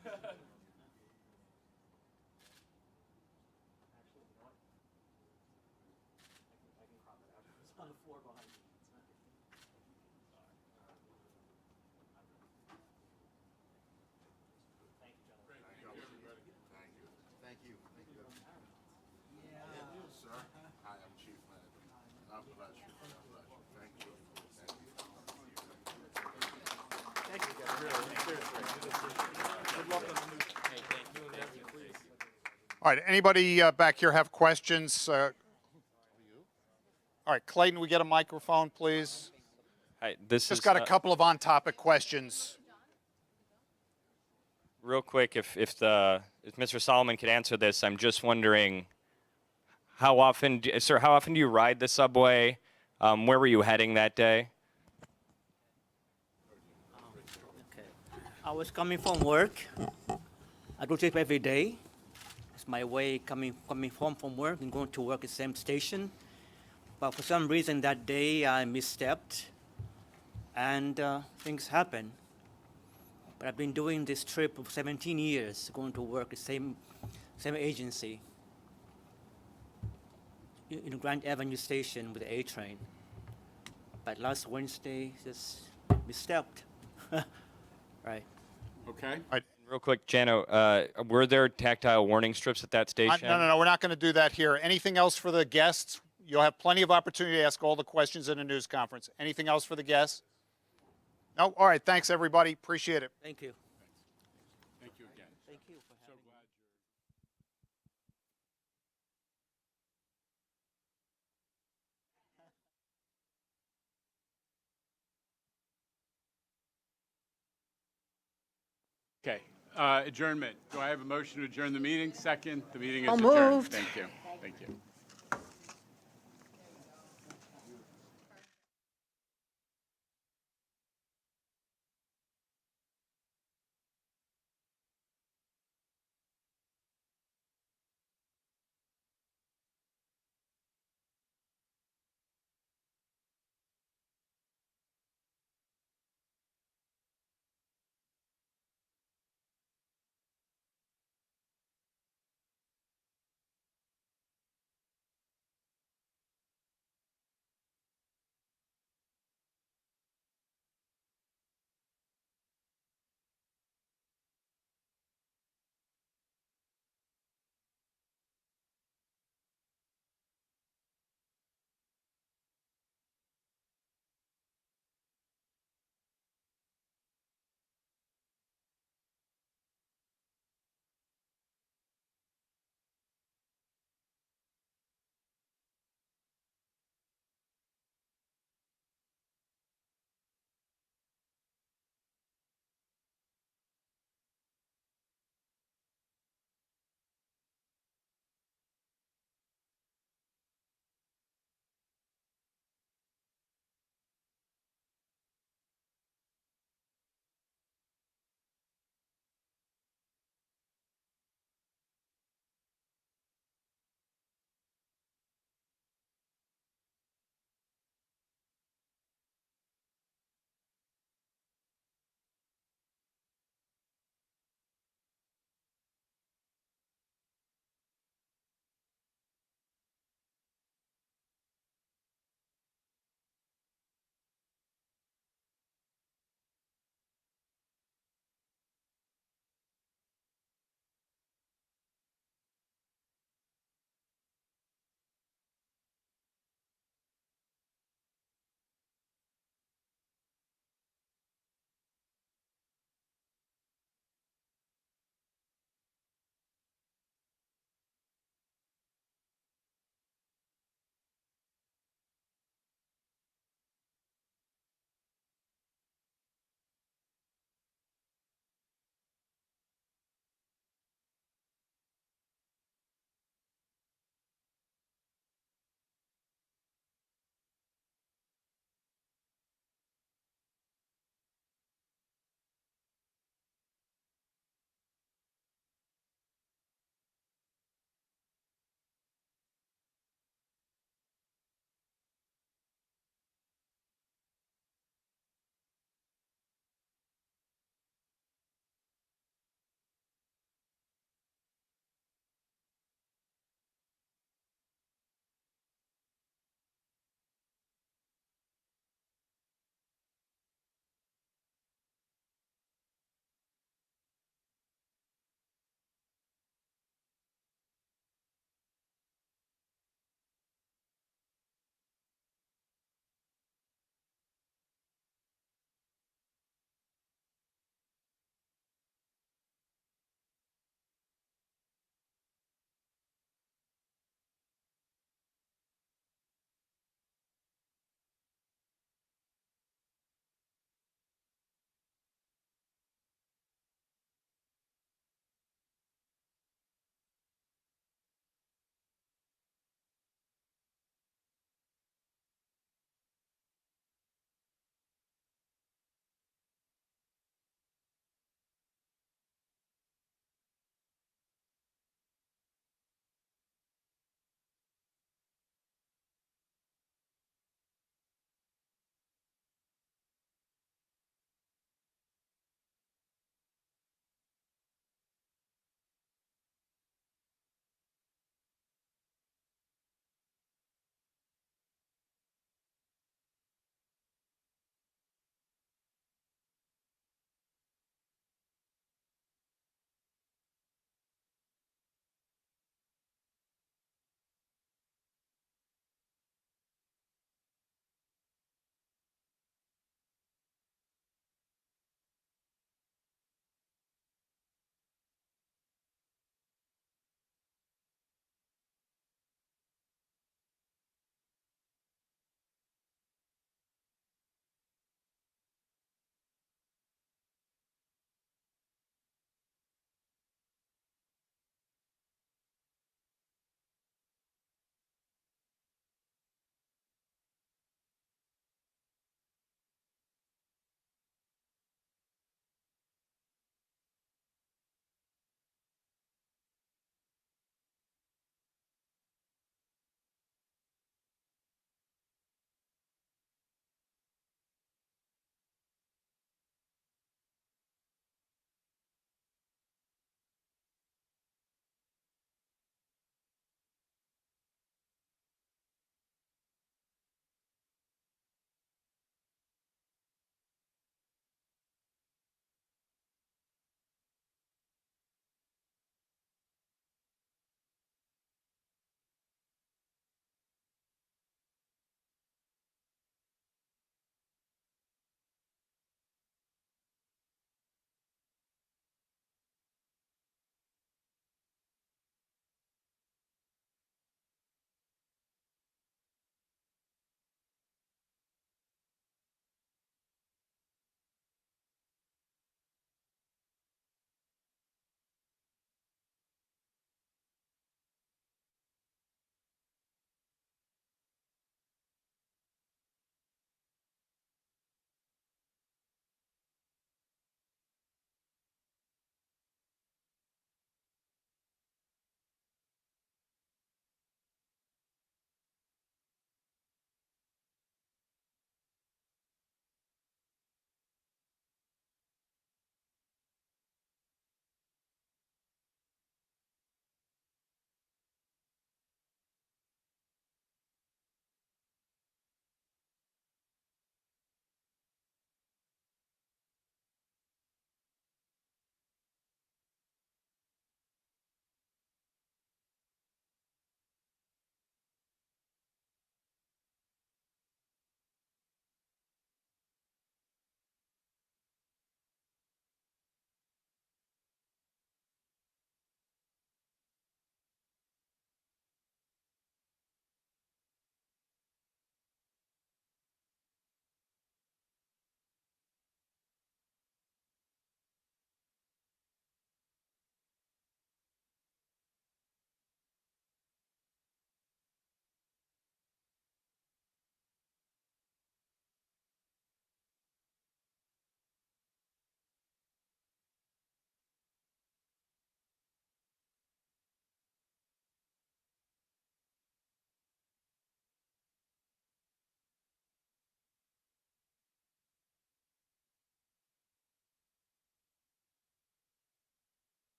on the floor behind you. Thank you, gentlemen. Thank you. Thank you. Sir, hi, I'm Chief Manager. God bless you. God bless you. Thank you. Thank you. Thank you, guys. Really, seriously. Good luck on the new. Hey, thank you. Thank you, please. All right, anybody back here have questions? All right, Clayton, we get a microphone, please? Hi, this Just is got a couple of on-topic questions. real quick. If Mr. Solomon could answer this, I'm just wondering how often, sir, how often do you ride the subway? Where were you heading that day? Okay. I was coming from work. I do trip every day. It's my way coming home from work and going to work at the same station. But for some reason that day I misstepped, and things happen. But I've been doing this trip for 17 years, going to work at the same agency in Grand Avenue Station with the A train. But last Wednesday, just misstepped. Right. Okay. Real quick, Jano, were there tactile warning strips at that station? No, we're not going to do that here. Anything else for the guests? You'll have plenty of opportunity to ask all the questions in a news conference. Anything else for the guests? No? All right, thanks, everybody. Appreciate it. Thank you. Thank you again. Thank you for having me. Okay, adjournment. Do I have a motion to adjourn the meeting? Second, the meeting is So adjourned. moved. Thank you. Thank you.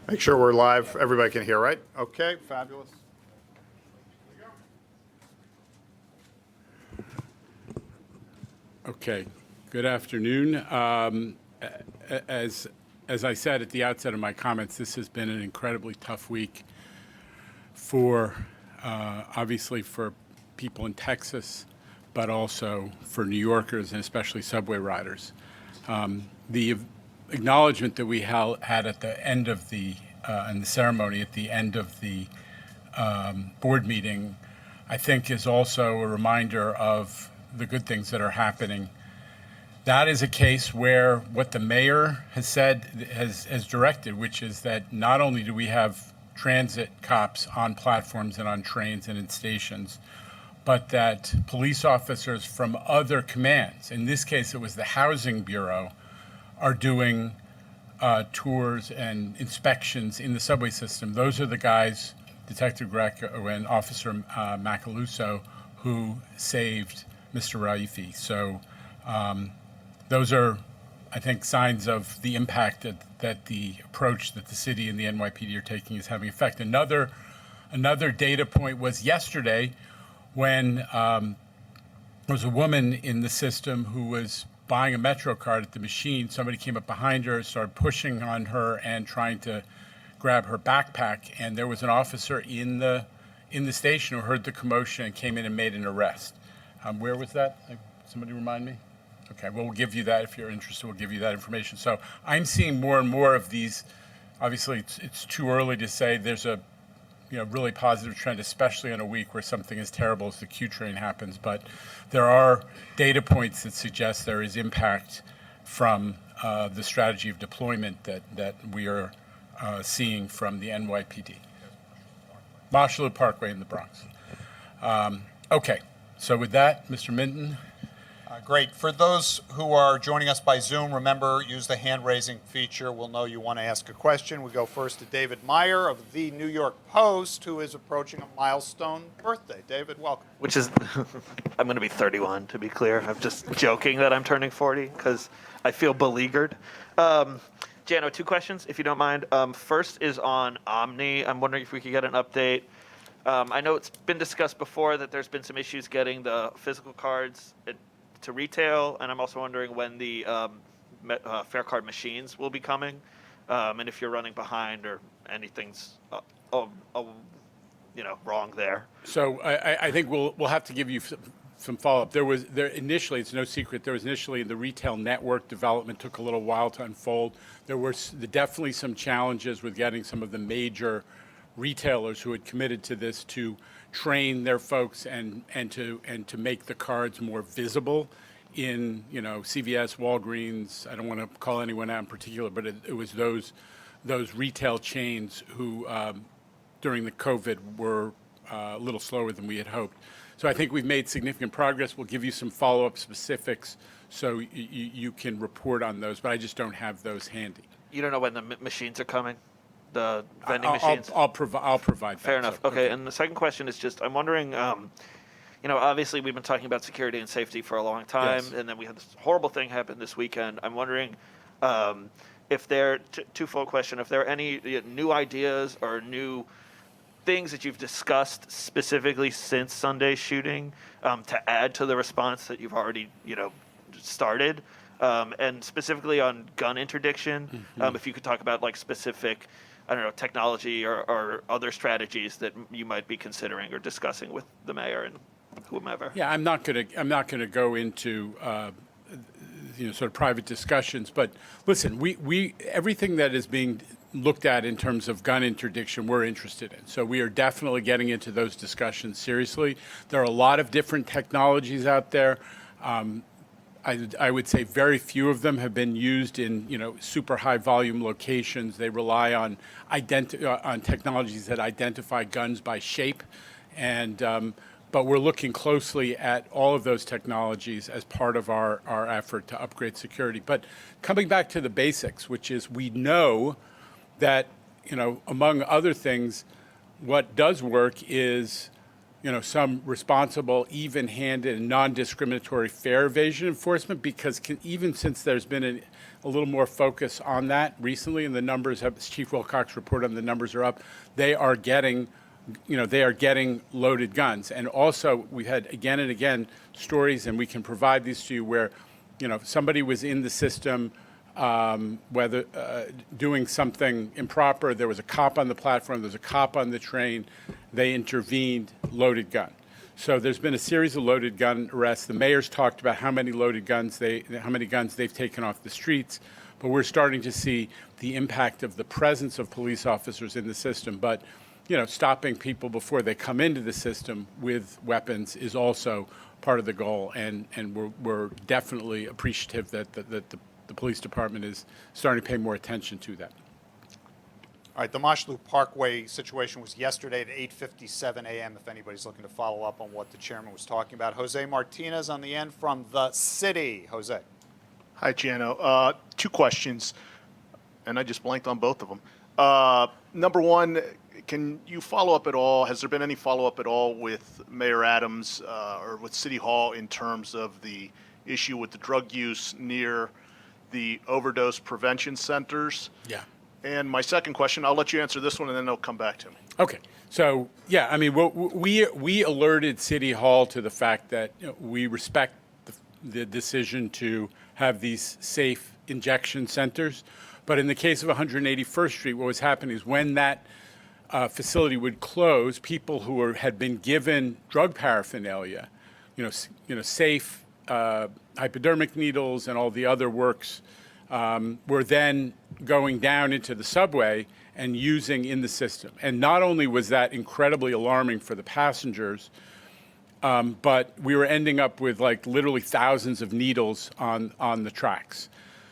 Make sure we're live. Everybody can hear, right? Okay, fabulous. Okay. Good afternoon. As I said at the outset of my comments, this has been an incredibly tough week for, obviously, for people in Texas, but also for New Yorkers and especially subway riders. The acknowledgement that we had at the end of the in the ceremony at the end of the board meeting, I think, is also a reminder of the good things that are happening. That is a case where what the mayor has said, has directed, which is that not only do we have transit cops on platforms and on trains and in stations, but that police officers from other commands, in this case it was the Housing Bureau, are doing tours and inspections in the subway system. Those are the guys, Detective Greco and Officer Macaluso, who saved Mr. Raifi. So those are, I think, signs of the impact that the approach that the city and the NYPD are taking is having effect. Another data point was yesterday when there was a woman in the system who was buying a Metro card at the machine. Somebody came up behind her, started pushing on her and trying to grab her backpack, and there was an officer in the station who heard the commotion and came in and made an arrest. Where was that? Somebody remind me? Okay, well, we'll give you that if you're interested. We'll give you that information. So I'm seeing more and more of these. Obviously, it's too early to say there's a really positive trend, especially on a week where something as terrible as the Q train happens. But there are data points that suggest there is impact from the strategy of deployment that we are seeing from the NYPD. Marshall Parkway in the Bronx. Okay, so with that, Mr. Minton. Great. For those who are joining us by Zoom, remember, use the hand-raising feature. We'll know you want to ask a question. We go first to David Meyer of the New York Post, who is approaching a milestone birthday. David, welcome. Which is, I'm going to be 31, to be clear. I'm just joking that I'm turning 40 because I feel beleaguered. Jano, 2 questions, if you don't mind. First is on Omni. I'm wondering if we could get an update. I know it's been discussed before that there's been some issues getting the physical cards to retail, and I'm also wondering when the fare card machines will be coming, and if you're running behind or anything's wrong there. So I think we'll have to give you some follow-up. There initially, it's no secret, there was initially the retail network development took a little while to unfold. There were definitely some challenges with getting some of the major retailers who had committed to this to train their folks and to make the cards more visible in CVS, Walgreens. I don't want to call anyone out in particular, but it was those retail chains who during the COVID were a little slower than we had hoped. So I think we've made significant progress. We'll give you some follow-up specifics so you can report on those, but I just don't have those handy. You don't know when the machines are coming? The vending machines? I'll provide that. Fair enough. Okay, and the second question is just, I'm wondering, obviously we've been talking about security and safety for a long time, Yes. and then we had this horrible thing happen this weekend. I'm wondering if there, twofold question, if there are any new ideas or new things that you've discussed specifically since Sunday's shooting to add to the response that you've already, started, and specifically on gun interdiction, if you could talk about specific, technology or other strategies that you might be considering or discussing with the mayor and whomever. Yeah, I'm not going to go into sort of private discussions, but listen, we everything that is being looked at in terms of gun interdiction, we're interested in. So we are definitely getting into those discussions seriously. There are a lot of different technologies out there. I would say very few of them have been used in super high volume locations. They rely on technologies that identify guns by shape, but we're looking closely at all of those technologies as part of our effort to upgrade security. But coming back to the basics, which is we know that among other things, what does work is some responsible, even-handed, and non-discriminatory fare evasion enforcement, because even since there's been a little more focus on that recently, and the numbers have, as Chief Wilcox reported on, the numbers are up, they are getting loaded guns. And also, we had again and again stories, and we can provide these to you, where, somebody was in the system, whether doing something improper. There was a cop on the platform, there was a cop on the train. They intervened, loaded gun. So there's been a series of loaded gun arrests. The mayor's talked about how many guns they've taken off the streets, but we're starting to see the impact of the presence of police officers in the system. But stopping people before they come into the system with weapons is also part of the goal, and we're definitely appreciative that the police department is starting to pay more attention to that. All right, the Mosholu Parkway situation was yesterday at 8:57 a.m. if anybody's looking to follow up on what the chairman was talking about. Jose Martinez on the end from the city. Jose. Hi, Jano. Two questions, and I just blanked on both of them. Number one, can you follow up at all? Has there been any follow-up at all with Mayor Adams or with City Hall in terms of the issue with the drug use near the overdose prevention centers? Yeah. And my second question, I'll let you answer this one, and then they'll come back to me. Okay. So, yeah, I mean, we alerted City Hall to the fact that we respect the decision to have these safe injection centers. But in the case of 181st Street, what was happening is when that facility would close, people who had been given drug paraphernalia, safe hypodermic needles and all the other works, were then going down into the subway and using in the system. And not only was that incredibly alarming for the passengers, but we were ending up with literally thousands of needles on the tracks.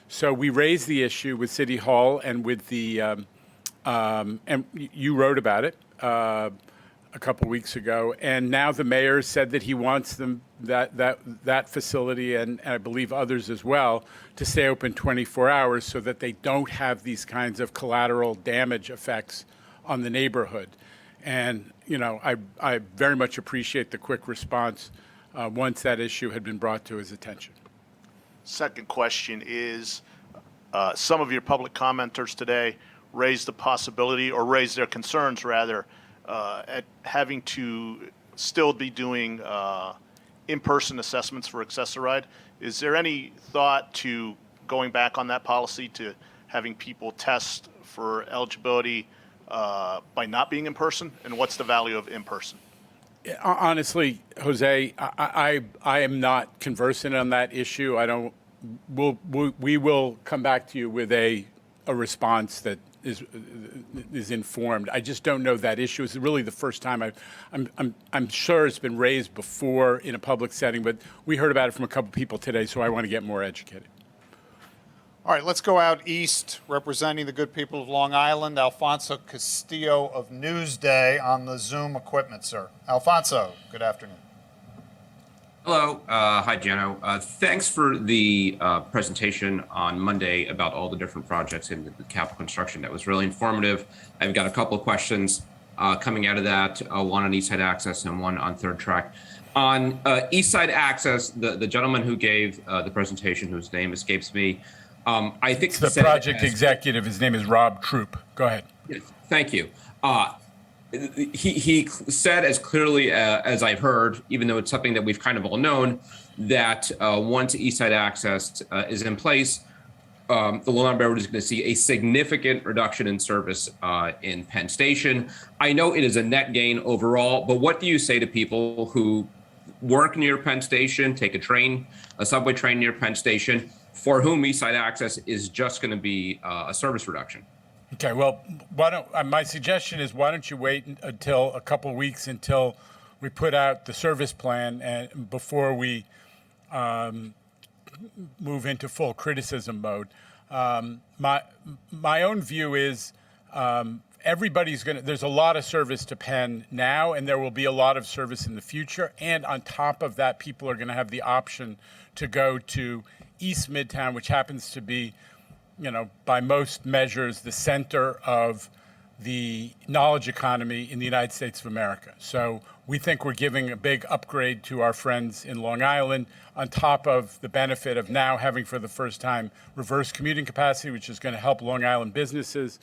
So we raised the issue with City Hall and with the, and you wrote about it a couple weeks ago, and now the mayor said that he wants that facility, and I believe others as well, to stay open 24 hours so that they don't have these kinds of collateral damage effects on the neighborhood. And I very much appreciate the quick response once that issue had been brought to his attention. Second question is, some of your public commenters today raised the possibility, or raised their concerns rather, at having to still be doing in-person assessments for Access-a-Ride. Is there any thought to going back on that policy to having people test for eligibility by not being in person? And what's the value of in person? Honestly, Jose, I am not conversant on that issue. We will come back to you with a response that is informed. I just don't know that issue. It's really the first time I'm sure it's been raised before in a public setting, but we heard about it from a couple people today, so I want to get more educated. All right, let's go out east, representing the good people of Long Island, Alfonso Castillo of Newsday on the Zoom equipment, sir. Alfonso, good afternoon. Hello. Hi, Jano. Thanks for the presentation on Monday about all the different projects in the capital construction. That was really informative. I've got a couple of questions coming out of that, one on East Side Access and one on Third Track. On East Side Access, the gentleman who gave the presentation, whose name escapes me, I think it's the project executive. His name is Rob Troop. Go ahead. Yes, thank you. He said as clearly as I've heard, even though it's something that we've kind of all known, that once East Side Access is in place, the Long Island Railroad is going to see a significant reduction in service in Penn Station. I know it is a net gain overall, but what do you say to people who work near Penn Station, take a subway train near Penn Station, for whom East Side Access is just going to be a service reduction? Okay, well, my suggestion is why don't you wait until a couple of weeks until we put out the service plan and before we move into full criticism mode. My own view is there's a lot of service to Penn now, and there will be a lot of service in the future. And on top of that, people are going to have the option to go to East Midtown, which happens to be, by most measures, the center of the knowledge economy in the United States of America. So we think we're giving a big upgrade to our friends in Long Island, on top of the benefit of now having for the first time reverse commuting capacity, which is going to help Long Island businesses.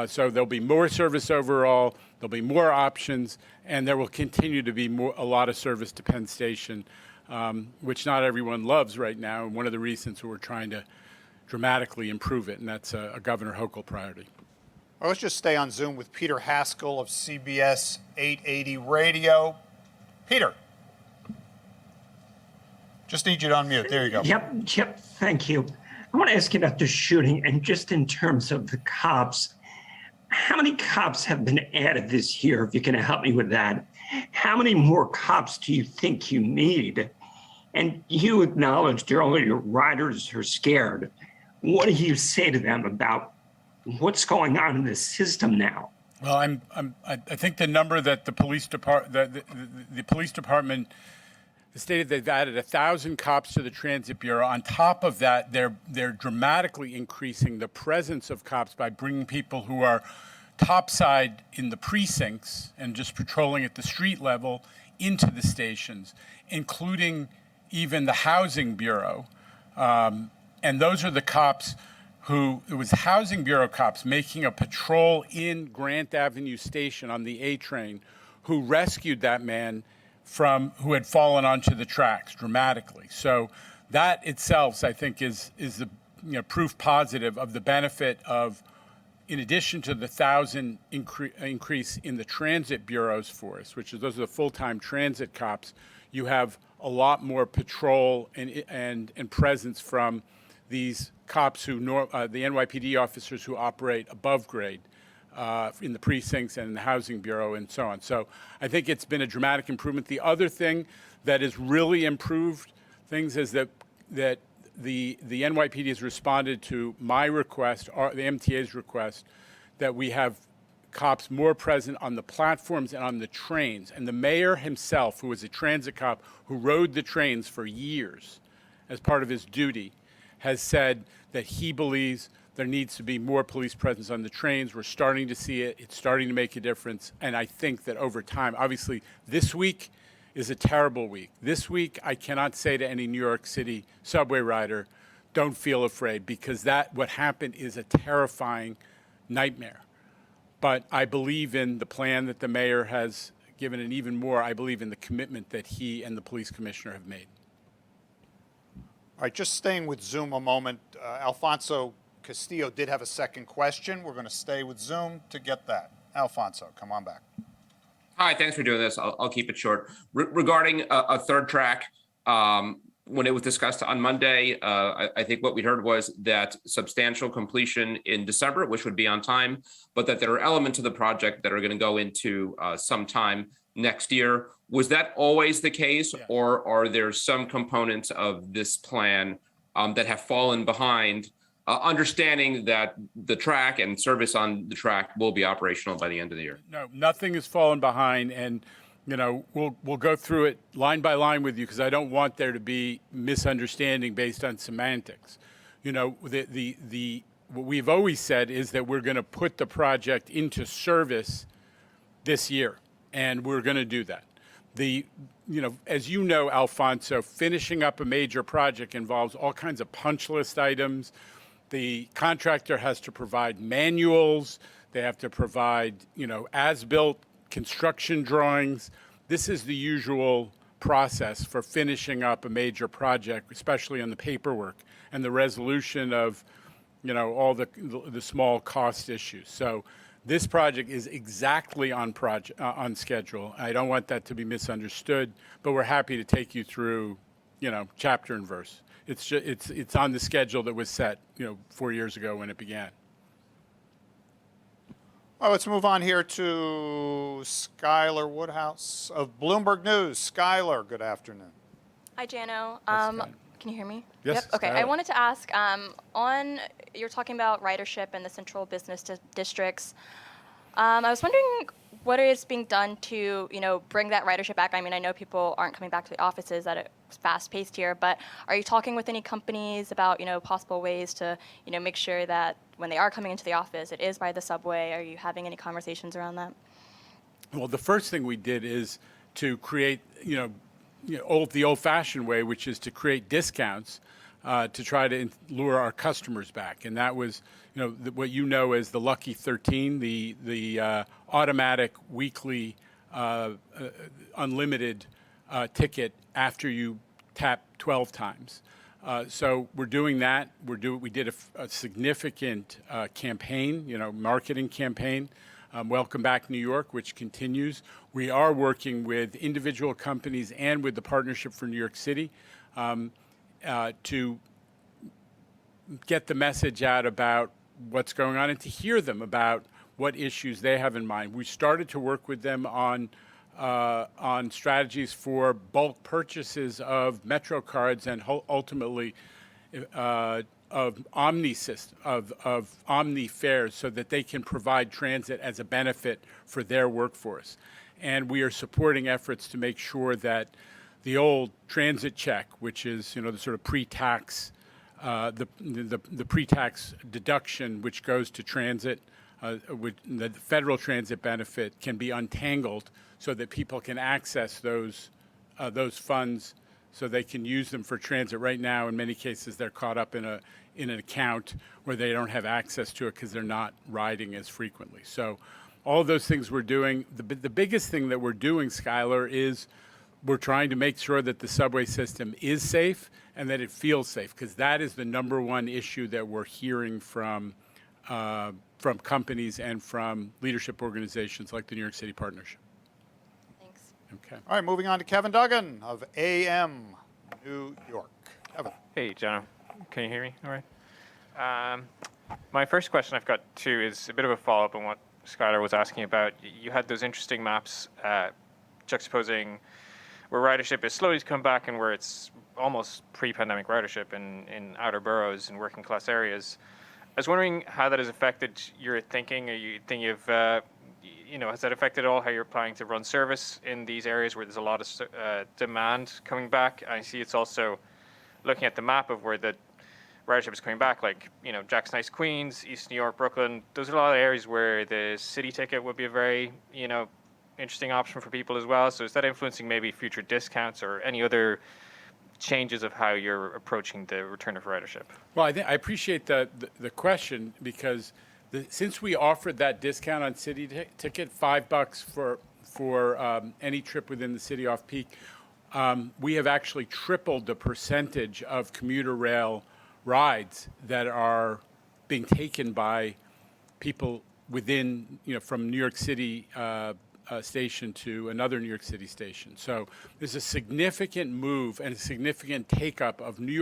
So there'll be more service overall, there'll be more options, and there will continue to be a lot of service to Penn Station, which not everyone loves right now, and one of the reasons we're trying to dramatically improve it, and that's a Governor Hochul priority. Well, let's just stay on Zoom with Peter Haskell of CBS 880 Radio. Peter, just need you to unmute. There you go. Yep, thank you. I want to ask you about the shooting, and just in terms of the cops, how many cops have been added this year, if you can help me with that? How many more cops do you think you need? And you acknowledged earlier riders are scared. What do you say to them about what's going on in the system now? Well, I think the number that the police department stated they've added 1,000 cops to the Transit Bureau. On top of that, they're dramatically increasing the presence of cops by bringing people who are topside in the precincts and just patrolling at the street level into the stations, including even the Housing Bureau. And those are the cops it was Housing Bureau cops making a patrol in Grant Avenue Station on the A train who rescued that man who had fallen onto the tracks dramatically. So that itself, I think, is the proof positive of the benefit of, in addition to the 1,000 increase in the Transit Bureau's force, those are the full-time transit cops, you have a lot more patrol and presence from these cops the NYPD officers who operate above grade in the precincts and in the Housing Bureau and so on. So I think it's been a dramatic improvement. The other thing that has really improved things is that the NYPD has responded to my request, or the MTA's request, that we have cops more present on the platforms and on the trains. And the mayor himself, who was a transit cop who rode the trains for years as part of his duty, has said that he believes there needs to be more police presence on the trains. We're starting to see it. It's starting to make a difference. And I think that over time, obviously, this week is a terrible week. This week, I cannot say to any New York City subway rider, don't feel afraid, because what happened is a terrifying nightmare. But I believe in the plan that the mayor has given, and even more, I believe in the commitment that he and the police commissioner have made. All right, just staying with Zoom a moment. Alfonso Castillo did have a second question. We're going to stay with Zoom to get that. Alfonso, come on back. Hi, thanks for doing this. I'll keep it short. Regarding a third track, when it was discussed on Monday, I think what we heard was that substantial completion in December, which would be on time, but that there are elements of the project that are going to go into sometime next year. Was that always the case, or are there some components of this plan that have fallen behind, understanding that the track and service on the track will be operational by the end of the year? No, nothing has fallen behind, and we'll go through it line by line with you, because I don't want there to be misunderstanding based on semantics. What we've always said is that we're going to put the project into service this year, and we're going to do that. As you know, Alfonso, finishing up a major project involves all kinds of punch list items. The contractor has to provide manuals. They have to provide, as-built construction drawings. This is the usual process for finishing up a major project, especially on the paperwork and the resolution of, all the small cost issues. So this project is exactly on schedule. I don't want that to be misunderstood, but we're happy to take you through, chapter and verse. It's on the schedule that was set, 4 years ago when it began. Well, let's move on here to Skylar Woodhouse of Bloomberg News. Skylar, good afternoon. Hi, Jano. Can you hear me? Yes. Yep. Okay. I wanted to ask, you're talking about ridership in the central business districts. I was wondering what is being done to, bring that ridership back. I mean, I know people aren't coming back to the offices at a fast-paced here, but are you talking with any companies about, possible ways to, make sure that when they are coming into the office, it is by the subway. Are you having any conversations around that? Well, the first thing we did is to create, the old-fashioned way, which is to create discounts to try to lure our customers back. And that was, what you know as the Lucky 13, the automatic weekly unlimited ticket after you tap 12 times. So we're doing that. We did a significant campaign, marketing campaign, Welcome Back New York, which continues. We are working with individual companies and with the Partnership for New York City to get the message out about what's going on and to hear them about what issues they have in mind. We started to work with them on strategies for bulk purchases of Metro cards and ultimately of Omni system, of Omni fares, so that they can provide transit as a benefit for their workforce. And we are supporting efforts to make sure that the old transit check, which is the sort of pre-tax, the pre-tax deduction which goes to transit, the federal transit benefit, can be untangled so that people can access those funds so they can use them for transit. Right now, in many cases, they're caught up in an account where they don't have access to it because they're not riding as frequently. So all of those things we're doing. The biggest thing that we're doing, Skylar, is we're trying to make sure that the subway system is safe and that it feels safe, because that is the number one issue that we're hearing from companies and from leadership organizations like the New York City Partnership. Thanks. Okay. All right, moving on to Kevin Duggan of AM New York. Kevin. Hey, John. Can you hear me all right? My first question I've got two is a bit of a follow-up on what Skylar was asking about. You had those interesting maps juxtaposing where ridership is slowly to come back and where it's almost pre-pandemic ridership in outer boroughs and working class areas. I was wondering how that has affected your thinking. Are you thinking of, has that affected at all how you're planning to run service in these areas where there's a lot of demand coming back? I see it's also looking at the map of where the ridership is coming back, like, Jackson Heights, Queens, East New York, Brooklyn. Those are a lot of areas where the city ticket would be a very, interesting option for people as well. So is that influencing maybe future discounts or any other changes of how you're approaching the return of ridership? Well, I appreciate the question, because since we offered that discount on city ticket, $5 for any trip within the city off peak, we have actually tripled the percentage of commuter rail rides that are being taken by people within, from New York City station to another New York City station. So there's a significant move and a significant take-up of New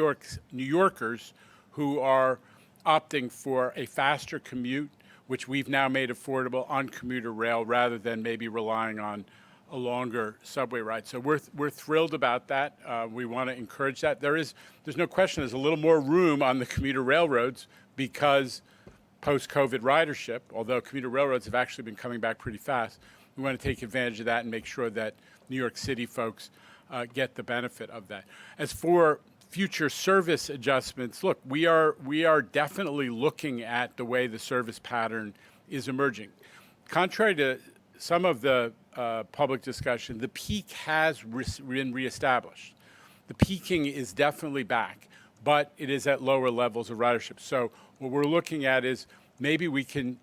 Yorkers who are opting for a faster commute, which we've now made affordable on commuter rail rather than maybe relying on a longer subway ride. So we're thrilled about that. We want to encourage that. There's no question there's a little more room on the commuter railroads because post-COVID ridership, although commuter railroads have actually been coming back pretty fast, we want to take advantage of that and make sure that New York City folks get the benefit of that. As for future service adjustments, look, we are definitely looking at the way the service pattern is emerging. Contrary to some of the public discussion, the peak has been reestablished. The peaking is definitely back, but it is at lower levels of ridership. So what we're looking at is maybe we can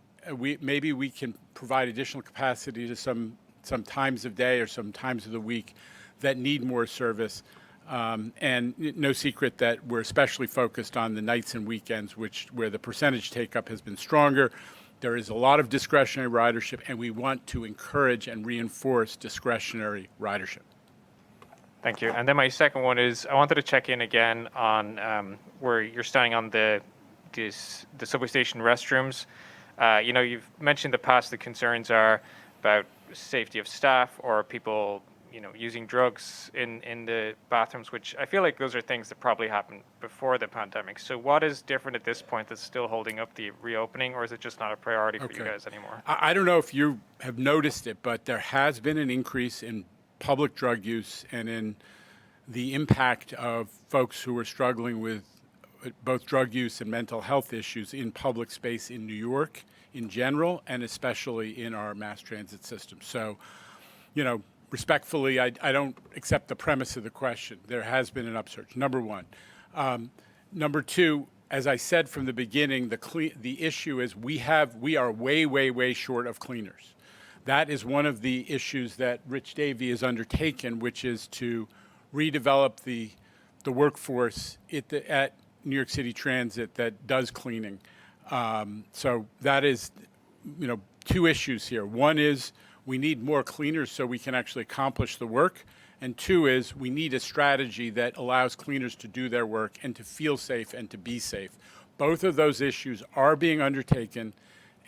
provide additional capacity to some times of day or some times of the week that need more service. And no secret that we're especially focused on the nights and weekends, where the percentage take-up has been stronger. There is a lot of discretionary ridership, and we want to encourage and reinforce discretionary ridership. Thank you. And then my second one is I wanted to check in again on where you're standing on the subway station restrooms. You've mentioned in the past the concerns are about safety of staff or people, using drugs in the bathrooms, which I feel like those are things that probably happened before the pandemic. So what is different at this point that's still holding up the reopening, or is it just not a priority for you guys anymore? I don't know if you have noticed it, but there has been an increase in public drug use and in the impact of folks who are struggling with both drug use and mental health issues in public space in New York in general, and especially in our mass transit system. So, respectfully, I don't accept the premise of the question. There has been an upsurge, number one. Number two, as I said from the beginning, the issue is we are way, way, way short of cleaners. That is one of the issues that Rich Davey has undertaken, which is to redevelop the workforce at New York City Transit that does cleaning. So that is, two issues here. One is we need more cleaners so we can actually accomplish the work. And two is we need a strategy that allows cleaners to do their work and to feel safe and to be safe. Both of those issues are being undertaken.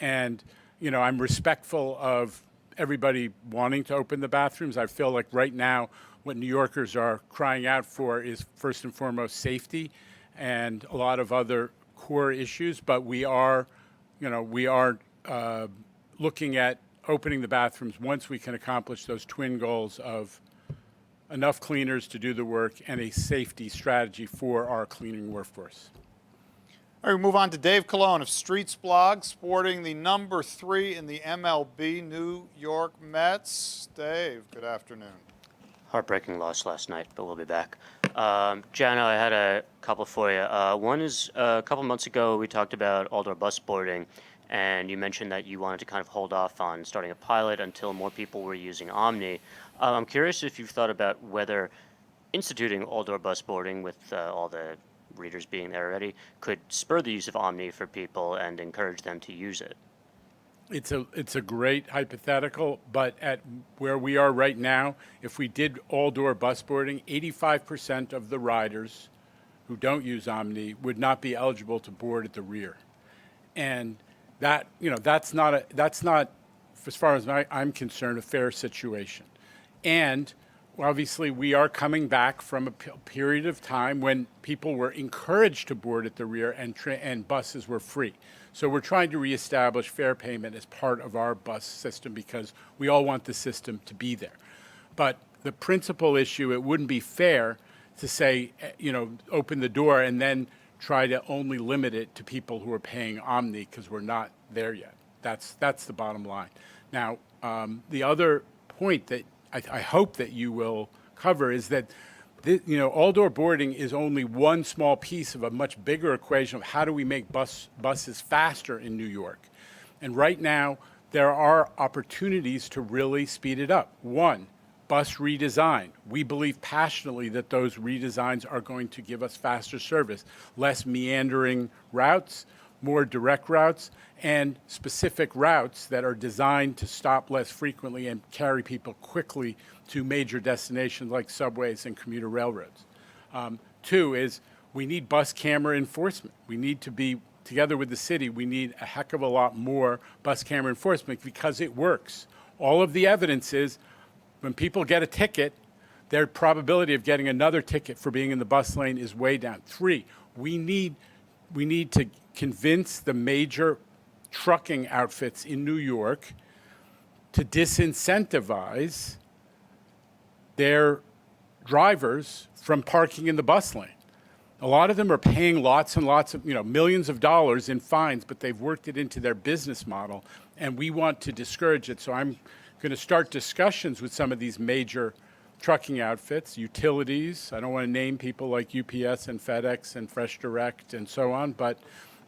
And, I'm respectful of everybody wanting to open the bathrooms. I feel like right now what New Yorkers are crying out for is first and foremost safety and a lot of other core issues. But we are looking at opening the bathrooms once we can accomplish those twin goals of enough cleaners to do the work and a safety strategy for our cleaning workforce. All right, we move on to Dave Colon of Streets Blog, sporting the number 3 in the MLB, New York Mets. Dave, good afternoon. Heartbreaking loss last night, but we'll be back. Jana, I had a couple for you. One is a couple months ago we talked about all-door bus boarding, and you mentioned that you wanted to kind of hold off on starting a pilot until more people were using Omni. I'm curious if you've thought about whether instituting all-door bus boarding with all the readers being there already could spur the use of Omni for people and encourage them to use it. It's a great hypothetical, but at where we are right now, if we did all-door bus boarding, 85% of the riders who don't use Omni would not be eligible to board at the rear. And that's not, as far as I'm concerned, a fair situation. And obviously, we are coming back from a period of time when people were encouraged to board at the rear and buses were free. So we're trying to reestablish fair payment as part of our bus system because we all want the system to be there. But the principal issue, it wouldn't be fair to say, open the door and then try to only limit it to people who are paying Omni because we're not there yet. That's the bottom line. Now, the other point that I hope that you will cover is that all-door boarding is only one small piece of a much bigger equation of how do we make buses faster in New York. And right now, there are opportunities to really speed it up. One, bus redesign. We believe passionately that those redesigns are going to give us faster service, less meandering routes, more direct routes, and specific routes that are designed to stop less frequently and carry people quickly to major destinations like subways and commuter railroads. Two is we need bus camera enforcement. We need to be, together with the city, we need a heck of a lot more bus camera enforcement because it works. All of the evidence is when people get a ticket, their probability of getting another ticket for being in the bus lane is way down. Three, we need to convince the major trucking outfits in New York to disincentivize their drivers from parking in the bus lane. A lot of them are paying lots and lots of, millions of dollars in fines, but they've worked it into their business model, and we want to discourage it. So I'm going to start discussions with some of these major trucking outfits, utilities. I don't want to name people like UPS and FedEx and Fresh Direct and so on, but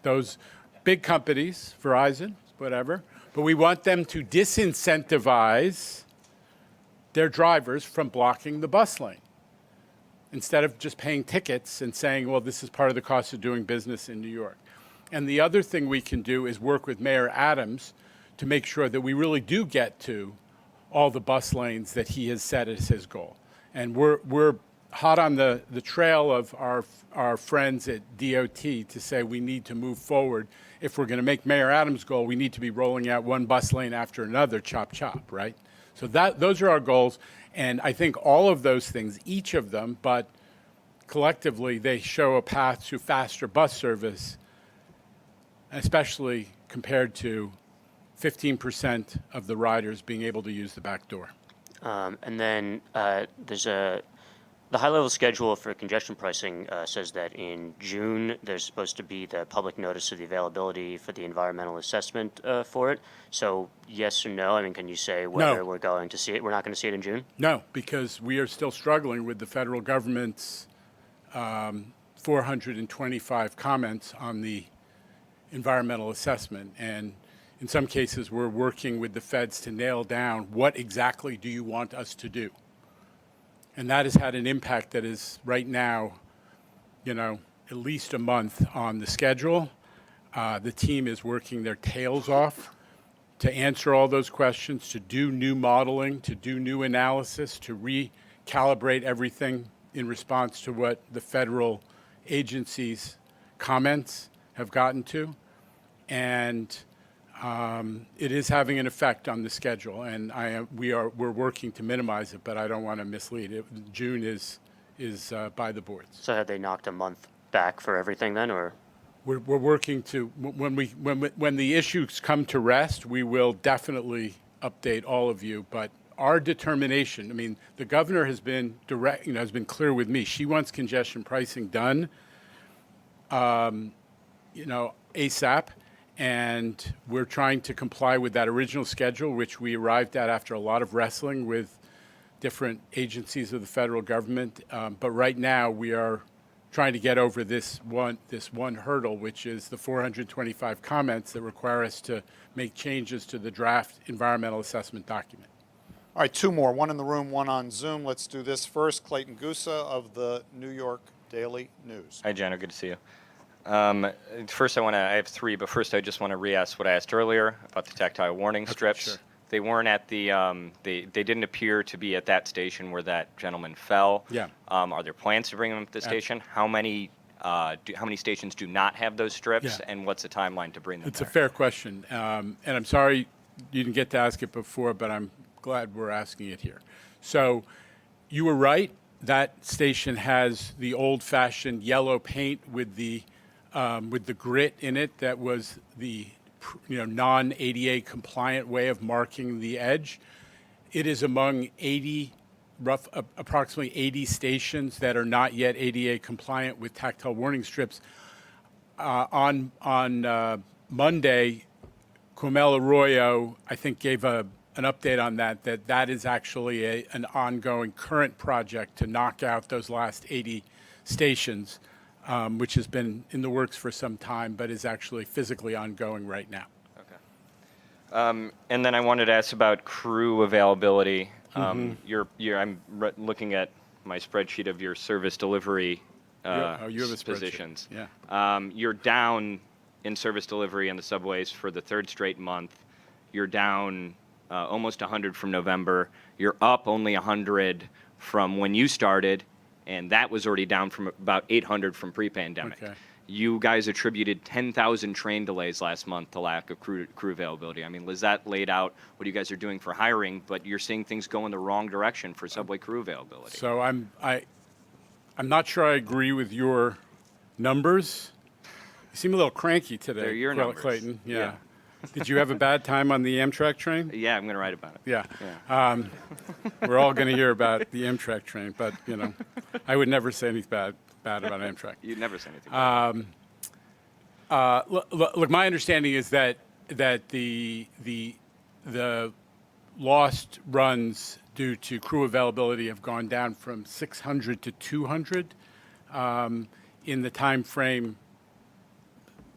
those big companies, Verizon, whatever. But we want them to disincentivize their drivers from blocking the bus lane instead of just paying tickets and saying, well, this is part of the cost of doing business in New York. And the other thing we can do is work with Mayor Adams to make sure that we really do get to all the bus lanes that he has set as his goal. And we're hot on the trail of our friends at DOT to say we need to move forward. If we're going to make Mayor Adams' goal, we need to be rolling out one bus lane after another, chop, chop, right? So those are our goals. And I think all of those things, each of them, but collectively, they show a path to faster bus service, especially compared to 15% of the riders being able to use the back door. And then there's a The high-level schedule for congestion pricing says that in June, there's supposed to be the public notice of the availability for the environmental assessment for it. So yes or no? I mean, can you say whether we're going to see it? We're not going to see it in June? No, because we are still struggling with the federal government's 425 comments on the environmental assessment. And in some cases, we're working with the feds to nail down what exactly do you want us to do. And that has had an impact that is right now, at least a month on the schedule. The team is working their tails off to answer all those questions, to do new modeling, to do new analysis, to recalibrate everything in response to what the federal agencies' comments have gotten to. And it is having an effect on the schedule, and we're working to minimize it, but I don't want to mislead it. June is by the boards. So have they knocked a month back for everything then, or? We're working to when the issues come to rest, we will definitely update all of you. But our determination, I mean, the governor has been direct, has been clear with me. She wants congestion pricing done, ASAP. And we're trying to comply with that original schedule, which we arrived at after a lot of wrestling with different agencies of the federal government. But right now, we are trying to get over this one hurdle, which is the 425 comments that require us to make changes to the draft environmental assessment document. All right, two more, one in the room, one on Zoom. Let's do this first. Clayton Gusa of the New York Daily News. Hi, Jano. Good to see you. First, I have three, but first I just want to re-ask what I asked earlier about the tactile warning strips. Sure. They weren't at the, they didn't appear to be at that station where that gentleman fell. Yeah. Are there plans to bring them to the station? How many stations do not have those strips, and what's the timeline to bring them It's there? a fair question, and I'm sorry you didn't get to ask it before, but I'm glad we're asking it here. So you were right. That station has the old-fashioned yellow paint with the grit in it that was the non-ADA compliant way of marking the edge. It is among approximately 80 stations that are not yet ADA compliant with tactile warning strips. On Monday, Carmel Arroyo, I think, gave an update on that is actually an ongoing current project to knock out those last 80 stations. Which has been in the works for some time, but is actually physically ongoing right now. Okay. And then I wanted to ask about crew availability. I'm looking at my spreadsheet of your service delivery you have a spreadsheet. positions. Yeah. You're down in service delivery in the subways for the third straight month. You're down almost 100 from November. You're up only 100 from when you started. And that was already down from about 800 from pre-pandemic. Okay. You guys attributed 10,000 train delays last month to lack of crew availability. I mean, Lizette laid out what you guys are doing for hiring, but you're seeing things go in the wrong direction for subway crew availability. So I'm not sure I agree with your numbers. You seem a little cranky today, They're your numbers. Clayton. Yeah. Did you have a bad time on the Amtrak train? Yeah, I'm going to write about it. Yeah. We're all going to hear about the Amtrak train, but, I would never say anything bad about Amtrak. You'd never say anything bad. Look, my understanding is that the lost runs due to crew availability have gone down from 600 to 200 in the time frame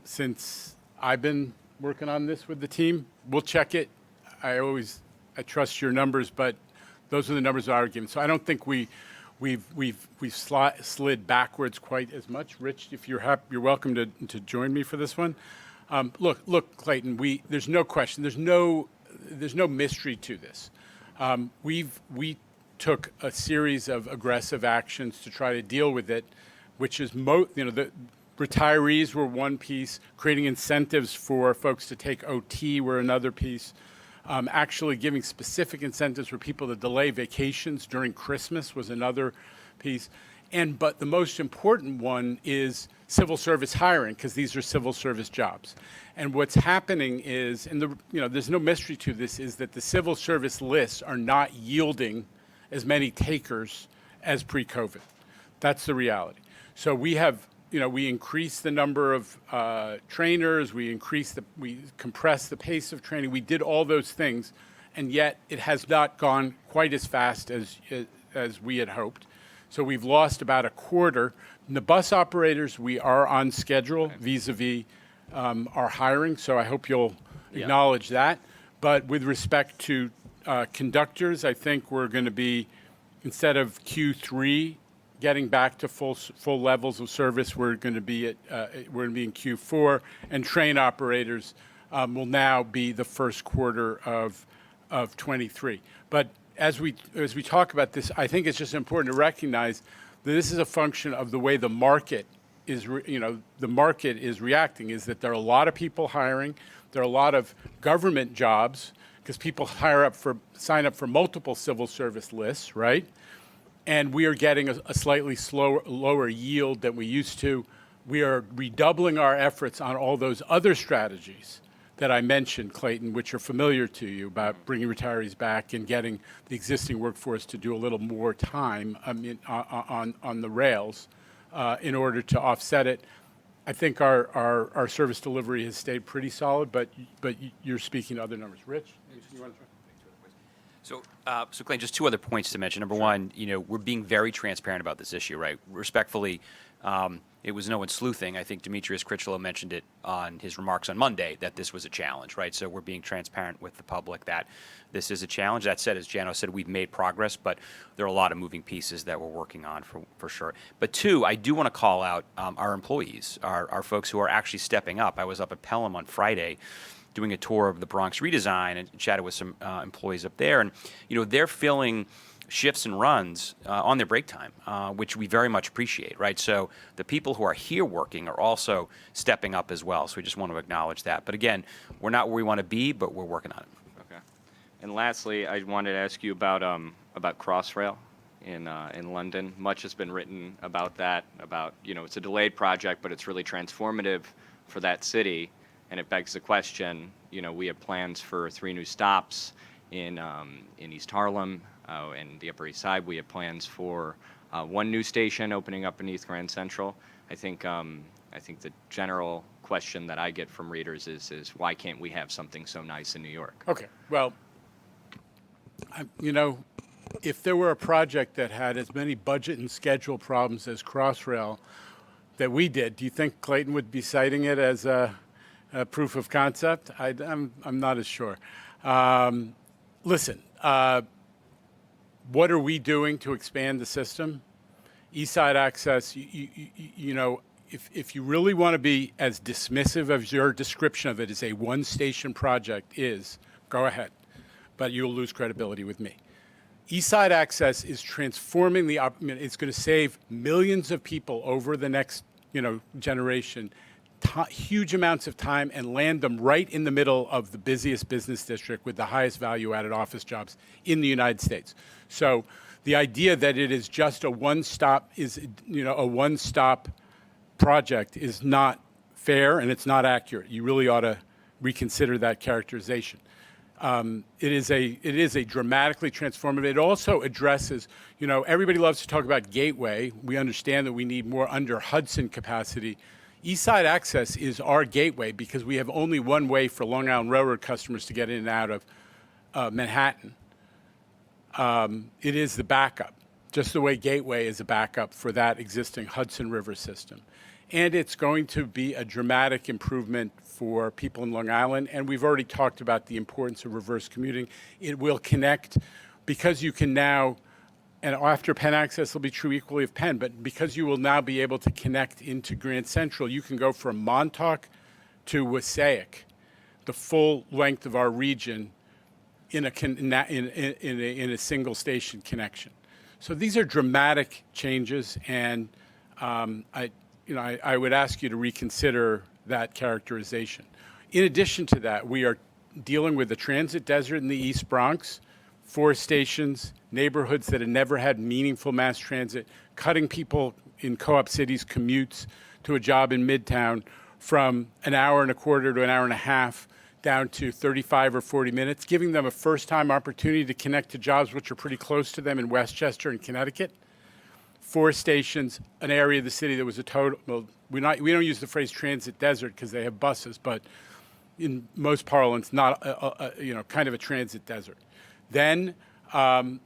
since I've been working on this with the team. We'll check it. I trust your numbers, but those are the numbers that are given. So I don't think we've slid backwards quite as much. Rich, if you're happy, you're welcome to join me for this one. Look, Clayton. There's no question. There's no mystery to this. We took a series of aggressive actions to try to deal with it, which is the retirees were one piece, creating incentives for folks to take OT were another piece, actually giving specific incentives for people to delay vacations during Christmas was another piece. But the most important one is civil service hiring, because these are civil service jobs. And what's happening is, there's no mystery to this, is that the civil service lists are not yielding as many takers as pre-COVID. That's the reality. So we have, we increased the number of trainers, we compressed the pace of training, we did all those things, and yet it has not gone quite as fast as we had hoped. So we've lost about a quarter. In the bus operators, we are on schedule vis-a-vis our hiring, so I hope you'll acknowledge that. But with respect to conductors, I think we're going to be, instead of Q3 getting back to full levels of service, we're going to be in Q4, and train operators will now be the first quarter of 23. But as we talk about this, I think it's just important to recognize that this is a function of the way the market is, reacting. Is that there are a lot of people hiring, there are a lot of government jobs because people sign up for multiple civil service lists, right? And we are getting a slightly lower yield than we used to. We are redoubling our efforts on all those other strategies that I mentioned, Clayton, which are familiar to you, about bringing retirees back and getting the existing workforce to do a little more time on the rails in order to offset it. I think our service delivery has stayed pretty solid, but you're speaking to other numbers. Rich, you want to try? So Clayton, just two other points to mention. Number one, we're being very transparent about this issue, right? Respectfully, it was no one's sleuthing. I think Demetrius Critchlow mentioned it on his remarks on Monday that this was a challenge, right? So we're being transparent with the public that this is a challenge. That said, as Jano said, we've made progress, but there are a lot of moving pieces that we're working on for sure. But two, I do want to call out our employees, our folks who are actually stepping up. I was up at Pelham on Friday doing a tour of the Bronx redesign and chatted with some employees up there. And, they're filling shifts and runs on their break time, which we very much appreciate, right? So the people who are here working are also stepping up as well. So we just want to acknowledge that. But again, we're not where we want to be, but we're working on it. Okay. And lastly, I wanted to ask you about Crossrail in London. Much has been written about that, it's a delayed project, but it's really transformative for that city. And it begs the question, we have plans for 3 new stops in East Harlem and the Upper East Side. We have plans for 1 new station opening up in East Grand Central. I think the general question that I get from readers is why can't we have something so nice in New York? Okay, well, if there were a project that had as many budget and schedule problems as Crossrail that we did, do you think Clayton would be citing it as a proof of concept? I'm not as sure. Listen, what are we doing to expand the system? East Side Access, if you really want to be as dismissive as your description of it as a one-station project is, go ahead. But you'll lose credibility with me. East Side Access is transforming it's going to save millions of people over the next, generation, huge amounts of time, and land them right in the middle of the busiest business district with the highest value-added office jobs in the United States. So the idea that it is just a one-stop project is not fair, and it's not accurate. You really ought to reconsider that characterization. It is a dramatically transformative. It also addresses, everybody loves to talk about Gateway. We understand that we need more under Hudson capacity. East Side Access is our gateway because we have only one way for Long Island Railroad customers to get in and out of Manhattan. It is the backup, just the way Gateway is a backup for that existing Hudson River system. And it's going to be a dramatic improvement for people in Long Island. And we've already talked about the importance of reverse commuting. It will connect because you can now, and after Penn Access will be true equally of Penn, but because you will now be able to connect into Grand Central, you can go from Montauk to Wassaic, the full length of our region in a single station connection. So these are dramatic changes, and I would ask you to reconsider that characterization. In addition to that, we are dealing with the transit desert in the East Bronx, 4 stations, neighborhoods that have never had meaningful mass transit, cutting people in co-op cities' commutes to a job in Midtown from an hour and a quarter to an hour and a half down to 35 or 40 minutes, giving them a first-time opportunity to connect to jobs which are pretty close to them in Westchester and Connecticut. 4 stations, an area of the city that was a total, well, we don't use the phrase transit desert because they have buses, but in most parlance, not kind of a transit desert. Then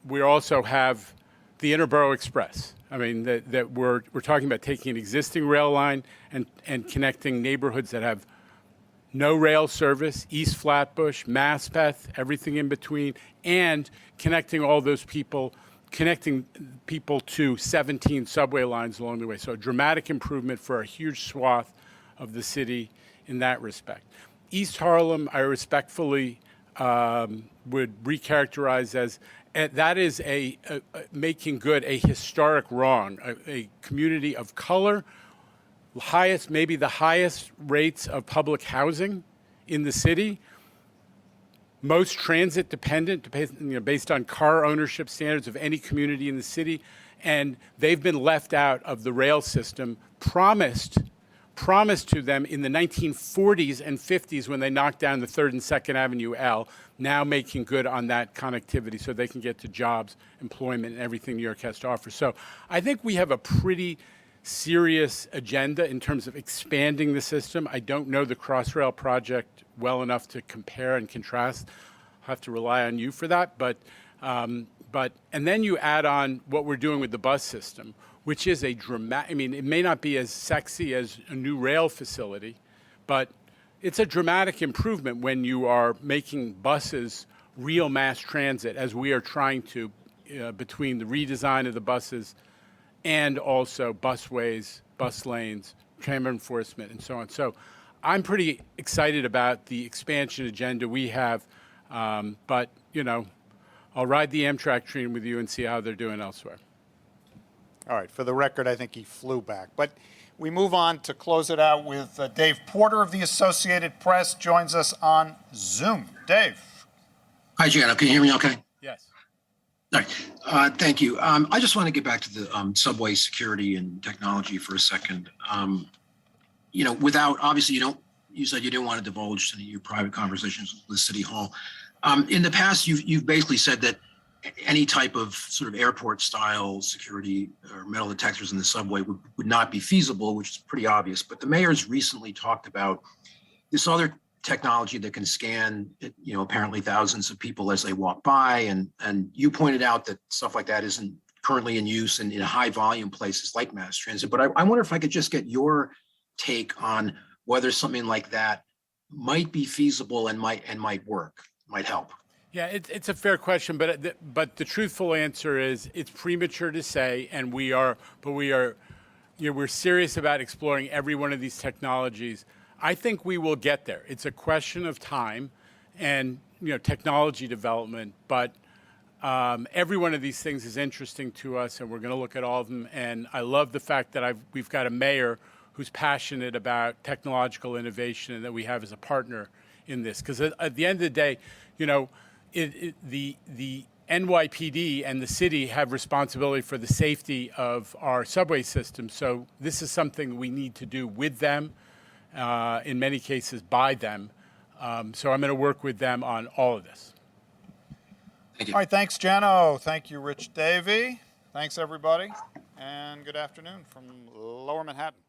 we also have the Interborough Express. I mean, that we're talking about taking an existing rail line and connecting neighborhoods that have no rail service, East Flatbush, Maspeth, everything in between, and connecting people to 17 subway lines along the way. So a dramatic improvement for a huge swath of the city in that respect. East Harlem, I respectfully would recharacterize as that is making good a historic wrong, a community of color, maybe the highest rates of public housing in the city, most transit dependent, based on car ownership standards of any community in the city, and they've been left out of the rail system, promised to them in the 1940s and 50s when they knocked down the 3rd and 2nd Avenue L, now making good on that connectivity so they can get to jobs, employment, and everything New York has to offer. So I think we have a pretty serious agenda in terms of expanding the system. I don't know the Crossrail project well enough to compare and contrast. I'll have to rely on you for that. And then you add on what we're doing with the bus system, which is it may not be as sexy as a new rail facility, but it's a dramatic improvement when you are making buses real mass transit, as we are trying to, between the redesign of the buses and also busways, bus lanes, tram enforcement, and so on. So I'm pretty excited about the expansion agenda we have, but, I'll ride the Amtrak train with you and see how they're doing elsewhere. All right, for the record, I think he flew back. But we move on to close it out with Dave Porter of the Associated Press joins us on Zoom. Dave. Hi, Jana. Can you hear me okay? Yes. All right. Thank you. I just want to get back to the subway security and technology for a second. Obviously, you said you didn't want to divulge to your private conversations with City Hall. In the past, you've basically said that any type of sort of airport style security or metal detectors in the subway would not be feasible, which is pretty obvious. But the mayor's recently talked about this other technology that can scan, apparently thousands of people as they walk by. And you pointed out that stuff like that isn't currently in use in high volume places like mass transit. But I wonder if I could just get your take on whether something like that might be feasible and might work, might help. Yeah, it's a fair question, but the truthful answer is it's premature to say, and we're serious about exploring every one of these technologies. I think we will get there. It's a question of time and technology development, but every one of these things is interesting to us, and we're going to look at all of them. And I love the fact that we've got a mayor who's passionate about technological innovation and that we have as a partner in this. Because at the end of the day, the NYPD and the city have responsibility for the safety of our subway system. So this is something we need to do with them, in many cases by them. So I'm going to work with them on all of this. All right, thanks, Jano. Thank you, Rich Davey. Thanks, everybody. And good afternoon from Lower Manhattan.